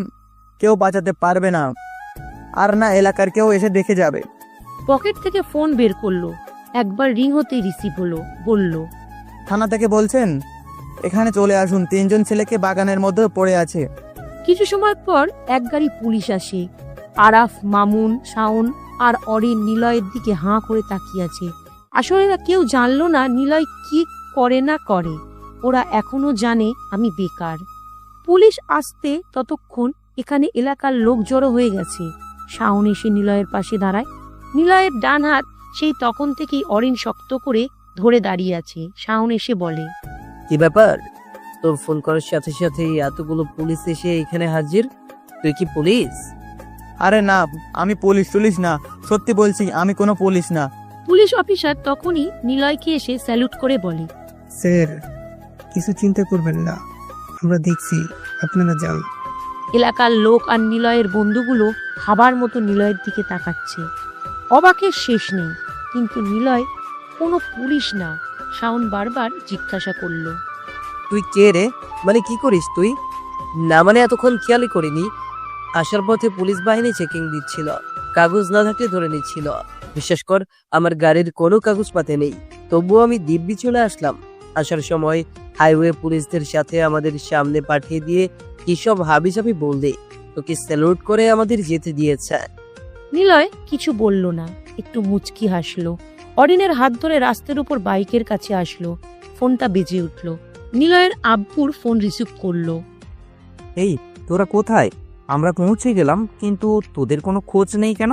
Speaker 4: কেউ বাঁচাতে পারবে না, আর না এলাকার কেউ এসে দেখে যাবে।
Speaker 1: পকেট থেকে ফোন বের করলো, একবার রিং হতেই রিসিভ হলো। বলল,
Speaker 4: থানা থেকে বলছেন, এখানে চলে আসুন, 3 জন ছেলেকে বাগানের মধ্যে পড়ে আছে।
Speaker 1: কিছু সময় পর এক গাড়ি পুলিশ আসে। আরাফ, মামুন, শাওন আর অরিন নিলয়ের দিকে হাঁ করে তাকিয়ে আছে। আসলে এরা কেউ জানলো না নিলয় কি করে না করে। ওরা এখনো জানে আমি বেকার। পুলিশ আসতে ততক্ষণ এখানে এলাকার লোক জড়ো হয়ে গেছে। শাওন এসে নিলয়ের পাশে দাঁড়ায়। নিলয়ের ডান হাত সেই তখন থেকেই অরিন শক্ত করে ধরে দাঁড়িয়ে আছে। শাওন এসে বলে,
Speaker 6: কি ব্যাপার, তোর ফোন করার সাথে সাথে এতগুলো পুলিশ এসে এখানে হাজির? তুই কি পুলিশ?
Speaker 4: আরে না, আমি পুলিশ টুলিশ না, সত্যি বলছি আমি কোনো পুলিশ না।
Speaker 1: পুলিশ অফিসার তখনই নিলয়কে এসে স্যালুট করে বলে,
Speaker 14: স্যার, কিছু চিন্তা করবেন না, আমরা দেখছি, আপনারা যান।
Speaker 1: এলাকার লোক আর নিলয়ের বন্ধুগুলো হাবার মতো নিলয়ের দিকে তাকাচ্ছে। অবাকের শেষ নেই, কিন্তু নিলয় কোনো পুলিশ না। শাওন বারবার জিজ্ঞাসা করলো,
Speaker 6: তুই কে রে? মানে কি করিস তুই? না মানে এতক্ষণ খেয়ালই করিনি। আসার পথে পুলিশ বাহিনী চেকিং দিচ্ছিল, কাগজ না থাকলে ধরে নিচ্ছিল। বিশ্বাস কর, আমার গাড়ির কোনো কাগজপাতি নেই, তবুও আমি দিব্যি চলে আসলাম। আসার সময় হাইওয়ে পুলিশদের সাথে আমাদের সামনে পাঠিয়ে দিয়ে কি সব হাবিজাবি বললে, তোকে স্যালুট করে আমাদের যেতে দিয়েছে।
Speaker 1: নিলয় কিছু বলল না, একটু মুচকি হাসলো। অরিনের হাত ধরে রাস্তার উপর বাইকের কাছে আসলো। ফোনটা বেজে উঠল। নিলয়ের আব্বুর ফোন রিসিভ করলো।
Speaker 15: এই, তোরা কোথায়? আমরা পৌঁছে গেলাম, কিন্তু তোদের কোনো খোঁজ নেই কেন?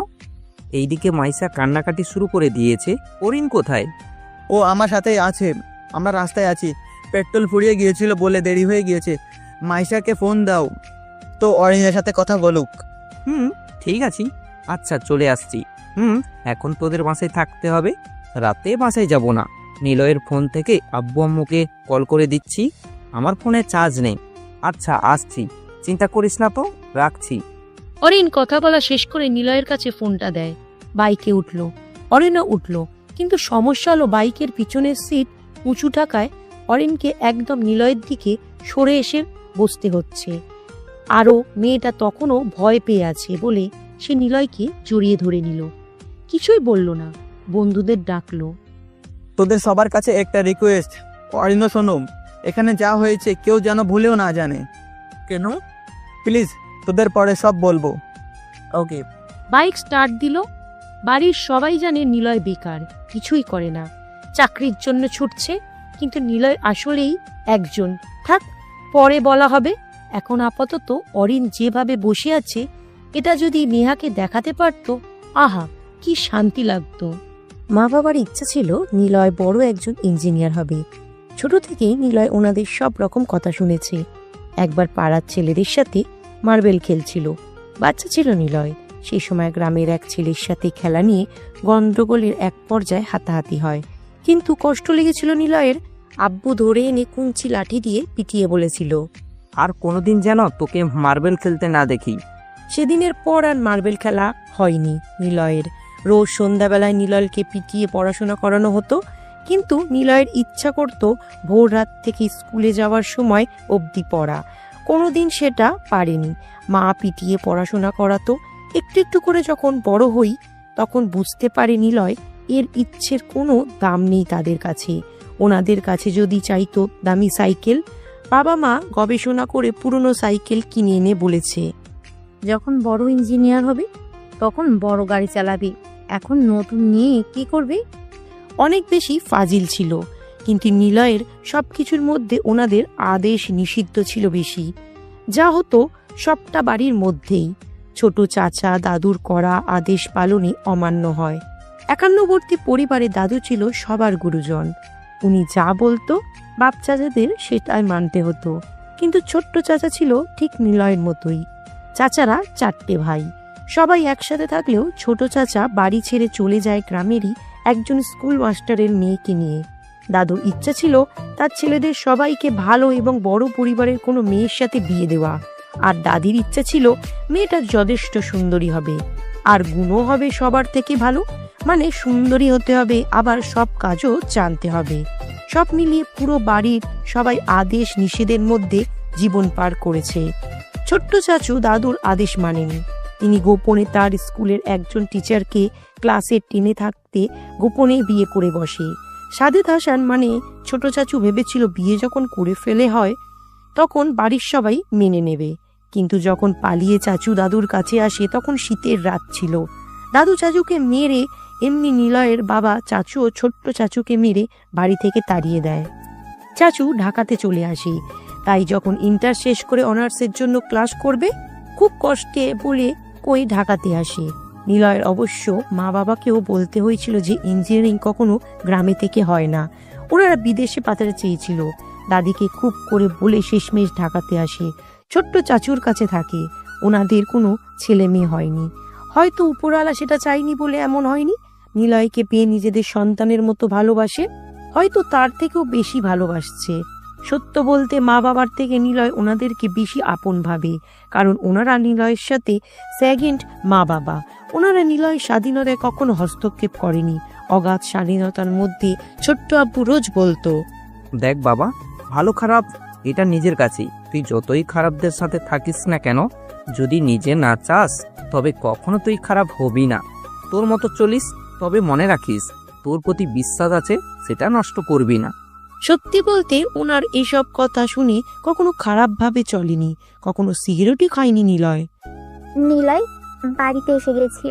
Speaker 15: এইদিকে মাইসা কান্নাকাটি শুরু করে দিয়েছে। অরিন কোথায়?
Speaker 4: ও আমার সাথেই আছে, আমরা রাস্তায় আছি। পেট্রোল ফুরিয়ে গিয়েছিল বলে দেরি হয়ে গিয়েছে। মাইশাকে ফোন দাও তো অরিনের সাথে কথা বলুক।
Speaker 15: ঠিক আছে, আচ্ছা চলে আসছি। এখন তোদের বাসায় থাকতে হবে, রাতে বাসায় যাব না। নিলয়ের ফোন থেকে আব্বু আম্মুকে কল করে দিচ্ছি, আমার ফোনে চার্জ নেই। আচ্ছা আসছি, চিন্তা করিস না তো, রাখছি।
Speaker 1: অরিন কথা বলা শেষ করে নিলয়ের কাছে ফোনটা দেয়। বাইকে উঠল, অরিনও উঠল, কিন্তু সমস্যা হলো বাইকের পিছনের সিট উঁচু থাকায় অরিনকে একদম নিলয়ের দিকে সরে এসে বসতে হচ্ছে। আরও মেয়েটা তখনও ভয় পেয়ে আছে বলে সে নিলয়কে জড়িয়ে ধরে নিল। কিছুই বলল না, বন্ধুদের ডাকলো।
Speaker 4: তোদের সবার কাছে একটা রিকোয়েস্ট, অরিনও শোনো, এখানে যা হয়েছে কেউ যেন ভুলেও না জানে।
Speaker 15: কেন?
Speaker 4: প্লিজ, তোদের পরে সব বলবো।
Speaker 15: ওকে।
Speaker 1: বাইক স্টার্ট দিল। বাড়ির সবাই জানে নিলয় বেকার, কিছুই করে না, চাকরির জন্য ছুটছে। কিন্তু নিলয় আসলেই একজন, থাক পরে বলা হবে। এখন আপাতত অরিন যেভাবে বসে আছে, এটা যদি নেহাকে দেখাতে পারতো, আহা কি শান্তি লাগতো। মা বাবার ইচ্ছা ছিল নিলয় বড় একজন ইঞ্জিনিয়ার হবে। ছোট থেকেই নিলয় ওনাদের সব রকম কথা শুনেছে। একবার পাড়ার ছেলেদের সাথে মার্বেল খেলছিল, বাচ্চা ছিল নিলয়। সেই সময় গ্রামের এক ছেলের সাথে খেলা নিয়ে গন্ডগোলের এক পর্যায়ে হাতাহাতি হয়। কিন্তু কষ্ট লেগেছিল নিলয়ের। আব্বু ধরে এনে কুঞ্চি লাঠি দিয়ে পিটিয়ে বলেছিল,
Speaker 15: আর কোনোদিন যেন তোকে মার্বেল খেলতে না দেখি।
Speaker 1: সেদিনের পর আর মার্বেল খেলা হয়নি নিলয়ের। রোজ সন্ধ্যাবেলায় নিলয়কে পিটিয়ে পড়াশোনা করানো হতো, কিন্তু নিলয়ের ইচ্ছা করত ভোর রাত থেকে স্কুলে যাওয়ার সময় অবধি পড়া। কোনোদিন সেটা পারেনি। মা পিটিয়ে পড়াশোনা করাতো। একটু একটু করে যখন বড় হই, তখন বুঝতে পারে নিলয় এর ইচ্ছের কোনো দাম নেই তাদের কাছে। ওনাদের কাছে যদি চাইতো দামি সাইকেল, বাবা মা গবেষণা করে পুরনো সাইকেল কিনে এনে বলেছে,
Speaker 2: যখন বড় ইঞ্জিনিয়ার হবে তখন বড় গাড়ি চালাবি, এখন নতুন নিয়ে কি করবি?
Speaker 1: অনেক বেশি ফাজিল ছিল, কিন্তু নিলয়ের সবকিছুর মধ্যে ওনাদের আদেশ নিষিদ্ধ ছিল বেশি। যা হতো সবটা বাড়ির মধ্যেই, ছোট চাচা দাদুর করা আদেশ পালনে অমান্য হয়। একান্নবর্তী পরিবারে দাদু ছিল সবার গুরুজন। উনি যা বলতো বাপ চাচাদের সেটাই মানতে হতো। কিন্তু ছোট্ট চাচা ছিল ঠিক নিলয়ের মতোই। চাচারা 4টে ভাই, সবাই একসাথে থাকলেও ছোট চাচা বাড়ি ছেড়ে চলে যায় গ্রামেরই একজন স্কুল মাস্টারের মেয়েকে নিয়ে। দাদুর ইচ্ছা ছিল তার ছেলেদের সবাইকে ভালো এবং বড় পরিবারের কোনো মেয়ের সাথে বিয়ে দেওয়া, আর দাদির ইচ্ছা ছিল মেয়েটা যথেষ্ট সুন্দরী হবে আর গুণও হবে সবার থেকে ভালো, মানে সুন্দরী হতে হবে, আবার সব কাজও জানতে হবে। সব মিলিয়ে পুরো বাড়ির সবাই আদেশ নিষেধের মধ্যে জীবন পার করেছে। ছোট্ট চাচু দাদুর আদেশ মানেনি। তিনি গোপনে তার স্কুলের একজন টিচারকে ক্লাসে টেনে থাকতে গোপনে বিয়ে করে বসে। সাদেত হাসান মানে ছোট চাচু ভেবেছিল বিয়ে যখন করে ফেলে হয় তখন বাড়ির সবাই মেনে নেবে, কিন্তু যখন পালিয়ে চাচু দাদুর কাছে আসে তখন শীতের রাত ছিল। দাদু চাচুকে মেরে, এমনি নিলয়ের বাবা চাচু ও ছোট্ট চাচুকে মেরে বাড়ি থেকে তাড়িয়ে দেয়। চাচু ঢাকাতে চলে আসে। তাই যখন ইন্টার শেষ করে অনার্সের জন্য ক্লাস করবে খুব কষ্টে বলে কই ঢাকাতে আসে। নিলয়ের অবশ্য মা বাবাকেও বলতে হয়েছিল যে ইঞ্জিনিয়ারিং কখনো গ্রামে থেকে হয় না, ওনারা বিদেশে পাঠাতে চেয়েছিল। দাদিকে খুব করে বলে শেষমেশ ঢাকাতে আসে, ছোট্ট চাচুর কাছে থাকে। ওনাদের কোনো ছেলে মেয়ে হয়নি, হয়তো উপরওয়ালা সেটা চাইনি বলে এমন হয়নি। নিলয়কে পেয়ে নিজেদের সন্তানের মতো ভালোবাসে, হয়তো তার থেকেও বেশি ভালোবাসছে। সত্য বলতে মা বাবার থেকে নিলয় ওনাদেরকে বেশি আপন ভাবে, কারণ ওনারা নিলয়ের সাথে সেকেন্ড মা বাবা। ওনারা নিলয়ের স্বাধীনতায় কখনো হস্তক্ষেপ করেনি। অগাধ স্বাধীনতার মধ্যে ছোট্ট আব্বু রোজ বলতো,
Speaker 15: দেখ বাবা, ভালো খারাপ এটা নিজের কাছেই। তুই যতই খারাপদের সাথে থাকিস না কেন, যদি নিজে না চাস তবে কখনো তুই খারাপ হবি না। তোর মতো চলিস, তবে মনে রাখিস তোর প্রতি বিশ্বাস আছে, সেটা নষ্ট করবি না।
Speaker 1: সত্যি বলতে ওনার এসব কথা শুনে কখনো খারাপ ভাবে চলেনি, কখনো সিগারেটই খায়নি নিলয়।
Speaker 9: নিলয়, বাড়িতে এসে গেছি,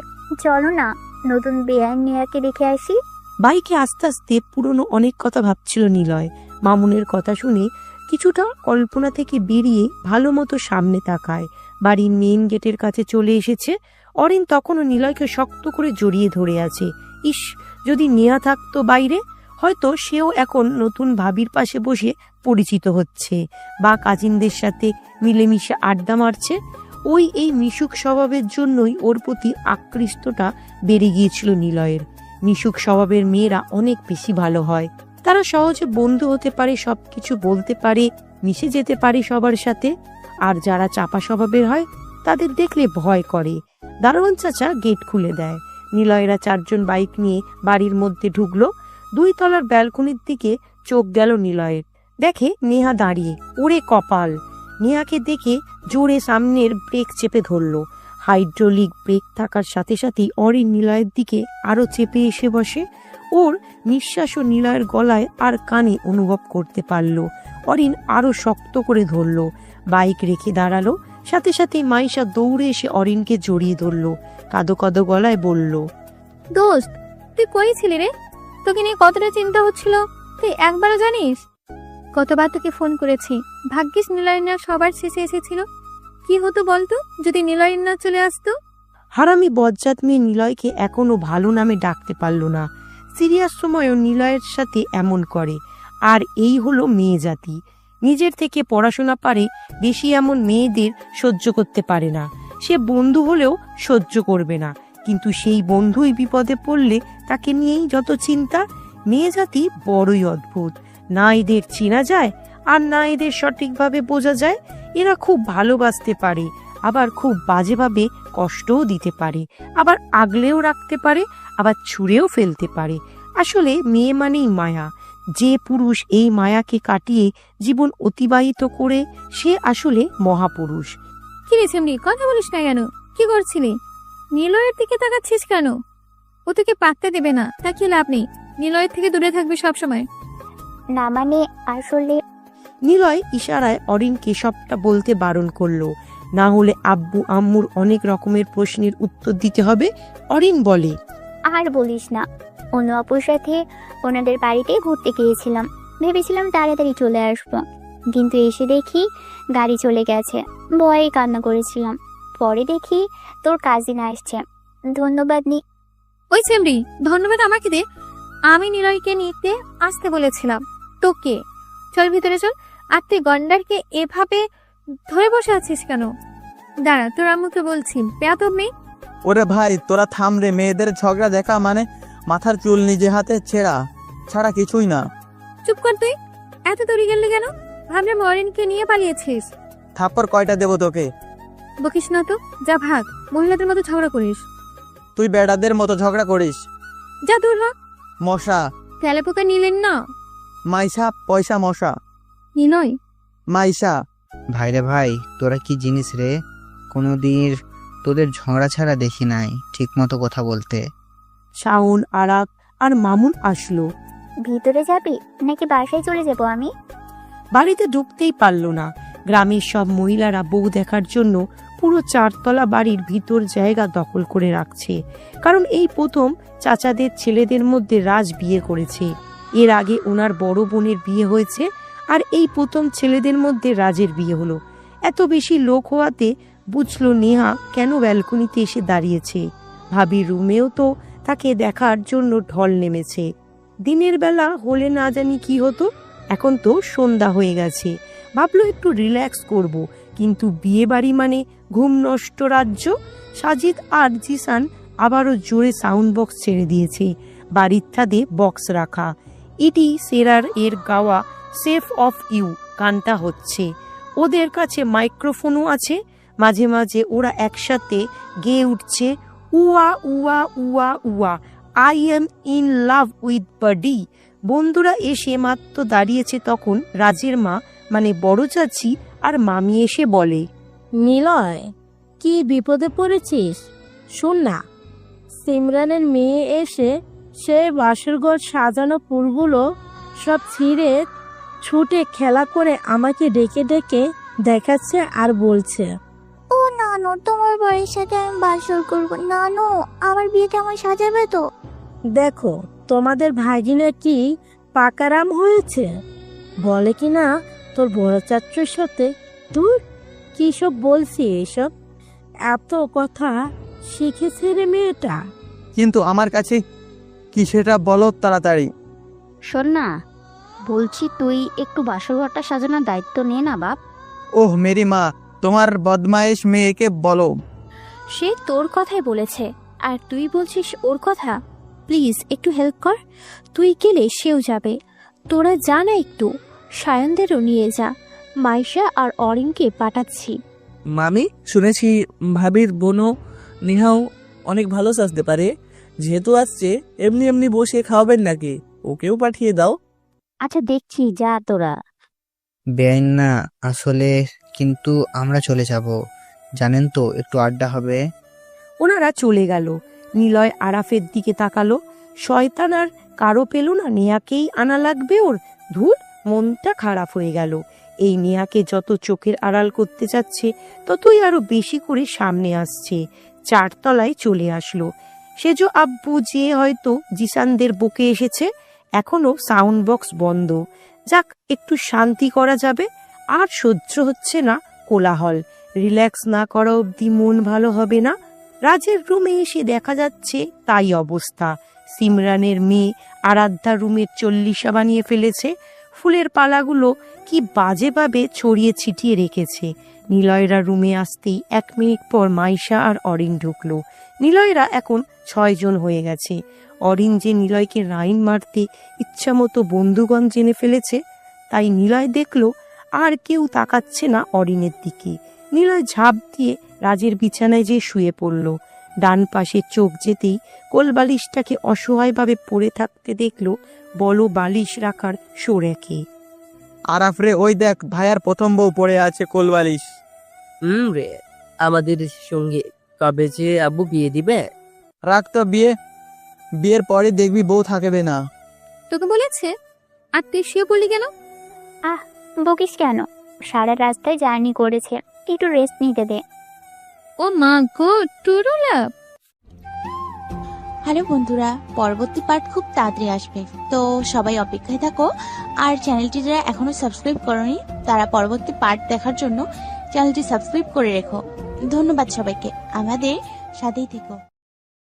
Speaker 9: চলো না নতুন বেয়ার নেয়াকে দেখে আসি।
Speaker 1: বাইকে আস্তে আস্তে পুরনো অনেক কথা ভাবছিল নিলয়। মামুনের কথা শুনে কিছুটা কল্পনা থেকে বেরিয়ে ভালো মতো সামনে তাকায়। বাড়ির মেইন গেটের কাছে চলে এসেছে। অরিন তখনও নিলয়কে শক্ত করে জড়িয়ে ধরে আছে। ইস, যদি নেয়া থাকতো বাইরে, হয়তো সেও এখন নতুন ভাবির পাশে বসে পরিচিত হচ্ছে বা কাজিনদের সাথে মিলেমিশে আড্ডা মারছে। এই মিশুক স্বভাবের জন্যই ওর প্রতি আকৃষ্টটা বেড়ে গিয়েছিল নিলয়ের। মিশুক স্বভাবের মেয়েরা অনেক বেশি ভালো হয়, তারা সহজে বন্ধু হতে পারে, সবকিছু বলতে পারে, মিশে যেতে পারে সবার সাথে। আর যারা চাপা স্বভাবের হয় তাদের দেখলে ভয় করে। দারোয়ান চাচা গেট খুলে দেয়। নিলয়েরা 4 জন বাইক নিয়ে বাড়ির মধ্যে ঢুকলো। 2 তলার ব্যালকনির দিকে চোখ গেল নিলয়ের। দেখে নেহা দাঁড়িয়ে। ওরে কপাল! নেহাকে দেখে জোরে সামনের ব্রেক চেপে ধরলো। হাইড্রোলিক ব্রেক থাকার সাথে সাথেই অরিন নিলয়ের দিকে আরো চেপে এসে বসে। ওর নিঃশ্বাসও নিলয়ের গলায় আর কানে অনুভব করতে পারলো। অরিন আরো শক্ত করে ধরলো। বাইক রেখে দাঁড়ালো। সাথে সাথে মাইশা দৌড়ে এসে অরিনকে জড়িয়ে ধরলো। কাঁদো কাঁদো গলায় বলল,
Speaker 3: দোস্ত, তুই কই ছিলি রে? তোকে নিয়ে কতটা চিন্তা হচ্ছিল তুই একবারও জানিস? কতবার তোকে ফোন করেছি, ভাগ্যিস নিলয়না সবার শেষে এসেছিল। কি হতো বলতো যদি নিলয়না চলে আসতো?
Speaker 1: হারামি বজ্জাত মেয়ে নিলয়কে এখনো ভালো নামে ডাকতে পারল না। সিরিয়াস সময়ও নিলয়ের সাথে এমন করে। আর এই হলো মেয়ে জাতি, নিজের থেকে পড়াশোনা পারে বেশি এমন মেয়েদের সহ্য করতে পারে না। সে বন্ধু হলেও সহ্য করবে না, কিন্তু সেই বন্ধুই বিপদে পড়লে তাকে নিয়েই যত চিন্তা। মেয়ে জাতি বড়ই অদ্ভুত, না এদের চেনা যায় আর না এদের সঠিকভাবে বোঝা যায়। এরা খুব ভালোবাসতে পারে, আবার খুব বাজেভাবে কষ্টও দিতে পারে, আবার আগলেও রাখতে পারে, আবার ছুঁড়েও ফেলতে পারে। আসলে মেয়ে মানেই মায়া। যে পুরুষ এই মায়াকে কাটিয়ে জীবন অতিবাহিত করে সে আসলে মহাপুরুষ।
Speaker 3: কি রে সেমনি, কথা বলিস না কেন? কি করছিলি? নিলয়ের দিকে তাকাচ্ছিস কেন? ও তোকে পাত্তা দেবে না, তা কি লাভ নেই। নিলয়ের থেকে দূরে থাকবে সবসময়।
Speaker 9: না মানে আসলে
Speaker 1: নিলয় ইশারায় অরিনকে সবটা বলতে বারণ করলো। না হলে আব্বু আম্মুর অনেক রকমের প্রশ্নের উত্তর দিতে হবে। অরিন বলে,
Speaker 9: আর বলিস না, অন্য অপুর সাথে ওনাদের বাড়িতে ঘুরতে গিয়েছিলাম, ভেবেছিলাম তাড়াতাড়ি চলে আসবো, কিন্তু এসে দেখি গাড়ি চলে গেছে। ভয়ে কান্না করেছিলাম। পরে দেখি তোর কাজিন আসছে। ধন্যবাদ
Speaker 3: ওই সেমরি, ধন্যবাদ আমাকে দে। আমি নিলয়কে নিতে আসতে বলেছিলাম তোকে। চল ভিতরে চল। আর তুই গন্ডারকে এভাবে ধরে বসে আছিস কেন? দাঁড়া, তোর আম্মুকে বলছি। বেয়াদব মেয়ে।
Speaker 4: ওরে ভাই তোরা থাম রে, মেয়েদের ঝগড়া দেখা মানে মাথার চুল নিজে হাতে ছেঁড়া ছাড়া কিছুই না।
Speaker 3: চুপ কর তুই। এত দৌড়ে গেলি কেন? ভাবলাম অরিনকে নিয়ে পালিয়েছিস।
Speaker 4: থাপ্পড় কয়টা দেবো তোকে?
Speaker 3: বকিস না তো, যা ভাগ। মহিলাদের মতো ঝগড়া করিস।
Speaker 4: তুই বেড়াদের মতো ঝগড়া করিস।
Speaker 3: যা দূর হ।
Speaker 4: মশা
Speaker 3: তেলাপোকা নিলেন না।
Speaker 4: মাইশা পয়সা মশা
Speaker 3: নিলয়
Speaker 4: মাইশা।
Speaker 10: ভাইরে ভাই, তোরা কি জিনিস রে? কোনোদিন তোদের ঝগড়া ছাড়া দেখি নাই ঠিক মতো কথা বলতে।
Speaker 1: শাওন, আরাক আর মামুন আসলো।
Speaker 9: ভিতরে যাবি নাকি বাসায় চলে যাবো আমি?
Speaker 1: বাড়িতে ঢুকতেই পারল না। গ্রামের সব মহিলারা বউ দেখার জন্য পুরো 4 তলা বাড়ির ভিতর জায়গা দখল করে রাখছে। কারণ এই প্রথম চাচাদের ছেলেদের মধ্যে রাজ বিয়ে করেছে। এর আগে ওনার বড় বোনের বিয়ে হয়েছে, আর এই প্রথম ছেলেদের মধ্যে রাজের বিয়ে হলো। এত বেশি লোক হওয়াতে বুঝলো নেহা কেন ব্যালকনিতে এসে দাঁড়িয়েছে। ভাবির রুমেও তো তাকে দেখার জন্য ঢল নেমেছে। দিনের বেলা হলে না জানি কি হতো, এখন তো সন্ধ্যা হয়ে গেছে। ভাবলো একটু রিল্যাক্স করব, কিন্তু বিয়ে বাড়ি মানে ঘুম নষ্ট রাজ্য। সাজিদ আর জিসান আবারও জোরে সাউন্ড বক্স ছেড়ে দিয়েছে। বাড়ির ছাদে বক্স রাখা। ইটি সেরার এর গাওয়া সেফ অফ ইউ গানটা হচ্ছে। ওদের কাছে মাইক্রোফোনও আছে। মাঝে মাঝে ওরা একসাথে গেয়ে উঠছে, উয়া উয়া উয়া উয়া, I am in love with buddy. বন্ধুরা এসে মাত্র দাঁড়িয়েছে তখন রাজের মা মানে বড় চাচি আর মামি এসে বলে,
Speaker 5: নিলয়, কি বিপদে পড়েছিস? শোন না, সিমরানের মেয়ে এসে সে বাসরঘর সাজানো ফুলগুলো সব ছিঁড়ে ছুটে খেলা করে আমাকে ডেকে ডেকে দেখাচ্ছে আর বলছে,
Speaker 9: ও নানু, তোমার বাড়ির সাথে আমি বাসর করবো। নানু, আমার বিয়েটা আমার সাজাবে তো?
Speaker 5: দেখো তোমাদের ভাগিনা কি পাকারাম হয়েছে, বলে কি না তোর বড় চাচুর সাথে। দূর, কি সব বলছি এসব? এত কথা শিখেছে রে মেয়েটা।
Speaker 4: কিন্তু আমার কাছে কি সেটা বলো তাড়াতাড়ি।
Speaker 9: শোন না, বলছি তুই একটু বাসর ঘরটা সাজানোর দায়িত্ব নে না বাপ।
Speaker 4: ওহ মেরি মা, তোমার বদমাইশ মেয়েকে বলো।
Speaker 3: সে তোর কথাই বলেছে আর তুই বলছিস ওর কথা। প্লিজ একটু হেল্প কর। তুই গেলে সেও যাবে। তোরা যা না, একটু সায়নদেরও নিয়ে যা। মাইশা আর অরিনকে পাঠাচ্ছি।
Speaker 16: মামি, শুনেছি ভাবির বোনও নেহাও অনেক ভালো সাজতে পারে। যেহেতু আসছে, এমনি এমনি বসে খাওয়াবেন নাকি? ওকেও পাঠিয়ে দাও।
Speaker 9: আচ্ছা দেখছি, যা তোরা।
Speaker 10: বেআইন না আসলে, কিন্তু আমরা চলে যাব, জানেন তো, একটু আড্ডা হবে।
Speaker 1: ওনারা চলে গেল। নিলয় আরাফের দিকে তাকালো। শয়তান আর কারো পেল না, নেহাকেই আনা লাগবে ওর। ধুর, মনটা খারাপ হয়ে গেল। এই নেহাকে যত চোখের আড়াল করতে যাচ্ছে ততই আরো বেশি করে সামনে আসছে। 4 তলায় চলে আসলো। সেজো আব্বু যে হয়তো জিসানদের বকে এসেছে। এখনো সাউন্ড বক্স বন্ধ। যাক, একটু শান্তি করা যাবে। আর সহ্য হচ্ছে না কোলাহল। রিল্যাক্স না করা অবধি মন ভালো হবে না। রাজের রুমে এসে দেখা যাচ্ছে তাই অবস্থা। সিমরানের মেয়ে আরাধ্যা রুমের 40 বানিয়ে ফেলেছে। ফুলের পালাগুলো কি বাজেভাবে ছড়িয়ে ছিটিয়ে রেখেছে। নিলয়রা রুমে আসতেই 1 মিনিট পর মাইশা আর অরিন ঢুকলো। নিলয়রা এখন 6 জন হয়ে গেছে। অরিন যে নিলয়কে রাইন মারতে ইচ্ছামতো বন্ধুগণ জেনে ফেলেছে, তাই নিলয় দেখলো আর কেউ তাকাচ্ছে না অরিনের দিকে। নিলয় ঝাঁপ দিয়ে রাজের বিছানায় যে শুয়ে পড়ল। ডান পাশে চোখ যেতেই কোলবালিশটাকে অসহায়ভাবে পড়ে থাকতে দেখলো বড় বালিশ রাখার সরেকে।
Speaker 4: আরাফ রে, ওই দেখ ভাইয়ার প্রথম বউ পড়ে আছে কোলবালিশ।
Speaker 6: রে, আমাদের সঙ্গে কবে যে আব্বু বিয়ে দিবে?
Speaker 4: রাখ তো বিয়ে, বিয়ের পরে দেখবি বউ থাকবে না।
Speaker 3: তোকে বলেছে? আর তুই শুয়ে পড়লি কেন?
Speaker 9: বকিস কেন? সারা রাস্তায় জার্নি করেছে, একটু রেস্ট নিতে দে।
Speaker 3: ও মা গো, টুরু লাভ।
Speaker 17: হ্যালো বন্ধুরা, পরবর্তী পার্ট খুব তাড়াতাড়ি আসবে, তো সবাই অপেক্ষায় থাকো। আর চ্যানেলটি যারা এখনো সাবস্ক্রাইব করনি তারা পরবর্তী পার্ট দেখার জন্য চ্যানেলটি সাবস্ক্রাইব করে রেখো। ধন্যবাদ সবাইকে, আমাদের সাথেই থেকো।